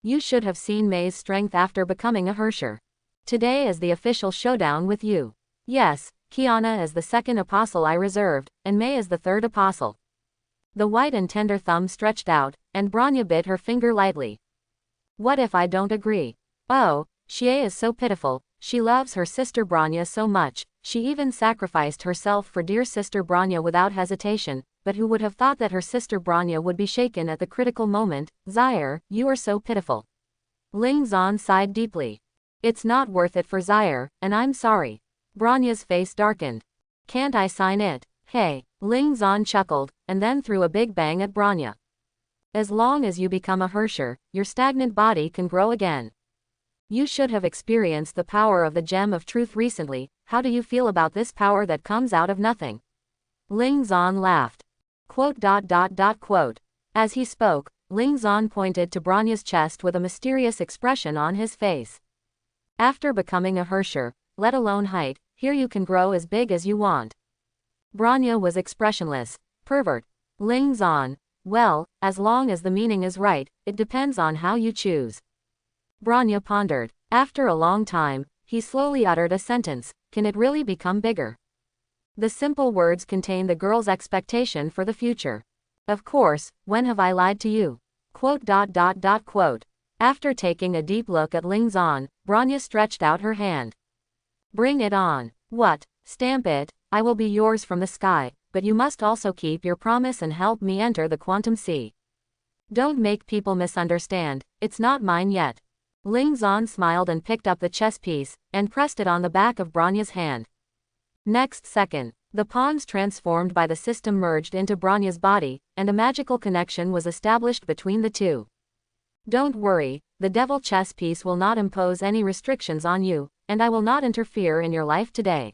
You should have seen Mei's strength after becoming a Hersher. Today is the official showdown with you. Yes, Kiana is the second apostle I reserved, and Mei is the third apostle. The white and tender thumb stretched out, and Branya bit her finger lightly. What if I don't agree? Oh, Xie is so pitiful, she loves her sister Branya so much, she even sacrificed herself for dear sister Branya without hesitation, but who would have thought that her sister Branya would be shaken at the critical moment? Zaire, you are so pitiful. Ling Zan sighed deeply. It's not worth it for Zaire, and I'm sorry. Branya's face darkened. Can't I sign it? Hey, Ling Zan chuckled, and then threw a big bang at Branya. As long as you become a Hersher, your stagnant body can grow again. You should have experienced the power of the Gem of Truth recently. How do you feel about this power that comes out of nothing? Ling Zan laughed. Quote. As he spoke, Ling Zan pointed to Branya's chest with a mysterious expression on his face. After becoming a Hersher, let alone height, here you can grow as big as you want. Branya was expressionless. Pervert. Ling Zan. Well, as long as the meaning is right, it depends on how you choose. Branya pondered. After a long time, he slowly uttered a sentence. Can it really become bigger? The simple words contain the girl's expectation for the future. Of course, when have I lied to you? Quote. After taking a deep look at Ling Zan, Branya stretched out her hand. Bring it on. What? Stamp it. I will be yours from the sky, but you must also keep your promise and help me enter the quantum sea. Don't make people misunderstand, it's not mine yet. Ling Zan smiled and picked up the chess piece, and pressed it on the back of Branya's hand. Next second, the pawns transformed by the system merged into Branya's body, and a magical connection was established between the two. Don't worry, the devil chess piece will not impose any restrictions on you, and I will not interfere in your life today.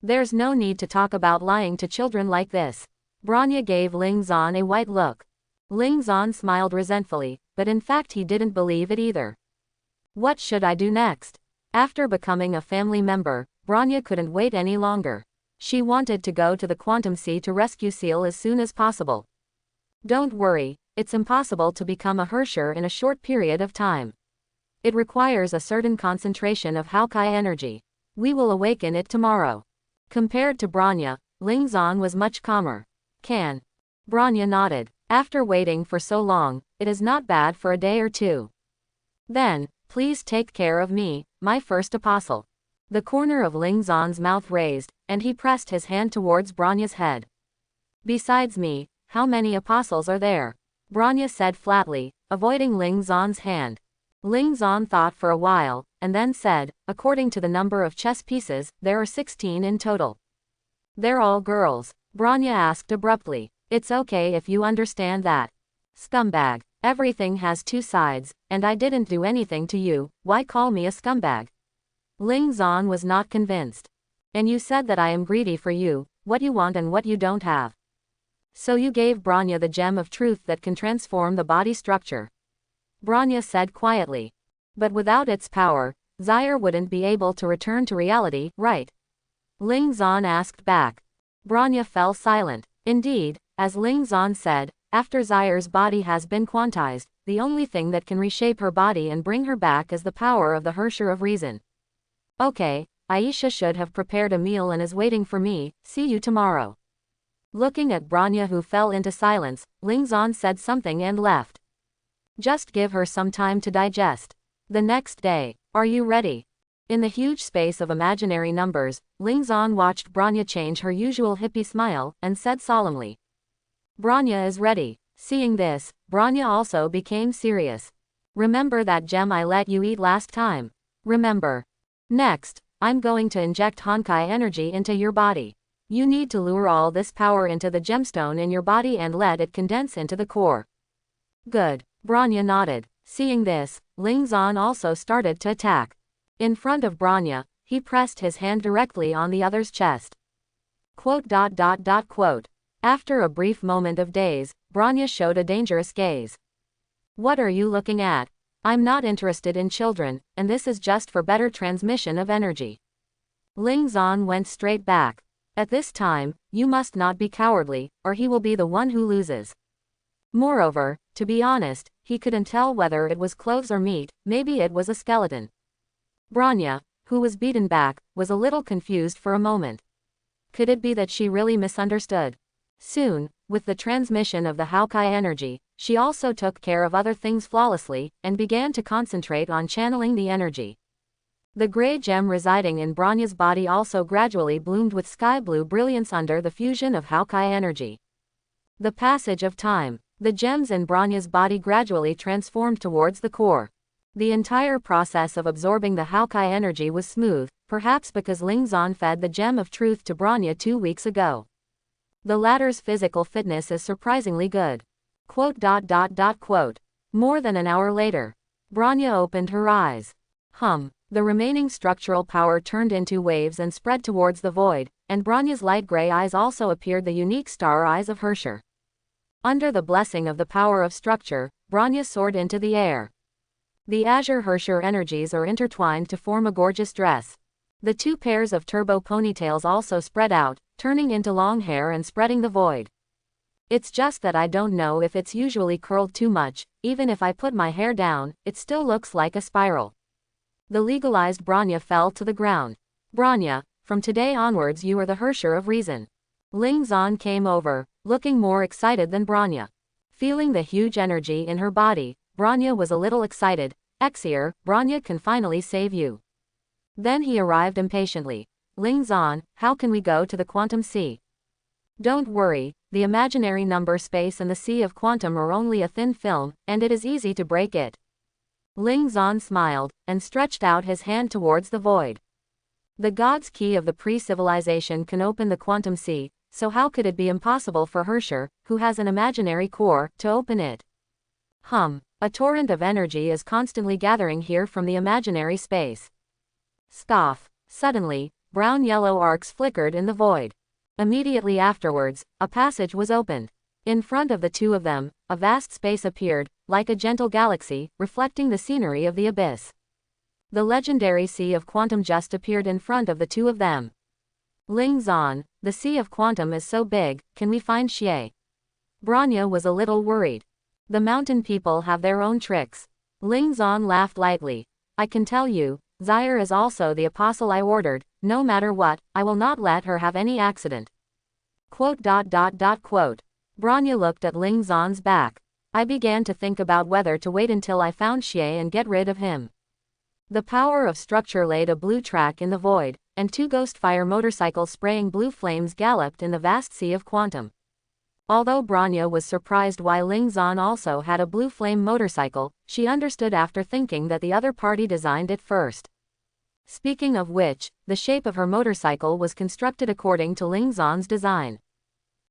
There's no need to talk about lying to children like this. Branya gave Ling Zan a white look. Ling Zan smiled resentfully, but in fact he didn't believe it either. What should I do next? After becoming a family member, Branya couldn't wait any longer. She wanted to go to the quantum sea to rescue Seal as soon as possible. Don't worry, it's impossible to become a Hersher in a short period of time. It requires a certain concentration of Hawkeye energy. We will awaken it tomorrow. Compared to Branya, Ling Zan was much calmer. Can? Branya nodded. After waiting for so long, it is not bad for a day or two. Then, please take care of me, my first apostle. The corner of Ling Zan's mouth raised, and he pressed his hand towards Branya's head. Besides me, how many apostles are there? Branya said flatly, avoiding Ling Zan's hand. Ling Zan thought for a while, and then said, according to the number of chess pieces, there are 16 in total. They're all girls, Branya asked abruptly. It's okay if you understand that. Scumbag. Everything has two sides, and I didn't do anything to you, why call me a scumbag? Ling Zan was not convinced. And you said that I am greedy for you, what you want and what you don't have. So you gave Branya the gem of truth that can transform the body structure. Branya said quietly. But without its power, Zaire wouldn't be able to return to reality, right? Ling Zan asked back. Branya fell silent. Indeed, as Ling Zan said, after Zaire's body has been quantized, the only thing that can reshape her body and bring her back is the power of the Hersher of Reason. Okay, Aisha should have prepared a meal and is waiting for me, see you tomorrow. Looking at Branya who fell into silence, Ling Zan said something and left. Just give her some time to digest. The next day, are you ready? In the huge space of imaginary numbers, Ling Zan watched Branya change her usual hippie smile, and said solemnly. Branya is ready. Seeing this, Branya also became serious. Remember that gem I let you eat last time? Remember. Next, I'm going to inject Honkai energy into your body. You need to lure all this power into the gemstone in your body and let it condense into the core. Good. Branya nodded. Seeing this, Ling Zan also started to attack. In front of Branya, he pressed his hand directly on the other's chest. Quote. After a brief moment of daze, Branya showed a dangerous gaze. What are you looking at? I'm not interested in children, and this is just for better transmission of energy. Ling Zan went straight back. At this time, you must not be cowardly, or he will be the one who loses. Moreover, to be honest, he couldn't tell whether it was clothes or meat, maybe it was a skeleton. Branya, who was beaten back, was a little confused for a moment. Could it be that she really misunderstood? Soon, with the transmission of the Haukai energy, she also took care of other things flawlessly, and began to concentrate on channeling the energy. The gray gem residing in Branya's body also gradually bloomed with sky blue brilliance under the fusion of Haukai energy. The passage of time. The gems in Branya's body gradually transformed towards the core. The entire process of absorbing the Haukai energy was smooth, perhaps because Ling Zan fed the gem of truth to Branya 2 weeks ago. The latter's physical fitness is surprisingly good. Quote. More than an hour later, Branya opened her eyes. The remaining structural power turned into waves and spread towards the void, and Branya's light gray eyes also appeared the unique star eyes of Herrscher. Under the blessing of the power of structure, Branya soared into the air. The azure Herrscher energies are intertwined to form a gorgeous dress. The 2 pairs of turbo ponytails also spread out, turning into long hair and spreading the void. It's just that I don't know if it's usually curled too much, even if I put my hair down, it still looks like a spiral. The legalized Branya fell to the ground. Branya, from today onwards you are the Herrscher of reason. Ling Zan came over, looking more excited than Branya. Feeling the huge energy in her body, Branya was a little excited. Exier, Branya can finally save you. Then he arrived impatiently. Ling Zan, how can we go to the quantum sea? Don't worry, the imaginary number space and the sea of quantum are only a thin film, and it is easy to break it. Ling Zan smiled, and stretched out his hand towards the void. The God's key of the pre-civilization can open the quantum sea, so how could it be impossible for Herrscher, who has an imaginary core, to open it? A torrent of energy is constantly gathering here from the imaginary space. Scoff. Suddenly, brown-yellow arcs flickered in the void. Immediately afterwards, a passage was opened. In front of the 2 of them, a vast space appeared, like a gentle galaxy, reflecting the scenery of the abyss. The legendary Sea of Quantum just appeared in front of the 2 of them. Ling Zan, the Sea of Quantum is so big, can we find Xie? Branya was a little worried. The mountain people have their own tricks. Ling Zan laughed lightly. I can tell you, Zaire is also the apostle I ordered, no matter what, I will not let her have any accident. Quote. Branya looked at Ling Zan's back. I began to think about whether to wait until I found Xie and get rid of him. The power of structure laid a blue track in the void, and 2 ghost fire motorcycles spraying blue flames galloped in the vast sea of quantum. Although Branya was surprised why Ling Zan also had a blue flame motorcycle, she understood after thinking that the other party designed it first. Speaking of which, the shape of her motorcycle was constructed according to Ling Zan's design.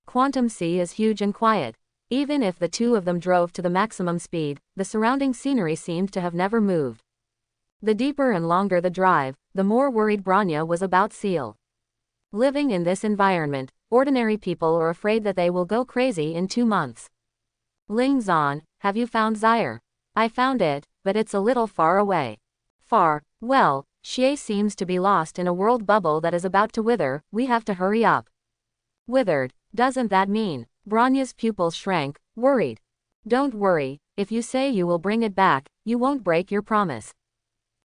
Quantum Sea is huge and quiet. Even if the 2 of them drove to the maximum speed, the surrounding scenery seemed to have never moved. The deeper and longer the drive, the more worried Branya was about Seal. Living in this environment, ordinary people are afraid that they will go crazy in 2 months. Ling Zan, have you found Zaire? I found it, but it's a little far away. Far? Well, Xie seems to be lost in a world bubble that is about to wither, we have to hurry up. Withered? Doesn't that mean? Branya's pupils shrank, worried. Don't worry, if you say you will bring it back, you won't break your promise.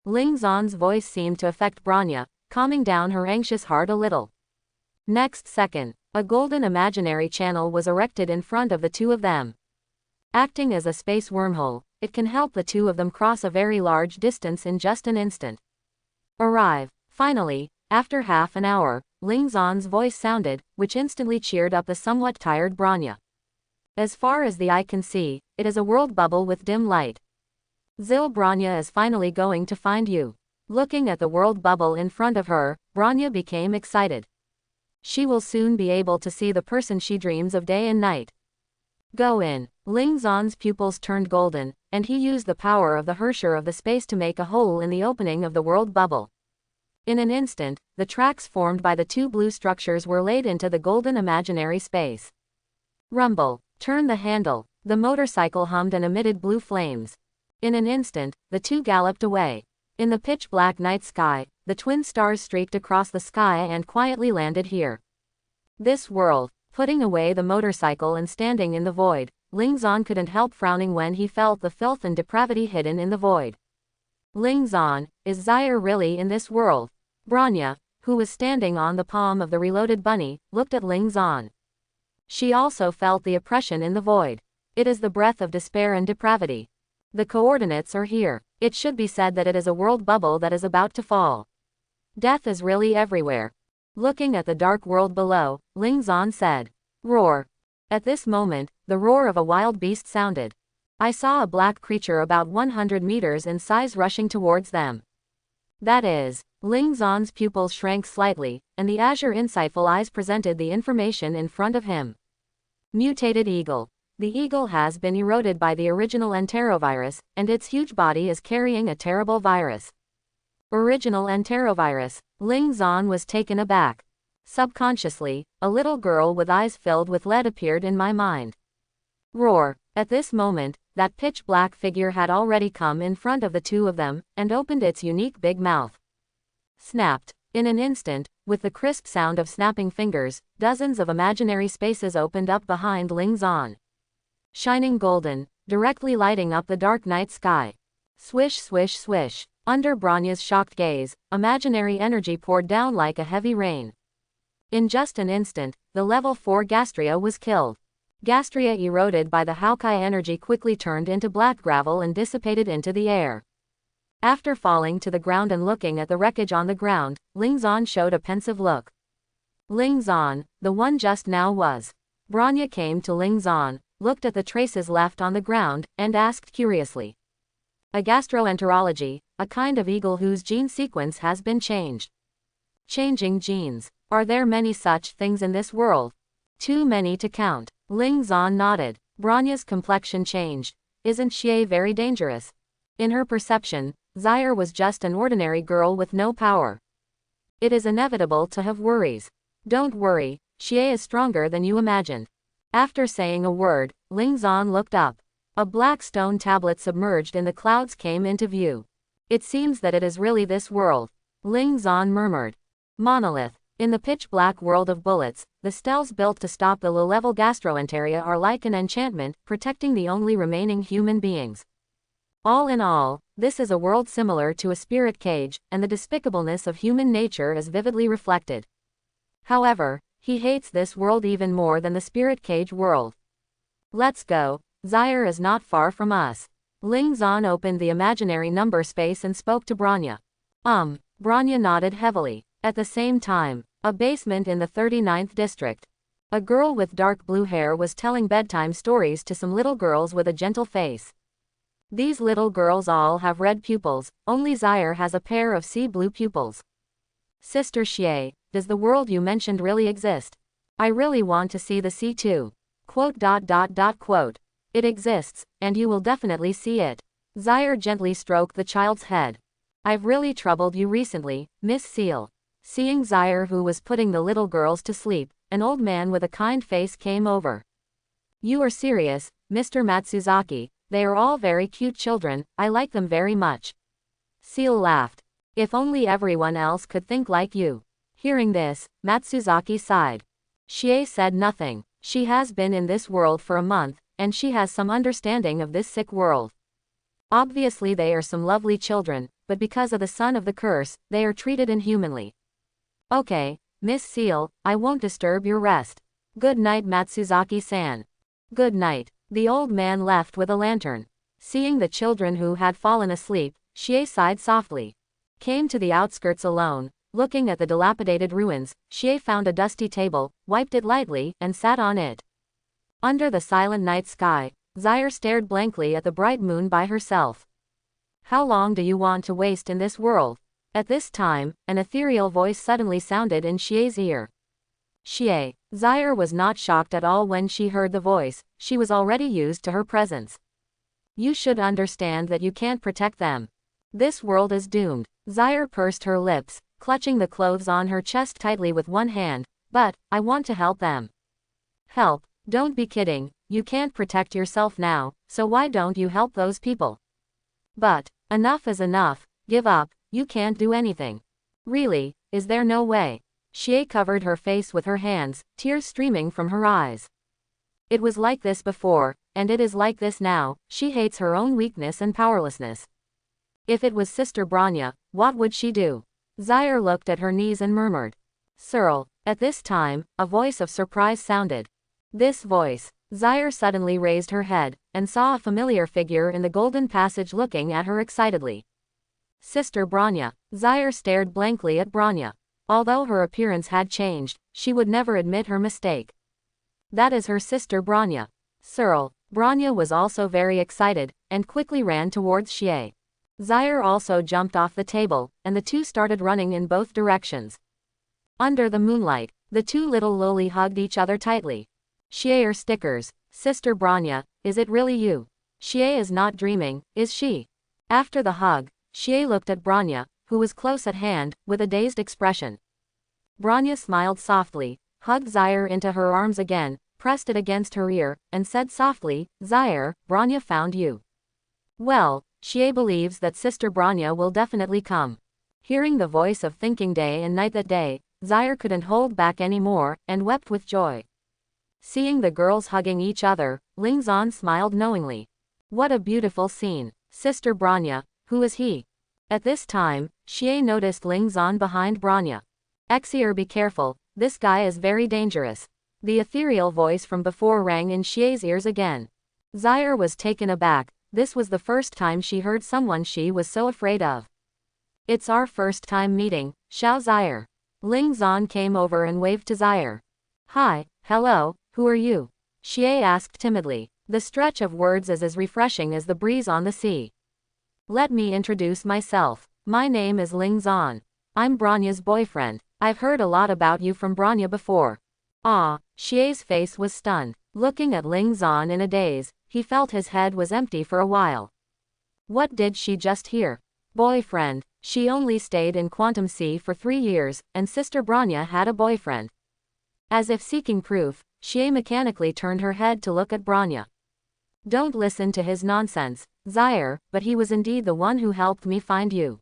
Ling Zan's voice seemed to affect Branya, calming down her anxious heart a little. Next second, a golden imaginary channel was erected in front of the 2 of them. Acting as a space wormhole, it can help the 2 of them cross a very large distance in just an instant. Arrive. Finally, after half an hour, Ling Zan's voice sounded, which instantly cheered up the somewhat tired Branya. As far as the eye can see, it is a world bubble with dim light. Zil, Branya is finally going to find you. Looking at the world bubble in front of her, Branya became excited. She will soon be able to see the person she dreams of day and night. Go in. Ling Zan's pupils turned golden, and he used the power of the Herrscher of the space to make a hole in the opening of the world bubble. In an instant, the tracks formed by the two blue structures were laid into the golden imaginary space. Rumble. Turn the handle. The motorcycle hummed and emitted blue flames. In an instant, the two galloped away. In the pitch-black night sky, the twin stars streaked across the sky and quietly landed here. This world. Putting away the motorcycle and standing in the void, Ling Zan couldn't help frowning when he felt the filth and depravity hidden in the void. Ling Zan, is Zaire really in this world? Bronya, who was standing on the palm of the reloaded bunny, looked at Ling Zan. She also felt the oppression in the void. It is the breath of despair and depravity. The coordinates are here. It should be said that it is a world bubble that is about to fall. Death is really everywhere. Looking at the dark world below, Ling Zan said, "Roar." At this moment, the roar of a wild beast sounded. I saw a black creature about 100 meters in size rushing towards them. That is, Ling Zan's pupils shrank slightly, and the azure insightful eyes presented the information in front of him. Mutated eagle. The eagle has been eroded by the original enterovirus, and its huge body is carrying a terrible virus. Original enterovirus. Ling Zan was taken aback. Subconsciously, a little girl with eyes filled with lead appeared in my mind. Roar. At this moment, that pitch-black figure had already come in front of the two of them, and opened its unique big mouth. Snapped. In an instant, with the crisp sound of snapping fingers, dozens of imaginary spaces opened up behind Ling Zan. Shining golden, directly lighting up the dark night sky. Swish swish swish. Under Bronya's shocked gaze, imaginary energy poured down like a heavy rain. In just an instant, the level 4 Gastria was killed. Gastria eroded by the Haukai energy quickly turned into black gravel and dissipated into the air. After falling to the ground and looking at the wreckage on the ground, Ling Zan showed a pensive look. Ling Zan, the one just now was. Bronya came to Ling Zan, looked at the traces left on the ground, and asked curiously. A gastroenterology, a kind of eagle whose gene sequence has been changed. Changing genes. Are there many such things in this world? Too many to count. Ling Zan nodded. Bronya's complexion changed. Isn't she very dangerous? In her perception, Zaire was just an ordinary girl with no power. It is inevitable to have worries. Don't worry, Xie is stronger than you imagined. After saying a word, Ling Zan looked up. A black stone tablet submerged in the clouds came into view. It seems that it is really this world. Ling Zan murmured. Monolith. In the pitch-black world of bullets, the stels built to stop the low-level gastroenteria are like an enchantment, protecting the only remaining human beings. All in all, this is a world similar to a spirit cage, and the despicableness of human nature is vividly reflected. However, he hates this world even more than the spirit cage world. Let's go. Zaire is not far from us. Ling Zan opened the imaginary number space and spoke to Bronya. Bronya nodded heavily. At the same time, a basement in the 39th district. A girl with dark blue hair was telling bedtime stories to some little girls with a gentle face. These little girls all have red pupils, only Zaire has a pair of sea blue pupils. Sister Xie, does the world you mentioned really exist? I really want to see the sea too. Quote. It exists, and you will definitely see it. Zaire gently stroked the child's head. I've really troubled you recently, Miss Seal. Seeing Zaire, who was putting the little girls to sleep, an old man with a kind face came over. You are serious, Mr. Matsuzaki. They are all very cute children, I like them very much. Seal laughed. If only everyone else could think like you. Hearing this, Matsuzaki sighed. Xie said nothing. She has been in this world for a month, and she has some understanding of this sick world. Obviously they are some lovely children, but because of the son of the curse, they are treated inhumanly. Okay, Miss Seal, I won't disturb your rest. Good night, Matsuzaki-san. Good night. The old man left with a lantern. Seeing the children who had fallen asleep, Xie sighed softly. Came to the outskirts alone. Looking at the dilapidated ruins, Xie found a dusty table, wiped it lightly, and sat on it. Under the silent night sky, Zaire stared blankly at the bright moon by herself. How long do you want to waste in this world? At this time, an ethereal voice suddenly sounded in Xie's ear. Xie. Zaire was not shocked at all when she heard the voice, she was already used to her presence. You should understand that you can't protect them. This world is doomed. Zaire pursed her lips, clutching the clothes on her chest tightly with one hand. But, I want to help them. Help? Don't be kidding, you can't protect yourself now, so why don't you help those people? But, enough is enough, give up, you can't do anything. Really, is there no way? Xie covered her face with her hands, tears streaming from her eyes. It was like this before, and it is like this now. She hates her own weakness and powerlessness. If it was Sister Bronya, what would she do? Zaire looked at her knees and murmured. Searle. At this time, a voice of surprise sounded. This voice. Zaire suddenly raised her head, and saw a familiar figure in the golden passage looking at her excitedly. Sister Bronya. Zaire stared blankly at Bronya. Although her appearance had changed, she would never admit her mistake. That is her sister Bronya. Searle. Bronya was also very excited, and quickly ran towards Xie. Zaire also jumped off the table, and the two started running in both directions. Under the moonlight, the two little loli hugged each other tightly. Xie are stickers. Sister Bronya, is it really you? Xie is not dreaming, is she? After the hug, Xie looked at Bronya, who was close at hand, with a dazed expression. Bronya smiled softly, hugged Zaire into her arms again, pressed it against her ear, and said softly, Zaire, Bronya found you. Well, Xie believes that Sister Bronya will definitely come. Hearing the voice of thinking day and night that day, Zaire couldn't hold back anymore, and wept with joy. Seeing the girls hugging each other, Lingzan smiled knowingly. What a beautiful scene. Sister Bronya, who is he? At this time, Xie noticed Lingzan behind Bronya. Exier, be careful, this guy is very dangerous. The ethereal voice from before rang in Xie's ears again. Zaire was taken aback. This was the first time she heard someone she was so afraid of. It's our first time meeting, Xiao Zaire. Lingzan came over and waved to Zaire. Hi, hello, who are you? Xie asked timidly. The stretch of words is as refreshing as the breeze on the sea. Let me introduce myself. My name is Lingzan. I'm Bronya's boyfriend. I've heard a lot about you from Bronya before. Ah, Xie's face was stunned. Looking at Lingzan in a daze, he felt his head was empty for a while. What did she just hear? Boyfriend. She only stayed in Quantum Sea for 3 years, and Sister Bronya had a boyfriend. As if seeking proof, Xie mechanically turned her head to look at Bronya. Don't listen to his nonsense, Zaire, but he was indeed the one who helped me find you.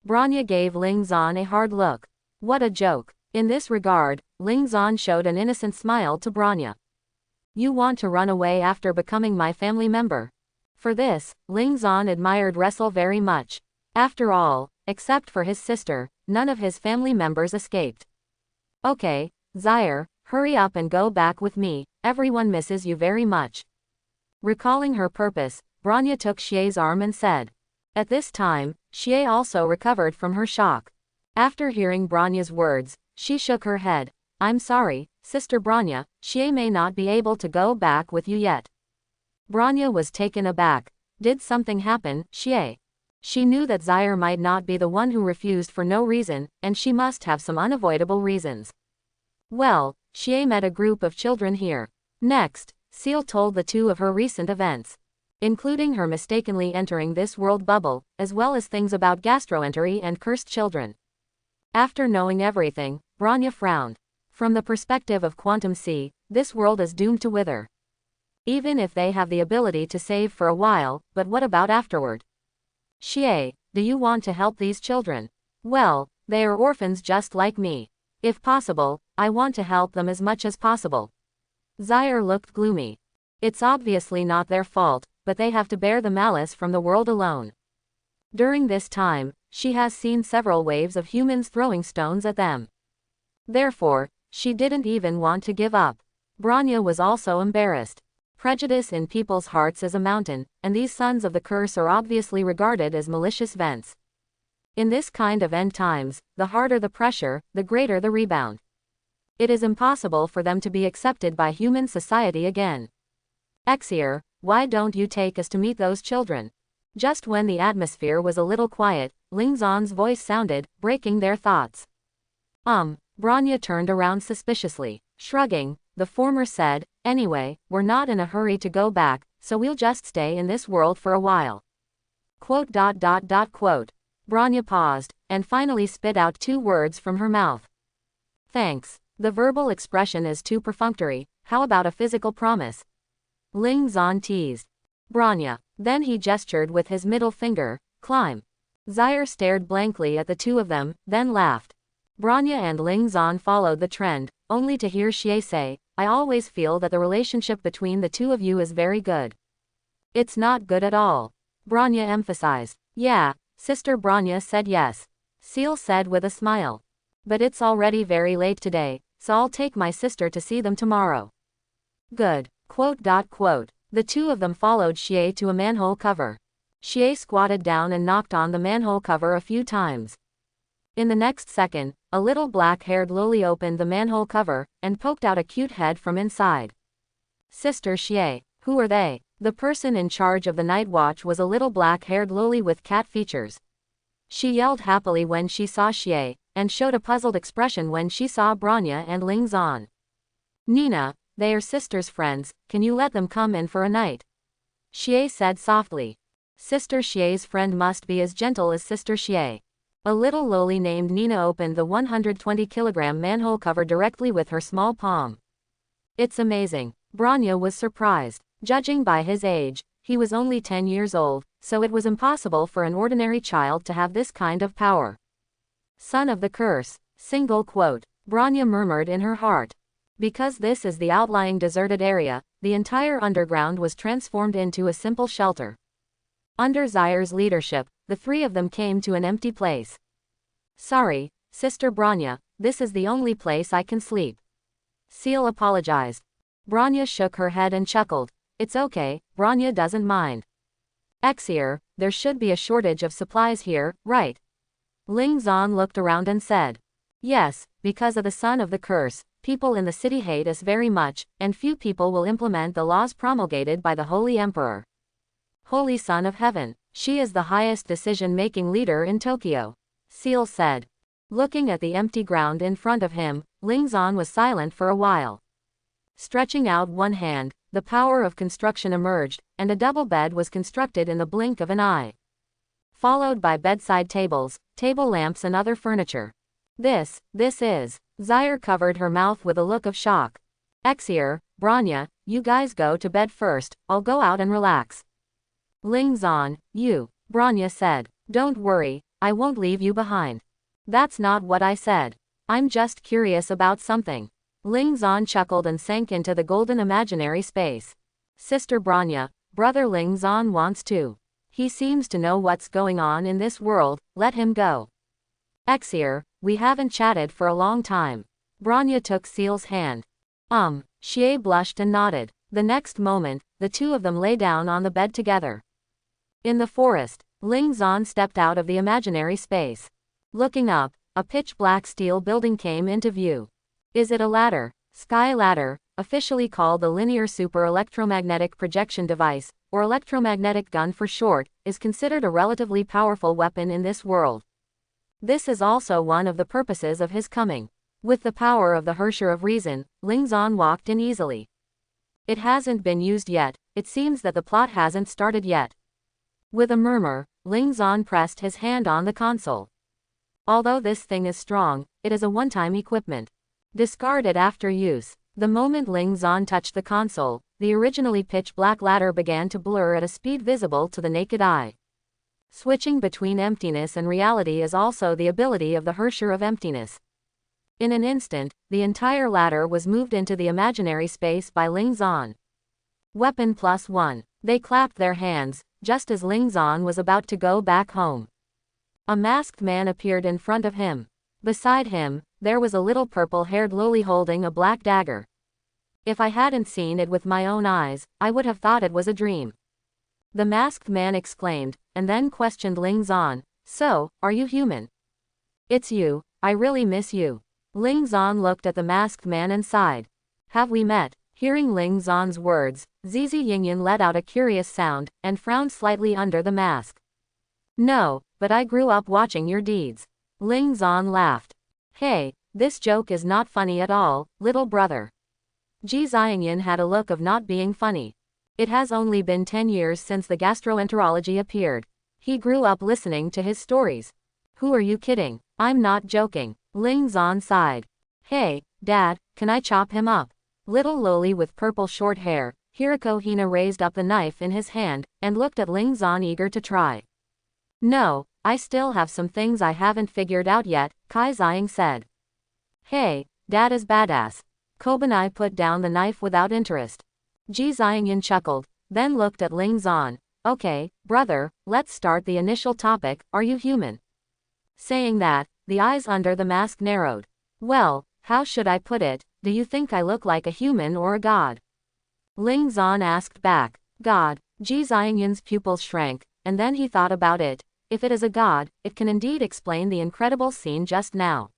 Bronya gave Lingzan a hard look. What a joke. In this regard, Lingzan showed an innocent smile to Bronya. You want to run away after becoming my family member? For this, Lingzan admired Wrestle very much. After all, except for his sister, none of his family members escaped. Okay, Zaire, hurry up and go back with me, everyone misses you very much. Recalling her purpose, Bronya took Xie's arm and said. At this time, Xie also recovered from her shock. After hearing Bronya's words, she shook her head. I'm sorry, Sister Bronya, Xie may not be able to go back with you yet. Bronya was taken aback. Did something happen, Xie? She knew that Zaire might not be the one who refused for no reason, and she must have some unavoidable reasons. Well, Xie met a group of children here. Next, Seal told the two of her recent events, including her mistakenly entering this world bubble, as well as things about gastroentry and cursed children. After knowing everything, Bronya frowned. From the perspective of Quantum Sea, this world is doomed to wither. Even if they have the ability to save for a while, but what about afterward? Xie, do you want to help these children? Well, they are orphans just like me. If possible, I want to help them as much as possible. Zaire looked gloomy. It's obviously not their fault, but they have to bear the malice from the world alone. During this time, she has seen several waves of humans throwing stones at them. Therefore, she didn't even want to give up. Bronya was also embarrassed. Prejudice in people's hearts is a mountain, and these sons of the curse are obviously regarded as malicious vents. In this kind of end times, the harder the pressure, the greater the rebound. It is impossible for them to be accepted by human society again. Exier, why don't you take us to meet those children? Just when the atmosphere was a little quiet, Lingzan's voice sounded, breaking their thoughts. Bronya turned around suspiciously. Shrugging, the former said, anyway, we're not in a hurry to go back, so we'll just stay in this world for a while. Quote. Branya paused, and finally spit out 2 words from her mouth. Thanks. The verbal expression is too perfunctory, how about a physical promise? Ling Zan teased. Branya. Then he gestured with his middle finger, climb. Zaire stared blankly at the 2 of them, then laughed. Branya and Ling Zan followed the trend, only to hear Xie say, I always feel that the relationship between the 2 of you is very good. It's not good at all. Branya emphasized. Yeah, Sister Branya said yes. Seal said with a smile. But it's already very late today, so I'll take my sister to see them tomorrow. Good. ... The 2 of them followed Xie to a manhole cover. Xie squatted down and knocked on the manhole cover a few times. In the next second, a little black-haired loli opened the manhole cover, and poked out a cute head from inside. Sister Xie, who are they? The person in charge of the night watch was a little black-haired loli with cat features. She yelled happily when she saw Xie, and showed a puzzled expression when she saw Branya and Ling Zan. Nina, they are sisters' friends, can you let them come in for a night? Xie said softly. Sister Xie's friend must be as gentle as Sister Xie. A little loli named Nina opened the 120-kilogram manhole cover directly with her small palm. It's amazing. Branya was surprised. Judging by his age, he was only 10 years old, so it was impossible for an ordinary child to have this kind of power. Son of the curse. ... Branya murmured in her heart. Because this is the outlying deserted area, the entire underground was transformed into a simple shelter. Under Zaire's leadership, the 3 of them came to an empty place. Sorry, Sister Branya, this is the only place I can sleep. Seal apologized. Branya shook her head and chuckled. It's okay, Branya doesn't mind. Exir, there should be a shortage of supplies here, right? Ling Zan looked around and said. Yes, because of the son of the curse, people in the city hate us very much, and few people will implement the laws promulgated by the Holy Emperor. Holy Son of Heaven, she is the highest decision-making leader in Tokyo. Seal said. Looking at the empty ground in front of him, Ling Zan was silent for a while. Stretching out one hand, the power of construction emerged, and a double bed was constructed in the blink of an eye. Followed by bedside tables, table lamps and other furniture. This is... Zaire covered her mouth with a look of shock. Exir, Branya, you guys go to bed first, I'll go out and relax. Ling Zan, you, Branya said. Don't worry, I won't leave you behind. That's not what I said. I'm just curious about something. Ling Zan chuckled and sank into the golden imaginary space. Sister Branya, Brother Ling Zan wants to. He seems to know what's going on in this world, let him go. Exir, we haven't chatted for a long time. Branya took Seal's hand. Xie blushed and nodded. The next moment, the 2 of them lay down on the bed together. In the forest, Ling Zan stepped out of the imaginary space. Looking up, a pitch-black steel building came into view. Is it a ladder? Sky ladder, officially called the Linear Super Electromagnetic Projection Device, or electromagnetic gun for short, is considered a relatively powerful weapon in this world. This is also one of the purposes of his coming. With the power of the Hersher of Reason, Ling Zan walked in easily. It hasn't been used yet, it seems that the plot hasn't started yet. With a murmur, Ling Zan pressed his hand on the console. Although this thing is strong, it is a one-time equipment. Discard it after use. The moment Ling Zan touched the console, the originally pitch-black ladder began to blur at a speed visible to the naked eye. Switching between emptiness and reality is also the ability of the Hersher of Emptiness. In an instant, the entire ladder was moved into the imaginary space by Ling Zan. Weapon +1. They clapped their hands, just as Ling Zan was about to go back home. A masked man appeared in front of him. Beside him, there was a little purple-haired loli holding a black dagger. If I hadn't seen it with my own eyes, I would have thought it was a dream. The masked man exclaimed, and then questioned Ling Zan, so, are you human? It's you, I really miss you. Ling Zan looked at the masked man and sighed. Have we met? Hearing Ling Zan's words, Zizi Yingyan let out a curious sound, and frowned slightly under the mask. No, but I grew up watching your deeds. Ling Zan laughed. Hey, this joke is not funny at all, little brother. Ji Ziingyan had a look of not being funny. It has only been 10 years since the gastroenterology appeared. He grew up listening to his stories. Who are you kidding? I'm not joking. Ling Zan sighed. Hey, Dad, can I chop him up? Little loli with purple short hair, Hiriko Hina raised up the knife in his hand, and looked at Ling Zan eager to try. No, I still have some things I haven't figured out yet, Kai Ziying said. Hey, Dad is badass. Kobanai put down the knife without interest. Ji Ziyingyan chuckled, then looked at Ling Zan. Okay, brother, let's start the initial topic, are you human? Saying that, the eyes under the mask narrowed. Well, how should I put it, do you think I look like a human or a god? Ling Zan asked back. God. Ji Ziyingyan's pupils shrank, and then he thought about it. If it is a god, it can indeed explain the incredible scene just now.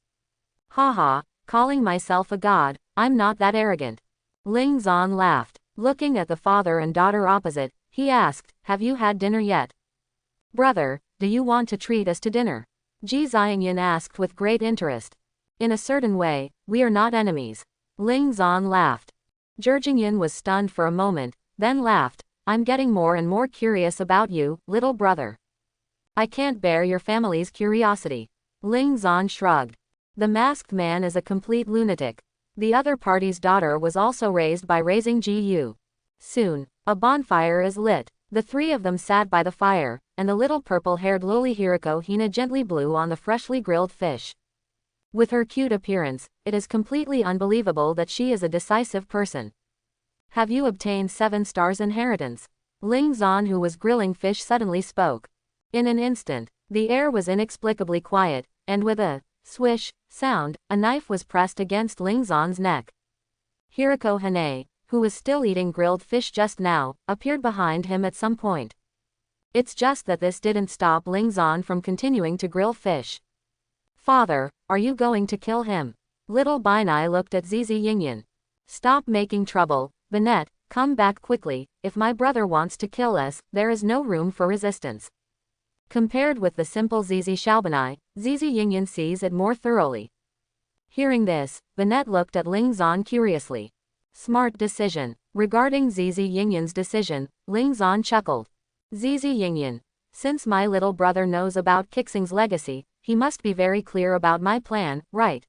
Haha, calling myself a god, I'm not that arrogant. Ling Zan laughed. Looking at the father and daughter opposite, he asked, have you had dinner yet? Brother, do you want to treat us to dinner? Ji Ziyingyan asked with great interest. In a certain way, we are not enemies. Ling Zan laughed. Jurjingyan was stunned for a moment, then laughed. I'm getting more and more curious about you, little brother. I can't bear your family's curiosity. Ling Zan shrugged. The masked man is a complete lunatic. The other party's daughter was also raised by raising Ji Yu. Soon, a bonfire is lit. The three of them sat by the fire, and the little purple-haired loli Hiriko Hina gently blew on the freshly grilled fish. With her cute appearance, it is completely unbelievable that she is a decisive person. Have you obtained 7 stars inheritance? Ling Zan, who was grilling fish, suddenly spoke. In an instant, the air was inexplicably quiet, and with a swish sound, a knife was pressed against Ling Zan's neck. Hiriko Hane, who was still eating grilled fish just now, appeared behind him at some point. It's just that this didn't stop Ling Zan from continuing to grill fish. Father, are you going to kill him? Little Binai looked at Zizi Yingyan. Stop making trouble, Banette, come back quickly, if my brother wants to kill us, there is no room for resistance. Compared with the simple Zizi Xiaobanai, Zizi Yingyan sees it more thoroughly. Hearing this, Banette looked at Ling Zan curiously. Smart decision. Regarding Zizi Yingyan's decision, Ling Zan chuckled. Zizi Yingyan, since my little brother knows about Kixing's legacy, he must be very clear about my plan, right?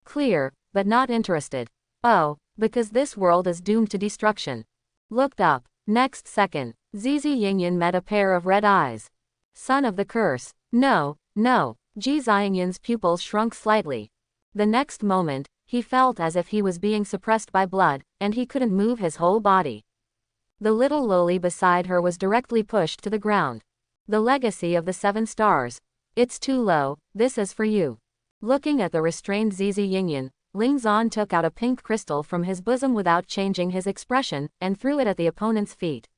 Clear, but not interested. Oh, because this world is doomed to destruction. Looked up. Next second, Zizi Yingyan met a pair of red eyes. Son of the curse. No, no. Ji Ziyingyan's pupils shrunk slightly. The next moment, he felt as if he was being suppressed by blood, and he couldn't move his whole body. The little loli beside her was directly pushed to the ground. The legacy of the 7 stars. It's too low, this is for you. Looking at the restrained Zizi Yingyan, Ling Zan took out a pink crystal from his bosom without changing his expression, and threw it at the opponent's feet.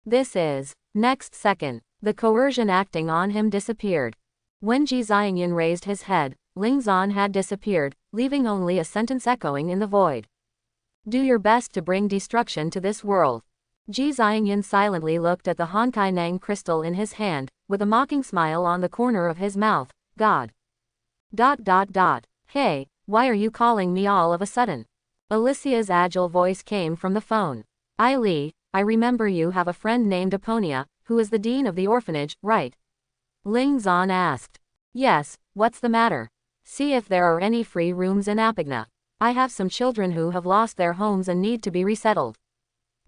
This is. Next second, the coercion acting on him disappeared. When Ji Ziyingyan raised his head, Ling Zan had disappeared, leaving only a sentence echoing in the void. Do your best to bring destruction to this world. Ji Ziyingyan silently looked at the Honkai Nang crystal in his hand, with a mocking smile on the corner of his mouth. God. ... Hey, why are you calling me all of a sudden? Alicia's agile voice came from the phone. Li, I remember you have a friend named Aponia, who is the dean of the orphanage, right? Ling Zan asked. Yes, what's the matter? See if there are any free rooms in Apigna. I have some children who have lost their homes and need to be resettled.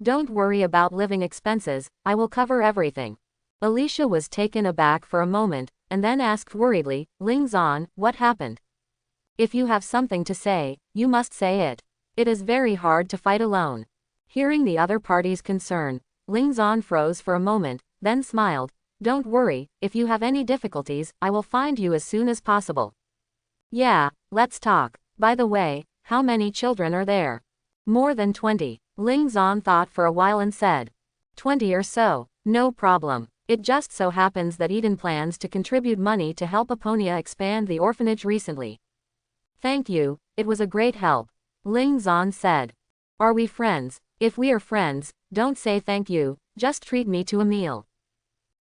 Don't worry about living expenses, I will cover everything. Alicia was taken aback for a moment, and then asked worriedly, Ling Zan, what happened? If you have something to say, you must say it. It is very hard to fight alone. Hearing the other party's concern, Ling Zan froze for a moment, then smiled. Don't worry, if you have any difficulties, I will find you as soon as possible. Yeah, let's talk. By the way, how many children are there? More than 20. Ling Zan thought for a while and said. 20 or so, no problem. It just so happens that Eden plans to contribute money to help Aponia expand the orphanage recently. Thank you, it was a great help. Ling Zan said. Are we friends? If we are friends, don't say thank you, just treat me to a meal.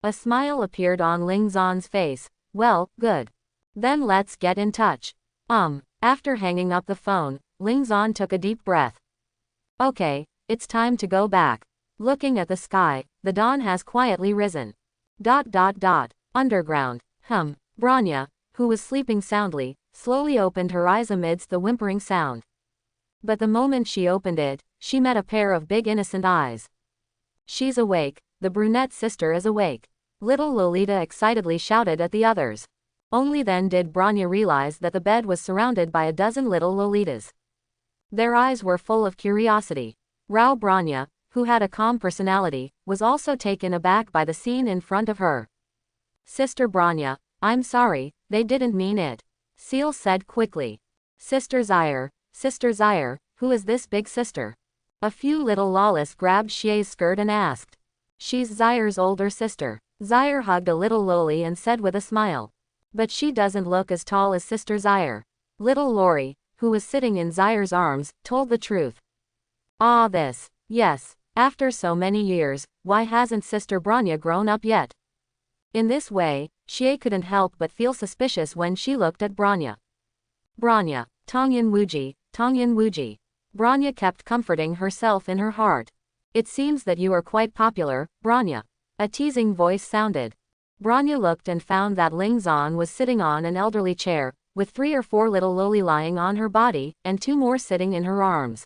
A smile appeared on Ling Zan's face. Well, good. Then let's get in touch. After hanging up the phone, Ling Zan took a deep breath. Okay, it's time to go back. Looking at the sky, the dawn has quietly risen. Underground. Branya, who was sleeping soundly, slowly opened her eyes amidst the whimpering sound. But the moment she opened it, she met a pair of big innocent eyes. She's awake, the brunette sister is awake. Little Lolita excitedly shouted at the others. Only then did Branya realize that the bed was surrounded by a dozen little Lolitas. Their eyes were full of curiosity. Rao Branya, who had a calm personality, was also taken aback by the scene in front of her. Sister Branya, I'm sorry, they didn't mean it. Seal said quickly. Sister Zaire, who is this big sister? A few little lawless grabbed Xie's skirt and asked. She's Zaire's older sister. Zaire hugged a little Loli and said with a smile. But she doesn't look as tall as Sister Zaire. Little Lori, who was sitting in Zaire's arms, told the truth. Ah, yes, after so many years, why hasn't Sister Branya grown up yet? In this way, Xie couldn't help but feel suspicious when she looked at Branya. Branya, Tongyan Wuji. Branya kept comforting herself in her heart. It seems that you are quite popular, Branya. A teasing voice sounded. Branya looked and found that Ling Zan was sitting on an elderly chair, with 3 or 4 little Loli lying on her body, and 2 more sitting in her arms.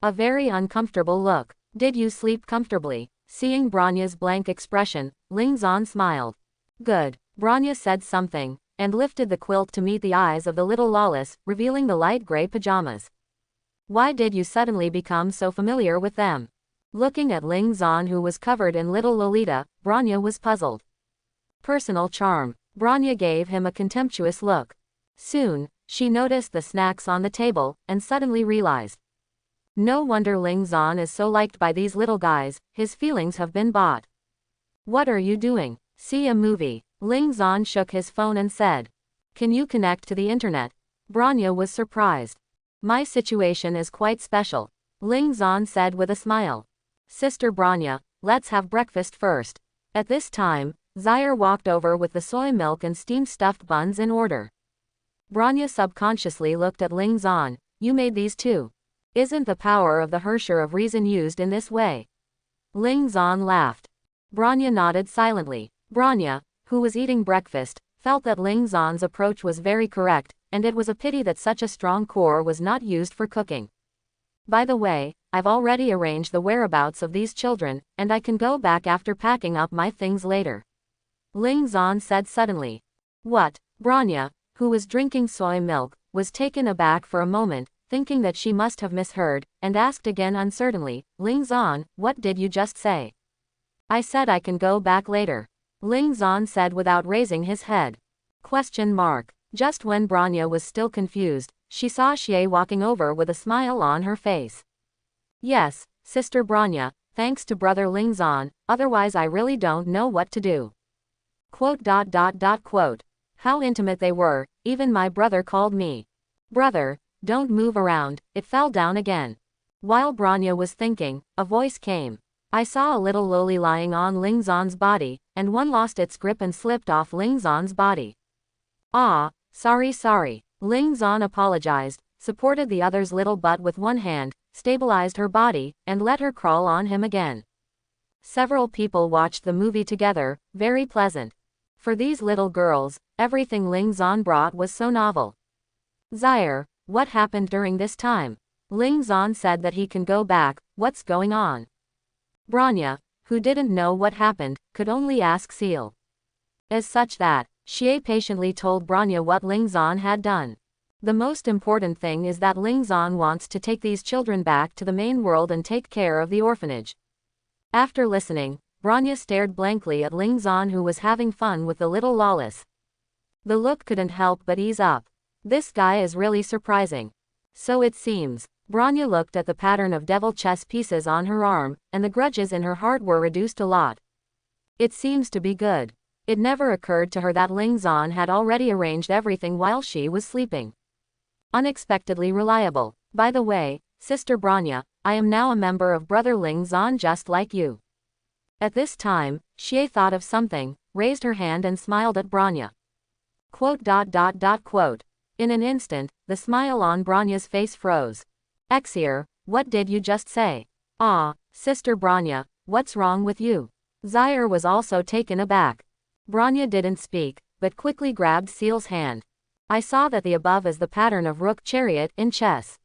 A very uncomfortable look. Did you sleep comfortably? Seeing Branya's blank expression, Ling Zan smiled. Good. Branya said something, and lifted the quilt to meet the eyes of the little lawless, revealing the light gray pajamas. Why did you suddenly become so familiar with them? Looking at Ling Zan, who was covered in little Lolita, Branya was puzzled. Personal charm. Branya gave him a contemptuous look. Soon, she noticed the snacks on the table, and suddenly realized. No wonder Ling Zan is so liked by these little guys, his feelings have been bought. What are you doing? See a movie. Ling Zan shook his phone and said. Can you connect to the internet? Branya was surprised. My situation is quite special. Ling Zan said with a smile. Sister Branya, let's have breakfast first. At this time, Zaire walked over with the soy milk and steamed stuffed buns in order. Branya subconsciously looked at Ling Zan. You made these too. Isn't the power of the Hersher of reason used in this way? Ling Zan laughed. Branya nodded silently. Branya, who was eating breakfast, felt that Ling Zan's approach was very correct, and it was a pity that such a strong core was not used for cooking. By the way, I've already arranged the whereabouts of these children, and I can go back after packing up my things later. Ling Zan said suddenly. What? Branya, who was drinking soy milk, was taken aback for a moment, thinking that she must have misheard, and asked again uncertainly, Ling Zan, what did you just say? I said I can go back later. Ling Zan said without raising his head. Question mark. Just when Branya was still confused, she saw Xie walking over with a smile on her face. Yes, Sister Branya, thanks to Brother Ling Zan, otherwise I really don't know what to do. Quote. How intimate they were, even my brother called me. Brother, don't move around, it fell down again. While Branya was thinking, a voice came. I saw a little Loli lying on Ling Zan's body, and one lost its grip and slipped off Ling Zan's body. Ah, sorry. Ling Zan apologized, supported the other's little butt with one hand, stabilized her body, and let her crawl on him again. Several people watched the movie together, very pleasant. For these little girls, everything Ling Zan brought was so novel. Zaire, what happened during this time? Ling Zan said that he can go back, what's going on? Branya, who didn't know what happened, could only ask Seal. As such that, Xie patiently told Branya what Ling Zan had done. The most important thing is that Ling Zan wants to take these children back to the main world and take care of the orphanage. After listening, Branya stared blankly at Ling Zan, who was having fun with the little lawless. The look couldn't help but ease up. This guy is really surprising. So it seems. Branya looked at the pattern of devil chess pieces on her arm, and the grudges in her heart were reduced a lot. It seems to be good. It never occurred to her that Ling Zan had already arranged everything while she was sleeping. Unexpectedly reliable. By the way, Sister Branya, I am now a member of Brother Ling Zan just like you. At this time, Xie thought of something, raised her hand and smiled at Branya. Quote. In an instant, the smile on Branya's face froze. Exir, what did you just say? Ah, Sister Branya, what's wrong with you? Zaire was also taken aback. Branya didn't speak, but quickly grabbed Seal's hand. I saw that the above is the pattern of rook chariot in chess.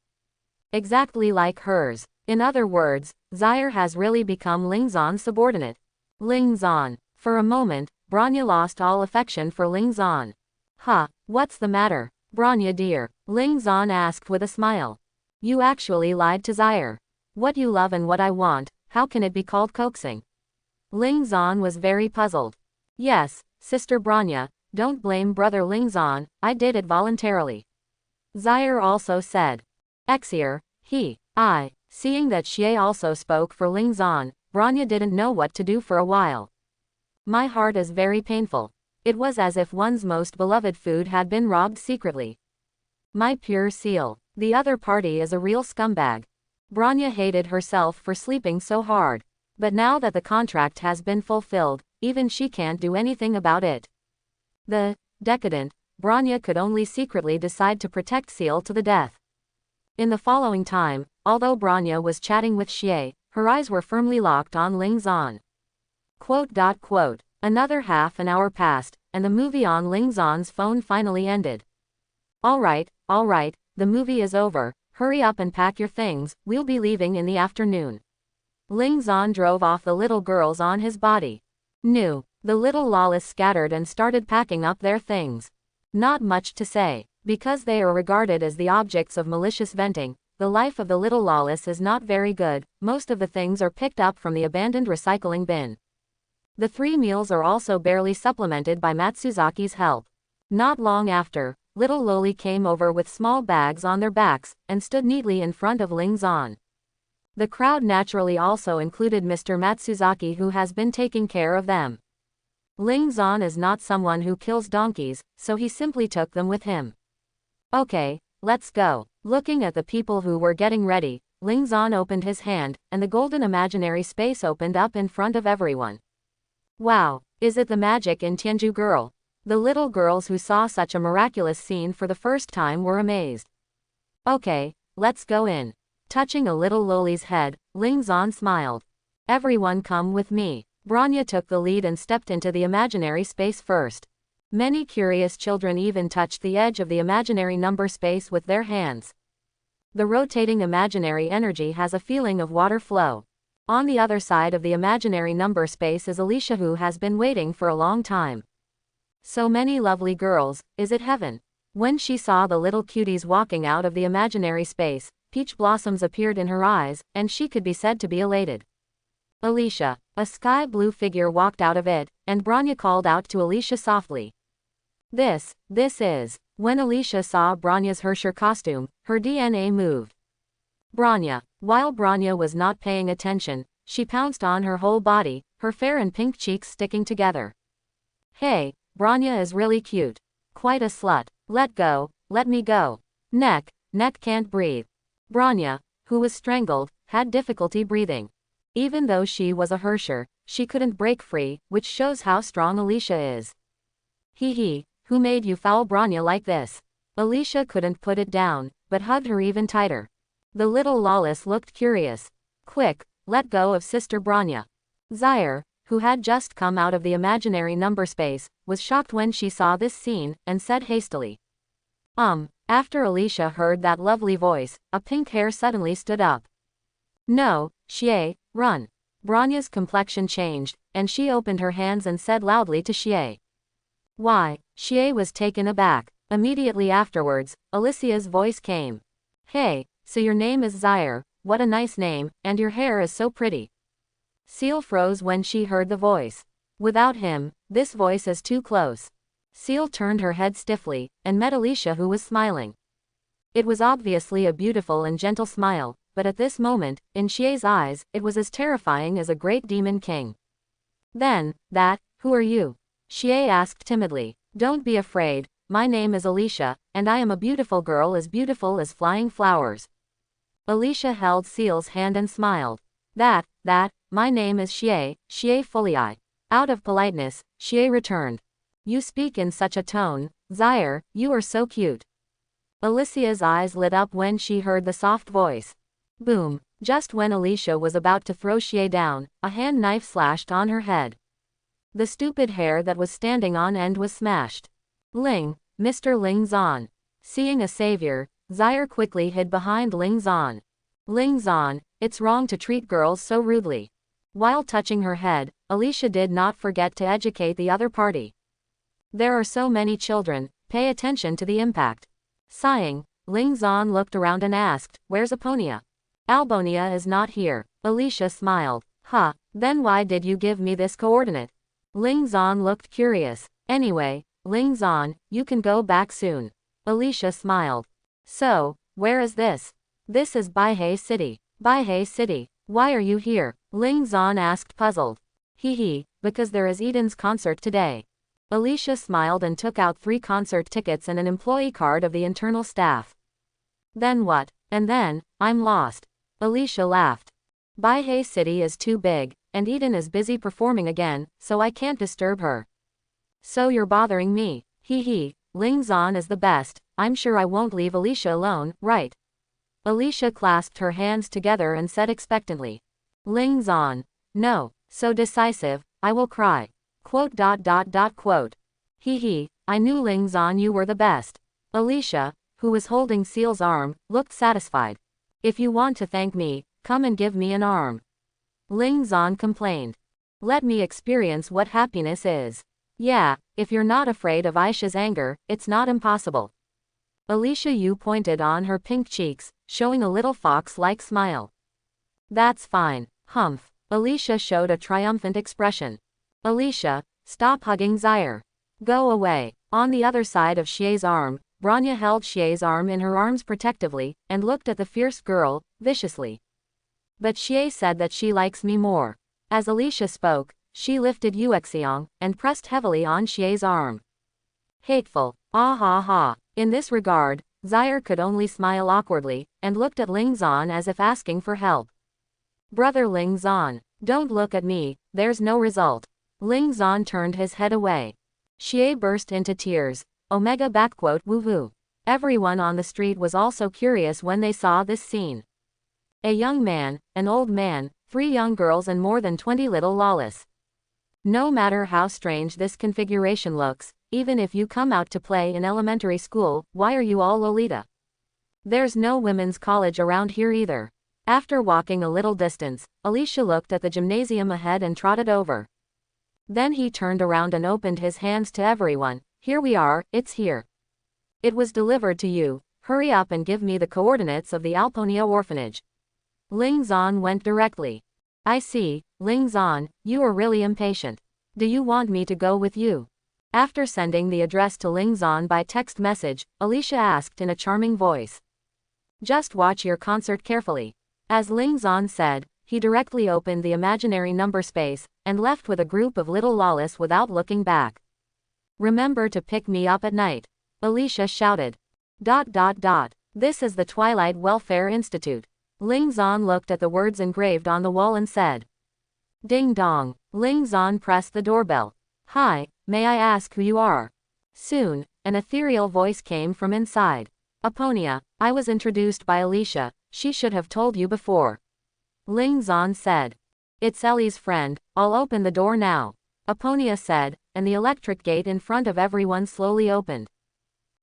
Exactly like hers. In other words, Zaire has really become Ling Zan's subordinate. Ling Zan. For a moment, Branya lost all affection for Ling Zan. Huh, what's the matter, Branya dear? Ling Zan asked with a smile. You actually lied to Zaire. What you love and what I want, how can it be called coaxing? Ling Zan was very puzzled. Yes, Sister Branya, don't blame brother Ling Zan, I did it voluntarily. Zaire also said. Exier, seeing that Xie also spoke for Ling Zan, Branya didn't know what to do for a while. My heart is very painful. It was as if one's most beloved food had been robbed secretly. My pure Seal, the other party is a real scumbag. Branya hated herself for sleeping so hard. But now that the contract has been fulfilled, even she can't do anything about it. The decadent Branya could only secretly decide to protect Seal to the death. In the following time, although Branya was chatting with Xie, her eyes were firmly locked on Ling Zan. Another half an hour passed, and the movie on Ling Zan's phone finally ended. Alright, the movie is over, hurry up and pack your things, we'll be leaving in the afternoon. Ling Zan drove off the little girls on his body. The little lawless scattered and started packing up their things. Not much to say. Because they are regarded as the objects of malicious venting, the life of the little lawless is not very good. Most of the things are picked up from the abandoned recycling bin. The 3 meals are also barely supplemented by Matsuzaki's help. Not long after, little Loli came over with small bags on their backs, and stood neatly in front of Ling Zan. The crowd naturally also included Mr. Matsuzaki, who has been taking care of them. Ling Zan is not someone who kills donkeys, so he simply took them with him. Okay, let's go. Looking at the people who were getting ready, Ling Zan opened his hand, and the golden imaginary space opened up in front of everyone. Wow, is it the magic in Tianju girl? The little girls who saw such a miraculous scene for the first time were amazed. Okay, let's go in. Touching a little Loli's head, Ling Zan smiled. Everyone come with me. Branya took the lead and stepped into the imaginary space first. Many curious children even touched the edge of the imaginary number space with their hands. The rotating imaginary energy has a feeling of water flow. On the other side of the imaginary number space is Alicia, who has been waiting for a long time. So many lovely girls, is it heaven? When she saw the little cuties walking out of the imaginary space, peach blossoms appeared in her eyes, and she could be said to be elated. Alicia, a sky blue figure walked out of it, and Branya called out to Alicia softly. This is. When Alicia saw Branya's Hersher costume, her DNA moved. Branya. While Branya was not paying attention, she pounced on her whole body, her fair and pink cheeks sticking together. Hey, Branya is really cute. Quite a slut. Let go, let me go. Neck can't breathe. Branya, who was strangled, had difficulty breathing. Even though she was a Hersher, she couldn't break free, which shows how strong Alicia is. Who made you foul Branya like this? Alicia couldn't put it down, but hugged her even tighter. The little lawless looked curious. Quick, let go of Sister Branya. Zaire, who had just come out of the imaginary number space, was shocked when she saw this scene, and said hastily. After Alicia heard that lovely voice, a pink hair suddenly stood up. No, Xie, run. Branya's complexion changed, and she opened her hands and said loudly to Xie. Why? Xie was taken aback. Immediately afterwards, Alicia's voice came. Hey, so your name is Zaire, what a nice name, and your hair is so pretty. Seal froze when she heard the voice. Without him, this voice is too close. Seal turned her head stiffly, and met Alicia, who was smiling. It was obviously a beautiful and gentle smile, but at this moment, in Xie's eyes, it was as terrifying as a great demon king. Then, who are you? Xie asked timidly. Don't be afraid, my name is Alicia, and I am a beautiful girl as flying flowers. Alicia held Seal's hand and smiled. My name is Xie, Xie Fulii. Out of politeness, Xie returned. You speak in such a tone, Zaire, you are so cute. Alicia's eyes lit up when she heard the soft voice. Boom, just when Alicia was about to throw Xie down, a hand knife slashed on her head. The stupid hair that was standing on end was smashed. Ling, Mr. Ling Zan. Seeing a savior, Zaire quickly hid behind Ling Zan. Ling Zan, it's wrong to treat girls so rudely. While touching her head, Alicia did not forget to educate the other party. There are so many children, pay attention to the impact. Sighing, Ling Zan looked around and asked, where's Aponia? Albonia is not here. Alicia smiled. Huh, then why did you give me this coordinate? Ling Zan looked curious. Anyway, Ling Zan, you can go back soon. Alicia smiled. So, where is this? This is Baihei City. Baihei City. Why are you here? Ling Zan asked puzzled. Hee, because there is Eden's concert today. Alicia smiled and took out 3 concert tickets and an employee card of the internal staff. Then what? And then, I'm lost. Alicia laughed. Baihei City is too big, and Eden is busy performing again, so I can't disturb her. So you're bothering me. Hee, Ling Zan is the best, I'm sure I won't leave Alicia alone, right? Alicia clasped her hands together and said expectantly. Ling Zan. No, so decisive, I will cry. Quote. Hee, I knew Ling Zan you were the best. Alicia, who was holding Seal's arm, looked satisfied. If you want to thank me, come and give me an arm. Ling Zan complained. Let me experience what happiness is. Yeah, if you're not afraid of Aisha's anger, it's not impossible. Alicia Yu pointed on her pink cheeks, showing a little fox-like smile. That's fine, humph. Alicia showed a triumphant expression. Alicia, stop hugging Zaire. Go away. On the other side of Xie's arm, Branya held Xie's arm in her arms protectively, and looked at the fierce girl, viciously. But Xie said that she likes me more. As Alicia spoke, she lifted Yuexiang, and pressed heavily on Xie's arm. Hateful. Ah ha ha. In this regard, Zaire could only smile awkwardly, and looked at Ling Zan as if asking for help. Brother Ling Zan, don't look at me, there's no result. Ling Zan turned his head away. Xie burst into tears. Omega woo-woo. Everyone on the street was also curious when they saw this scene. A young man, an old man, 3 young girls and more than 20 little lawless. No matter how strange this configuration looks, even if you come out to play in elementary school, why are you all Lolita? There's no women's college around here either. After walking a little distance, Alicia looked at the gymnasium ahead and trotted over. Then he turned around and opened his hands to everyone. Here we are, it's here. It was delivered to you, hurry up and give me the coordinates of the Alponia orphanage. Ling Zan went directly. I see, Ling Zan, you are really impatient. Do you want me to go with you? After sending the address to Ling Zan by text message, Alicia asked in a charming voice. Just watch your concert carefully. As Ling Zan said, he directly opened the imaginary number space, and left with a group of little lawless without looking back. Remember to pick me up at night. Alicia shouted. ... This is the Twilight Welfare Institute. Ling Zan looked at the words engraved on the wall and said. Ding dong. Ling Zan pressed the doorbell. Hi, may I ask who you are? Soon, an ethereal voice came from inside. Aponia, I was introduced by Alicia, she should have told you before. Ling Zan said. It's Ellie's friend, I'll open the door now. Aponia said, and the electric gate in front of everyone slowly opened.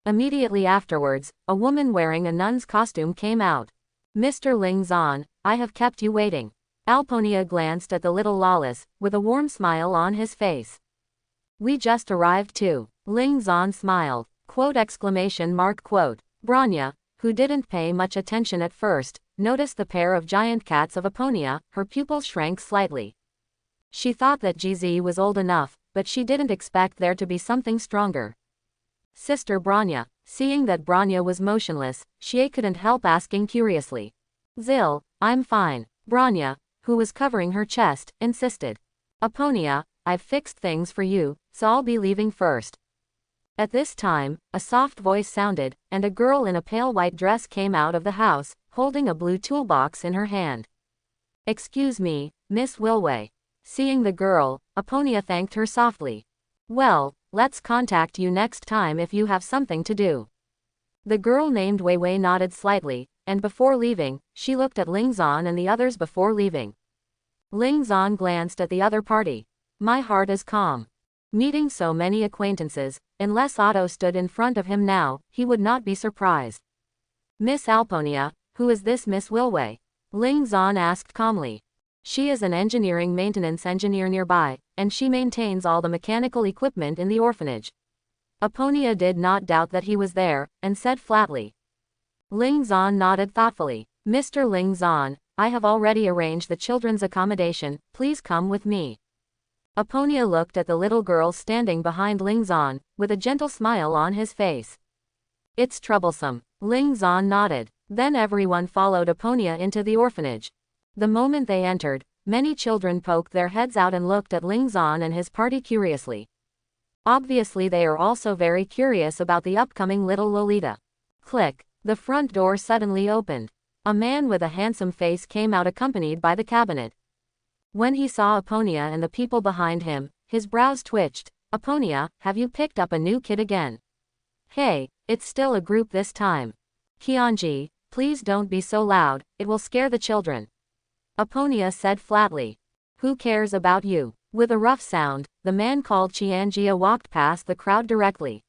Immediately afterwards, a woman wearing a nun's costume came out. Mr. Ling Zan, I have kept you waiting. Alponia glanced at the little lawless, with a warm smile on his face. We just arrived too. Ling Zan smiled. Quote. Branya, who didn't pay much attention at first, noticed the pair of giant cats of Aponia, her pupils shrank slightly. She thought that GZ was old enough, but she didn't expect there to be something stronger. Sister Branya. Seeing that Branya was motionless, Xie couldn't help asking curiously. Zil, I'm fine. Branya, who was covering her chest, insisted. Aponia, I've fixed things for you, so I'll be leaving first. At this time, a soft voice sounded, and a girl in a pale white dress came out of the house, holding a blue toolbox in her hand. Excuse me, Miss Wilway. Seeing the girl, Aponia thanked her softly. Well, let's contact you next time if you have something to do. The girl named Weiwei nodded slightly, and before leaving, she looked at Ling Zan and the others before leaving. Ling Zan glanced at the other party. My heart is calm. Meeting so many acquaintances, unless Otto stood in front of him now, he would not be surprised. Miss Alponia, who is this Miss Wilway? Ling Zan asked calmly. She is an engineering maintenance engineer nearby, and she maintains all the mechanical equipment in the orphanage. Aponia did not doubt that he was there, and said flatly. Ling Zan nodded thoughtfully. Mr. Ling Zan, I have already arranged the children's accommodation, please come with me. Aponia looked at the little girl standing behind Ling Zan, with a gentle smile on his face. It's troublesome. Ling Zan nodded. Then everyone followed Aponia into the orphanage. The moment they entered, many children poked their heads out and looked at Ling Zan and his party curiously. Obviously they are also very curious about the upcoming little Lolita. Click. The front door suddenly opened. A man with a handsome face came out accompanied by the cabinet. When he saw Aponia and the people behind him, his brows twitched. Aponia, have you picked up a new kid again? Hey, it's still a group this time. Qianji, please don't be so loud, it will scare the children. Aponia said flatly. Who cares about you? With a rough sound, the man called Qianjia walked past the crowd directly.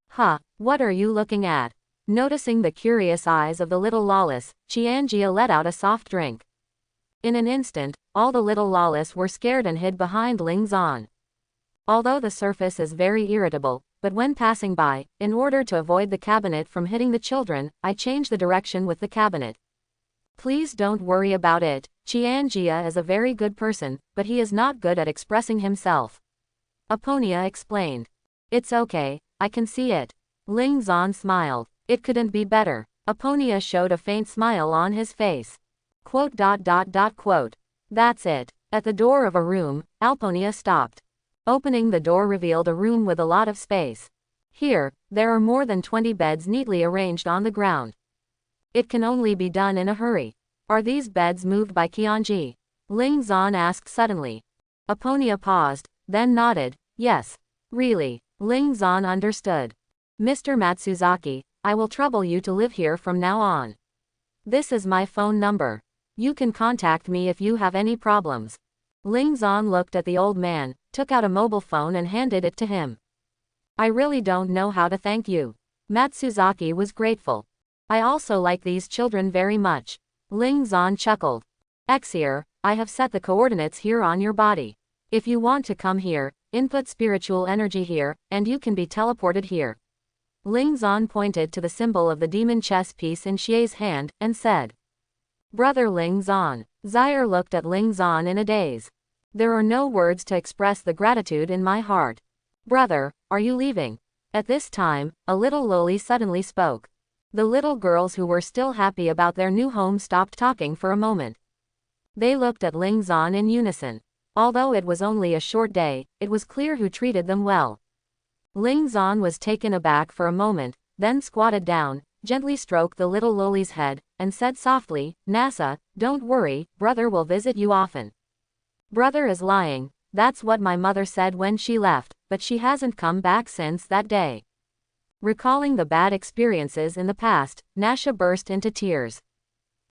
Huh, what are you looking at? Noticing the curious eyes of the little lawless, Qianjia let out a soft drink. In an instant, all the little lawless were scared and hid behind Ling Zan. Although the surface is very irritable, but when passing by, in order to avoid the cabinet from hitting the children, I change the direction with the cabinet. Please don't worry about it. Qianjia is a very good person, but he is not good at expressing himself. Aponia explained. It's okay, I can see it. Ling Zan smiled. It couldn't be better. Aponia showed a faint smile on his face. Quote. That's it. At the door of a room, Alponia stopped. Opening the door revealed a room with a lot of space. Here, there are more than 20 beds neatly arranged on the ground. It can only be done in a hurry. Are these beds moved by Qianji? Ling Zan asked suddenly. Aponia paused, then nodded. Yes. Really. Ling Zan understood. Mr. Matsuzaki, I will trouble you to live here from now on. This is my phone number. You can contact me if you have any problems. Ling Zan looked at the old man, took out a mobile phone and handed it to him. I really don't know how to thank you. Matsuzaki was grateful. I also like these children very much. Ling Zan chuckled. Exir, I have set the coordinates here on your body. If you want to come here, input spiritual energy here, and you can be teleported here. Ling Zan pointed to the symbol of the demon chess piece in Xie's hand, and said. Brother Ling Zan. Zaire looked at Ling Zan in a daze. There are no words to express the gratitude in my heart. Brother, are you leaving? At this time, a little loli suddenly spoke. The little girls who were still happy about their new home stopped talking for a moment. They looked at Ling Zan in unison. Although it was only a short day, it was clear who treated them well. Ling Zan was taken aback for a moment, then squatted down, gently stroked the little loli's head, and said softly, Nasa, don't worry, brother will visit you often. Brother is lying, that's what my mother said when she left, but she hasn't come back since that day. Recalling the bad experiences in the past, Nasha burst into tears.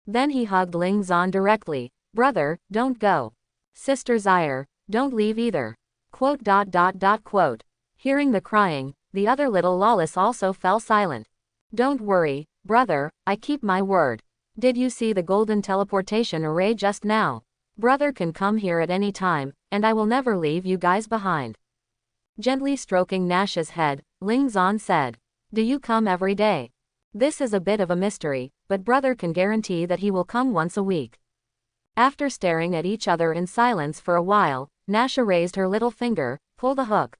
Then he hugged Ling Zan directly. Brother, don't go. Sister Zaire, don't leave either. Quote. Hearing the crying, the other little lawless also fell silent. Don't worry, brother, I keep my word. Did you see the golden teleportation array just now? Brother can come here at any time, and I will never leave you guys behind. Gently stroking Nasha's head, Ling Zan said. Do you come every day? This is a bit of a mystery, but brother can guarantee that he will come once a week. After staring at each other in silence for a while, Nasha raised her little finger, pull the hook.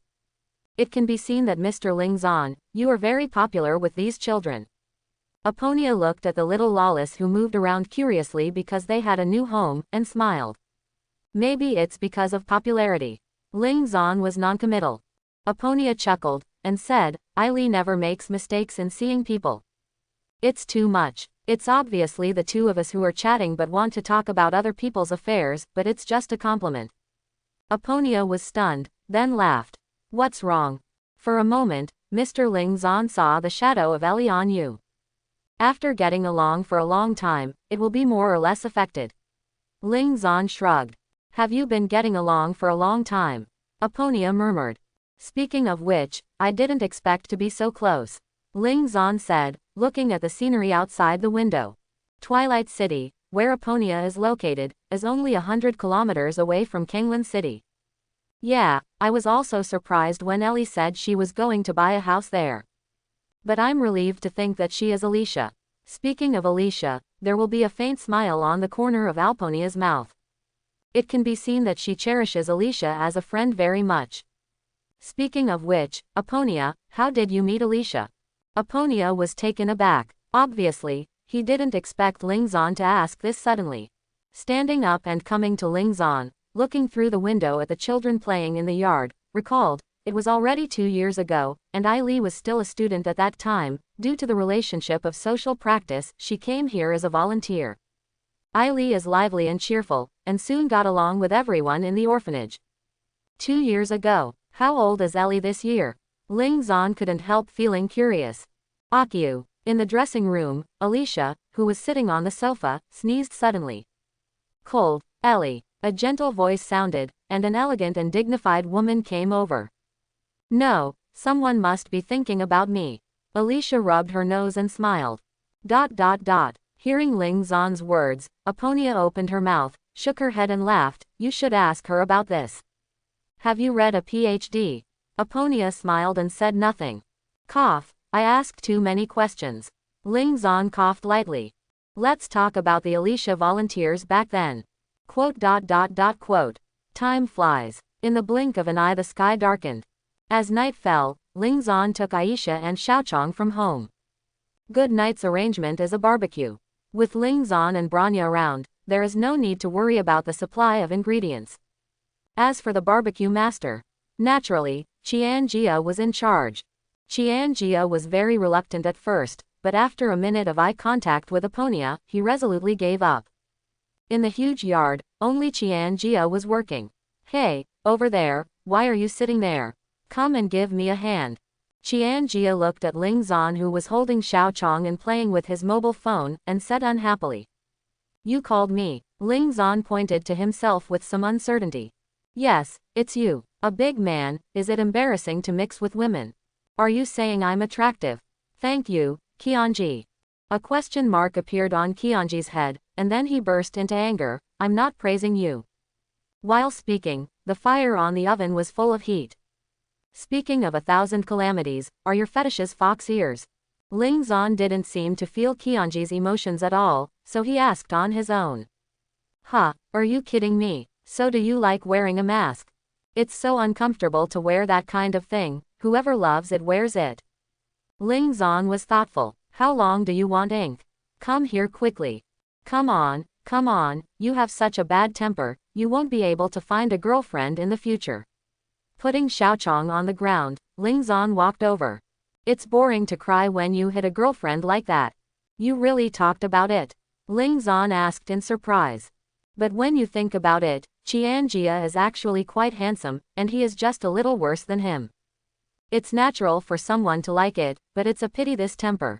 It can be seen that Mr. Ling Zan, you are very popular with these children. Aponia looked at the little lawless who moved around curiously because they had a new home, and smiled. Maybe it's because of popularity. Ling Zan was noncommittal. Aponia chuckled, and said, Eileen never makes mistakes in seeing people. It's too much. It's obviously the two of us who are chatting but want to talk about other people's affairs, but it's just a compliment. Aponia was stunned, then laughed. What's wrong? For a moment, Mr. Ling Zan saw the shadow of Ellie on you. After getting along for a long time, it will be more or less affected. Ling Zan shrugged. Have you been getting along for a long time? Aponia murmured. Speaking of which, I didn't expect to be so close. Ling Zan said, looking at the scenery outside the window. Twilight City, where Aponia is located, is only 100 kilometers away from Kanglan City. Yeah, I was also surprised when Ellie said she was going to buy a house there. But I'm relieved to think that she is Alicia. Speaking of Alicia, there will be a faint smile on the corner of Alponia's mouth. It can be seen that she cherishes Alicia as a friend very much. Speaking of which, Aponia, how did you meet Alicia? Aponia was taken aback. Obviously, he didn't expect Ling Zan to ask this suddenly. Standing up and coming to Ling Zan, looking through the window at the children playing in the yard, recalled, it was already 2 years ago, and Li was still a student at that time. Due to the relationship of social practice, she came here as a volunteer. Li is lively and cheerful, and soon got along with everyone in the orphanage. 2 years ago. How old is Ellie this year? Ling Zan couldn't help feeling curious. Akyu. In the dressing room, Alicia, who was sitting on the sofa, sneezed suddenly. Cold, Ellie. A gentle voice sounded, and an elegant and dignified woman came over. No, someone must be thinking about me. Alicia rubbed her nose and smiled. Hearing Ling Zan's words, Aponia opened her mouth, shook her head and laughed. You should ask her about this. Have you read a PhD? Aponia smiled and said nothing. Cough. I asked too many questions. Ling Zan coughed lightly. Let's talk about the Alicia volunteers back then. Time flies. In the blink of an eye the sky darkened. As night fell, Ling Zan took Aisha and Xiaochong from home. Good night's arrangement is a barbecue. With Ling Zan and Branya around, there is no need to worry about the supply of ingredients. As for the barbecue master, naturally, Qian Jia was in charge. Qian Jia was very reluctant at first, but after a minute of eye contact with Aponia, he resolutely gave up. In the huge yard, only Qian Jia was working. Hey, over there, why are you sitting there? Come and give me a hand. Qian Jia looked at Ling Zan, who was holding Xiaochong and playing with his mobile phone, and said unhappily. You called me. Ling Zan pointed to himself with some uncertainty. Yes, it's you. A big man. Is it embarrassing to mix with women? Are you saying I'm attractive? Thank you, Qianji. A question mark appeared on Qianji's head, and then he burst into anger. I'm not praising you. While speaking, the fire on the oven was full of heat. Speaking of 1,000 calamities, are your fetishes fox ears? Ling Zan didn't seem to feel Qianji's emotions at all, so he asked on his own. Huh, are you kidding me? So do you like wearing a mask? It's so uncomfortable to wear that kind of thing. Whoever loves it wears it. Ling Zan was thoughtful. How long do you want ink? Come here quickly. Come on, you have such a bad temper, you won't be able to find a girlfriend in the future. Putting Xiaochong on the ground, Ling Zan walked over. It's boring to cry when you hit a girlfriend like that. You really talked about it? Ling Zan asked in surprise. But when you think about it, Qian Jia is actually quite handsome, and he is just a little worse than him. It's natural for someone to like it, but it's a pity this temper.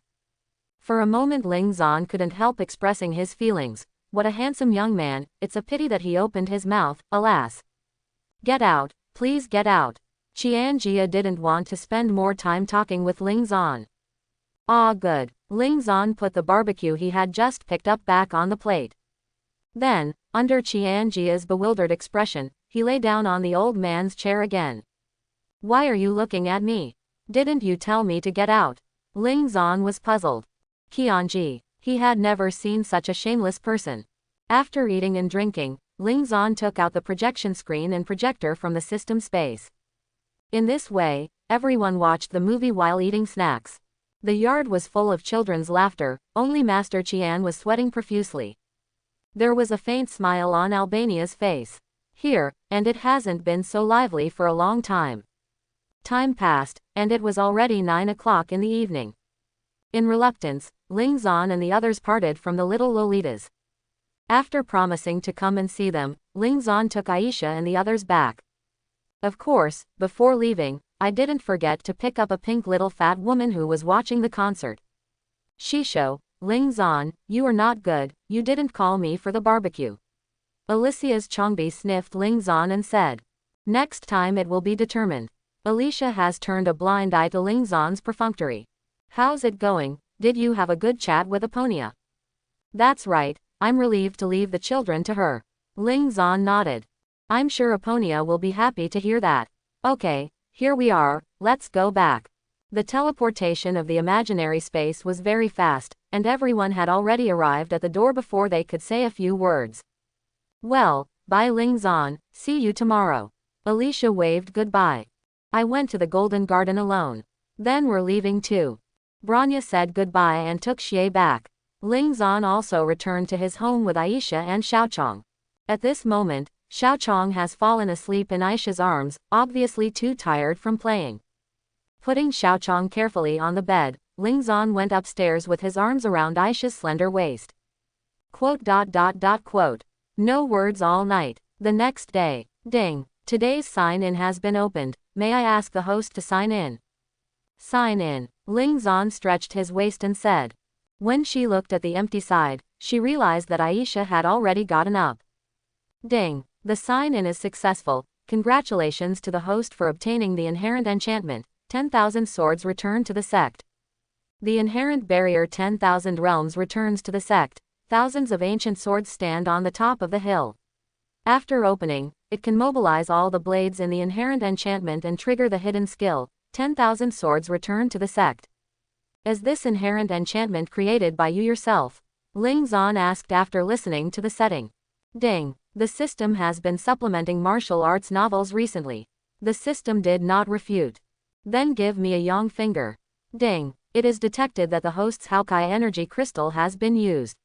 For a moment Ling Zan couldn't help expressing his feelings. What a handsome young man, it's a pity that he opened his mouth, alas. Get out, please get out. Qian Jia didn't want to spend more time talking with Ling Zan. Ah, good. Ling Zan put the barbecue he had just picked up back on the plate. Then, under Qian Jia's bewildered expression, he lay down on the old man's chair again. Why are you looking at me? Didn't you tell me to get out? Ling Zan was puzzled. Qianji, he had never seen such a shameless person. After eating and drinking, Ling Zan took out the projection screen and projector from the system space. In this way, everyone watched the movie while eating snacks. The yard was full of children's laughter, only Master Qian was sweating profusely. There was a faint smile on Albania's face. Here, and it hasn't been so lively for a long time. Time passed, and it was already 9 o'clock in the evening. In reluctance, Ling Zan and the others parted from the little Lolitas. After promising to come and see them, Ling Zan took Aisha and the others back. Of course, before leaving, I didn't forget to pick up a pink little fat woman who was watching the concert. Shisho, Ling Zan, you are not good, you didn't call me for the barbecue. Alicia's Chongbi sniffed Ling Zan and said. Next time it will be determined. Alicia has turned a blind eye to Ling Zan's perfunctory. How's it going? Did you have a good chat with Aponia? That's right, I'm relieved to leave the children to her. Ling Zan nodded. I'm sure Aponia will be happy to hear that. Okay, here we are, let's go back. The teleportation of the imaginary space was very fast, and everyone had already arrived at the door before they could say a few words. Well, bye Ling Zan, see you tomorrow. Alicia waved goodbye. I went to the Golden Garden alone. Then we're leaving too. Branya said goodbye and took Xie back. Ling Zan also returned to his home with Aisha and Xiaochong. At this moment, Xiaochong has fallen asleep in Aisha's arms, obviously too tired from playing. Putting Xiaochong carefully on the bed, Ling Zan went upstairs with his arms around Aisha's slender waist. Quote. No words all night. The next day. Ding. Today's sign-in has been opened. May I ask the host to sign in? Sign in. Ling Zan stretched his waist and said. When she looked at the empty side, she realized that Aisha had already gotten up. Ding. The sign-in is successful. Congratulations to the host for obtaining the inherent enchantment. 10,000 swords return to the sect. The inherent barrier 10,000 realms returns to the sect. Thousands of ancient swords stand on the top of the hill. After opening, it can mobilize all the blades in the inherent enchantment and trigger the hidden skill. 10,000 swords return to the sect. Is this inherent enchantment created by you yourself? Ling Zan asked after listening to the setting. Ding. The system has been supplementing martial arts novels recently. The system did not refute. Then give me a yang finger. Ding. It is detected that the host's Haokai energy crystal has been used.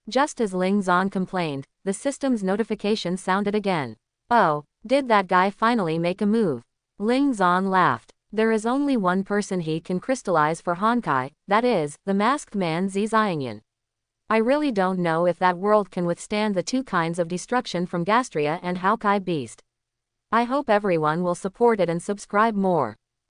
Just as Ling Zan complained, the system's notification sounded again. Oh, did that guy finally make a move? Ling Zan laughed. There is only one person he can crystallize for Honkai, that is, the masked man Zixiangyan. I really don't know if that world can withstand the two kinds of destruction from Gastria and Haokai Beast. I hope everyone will support it and subscribe more.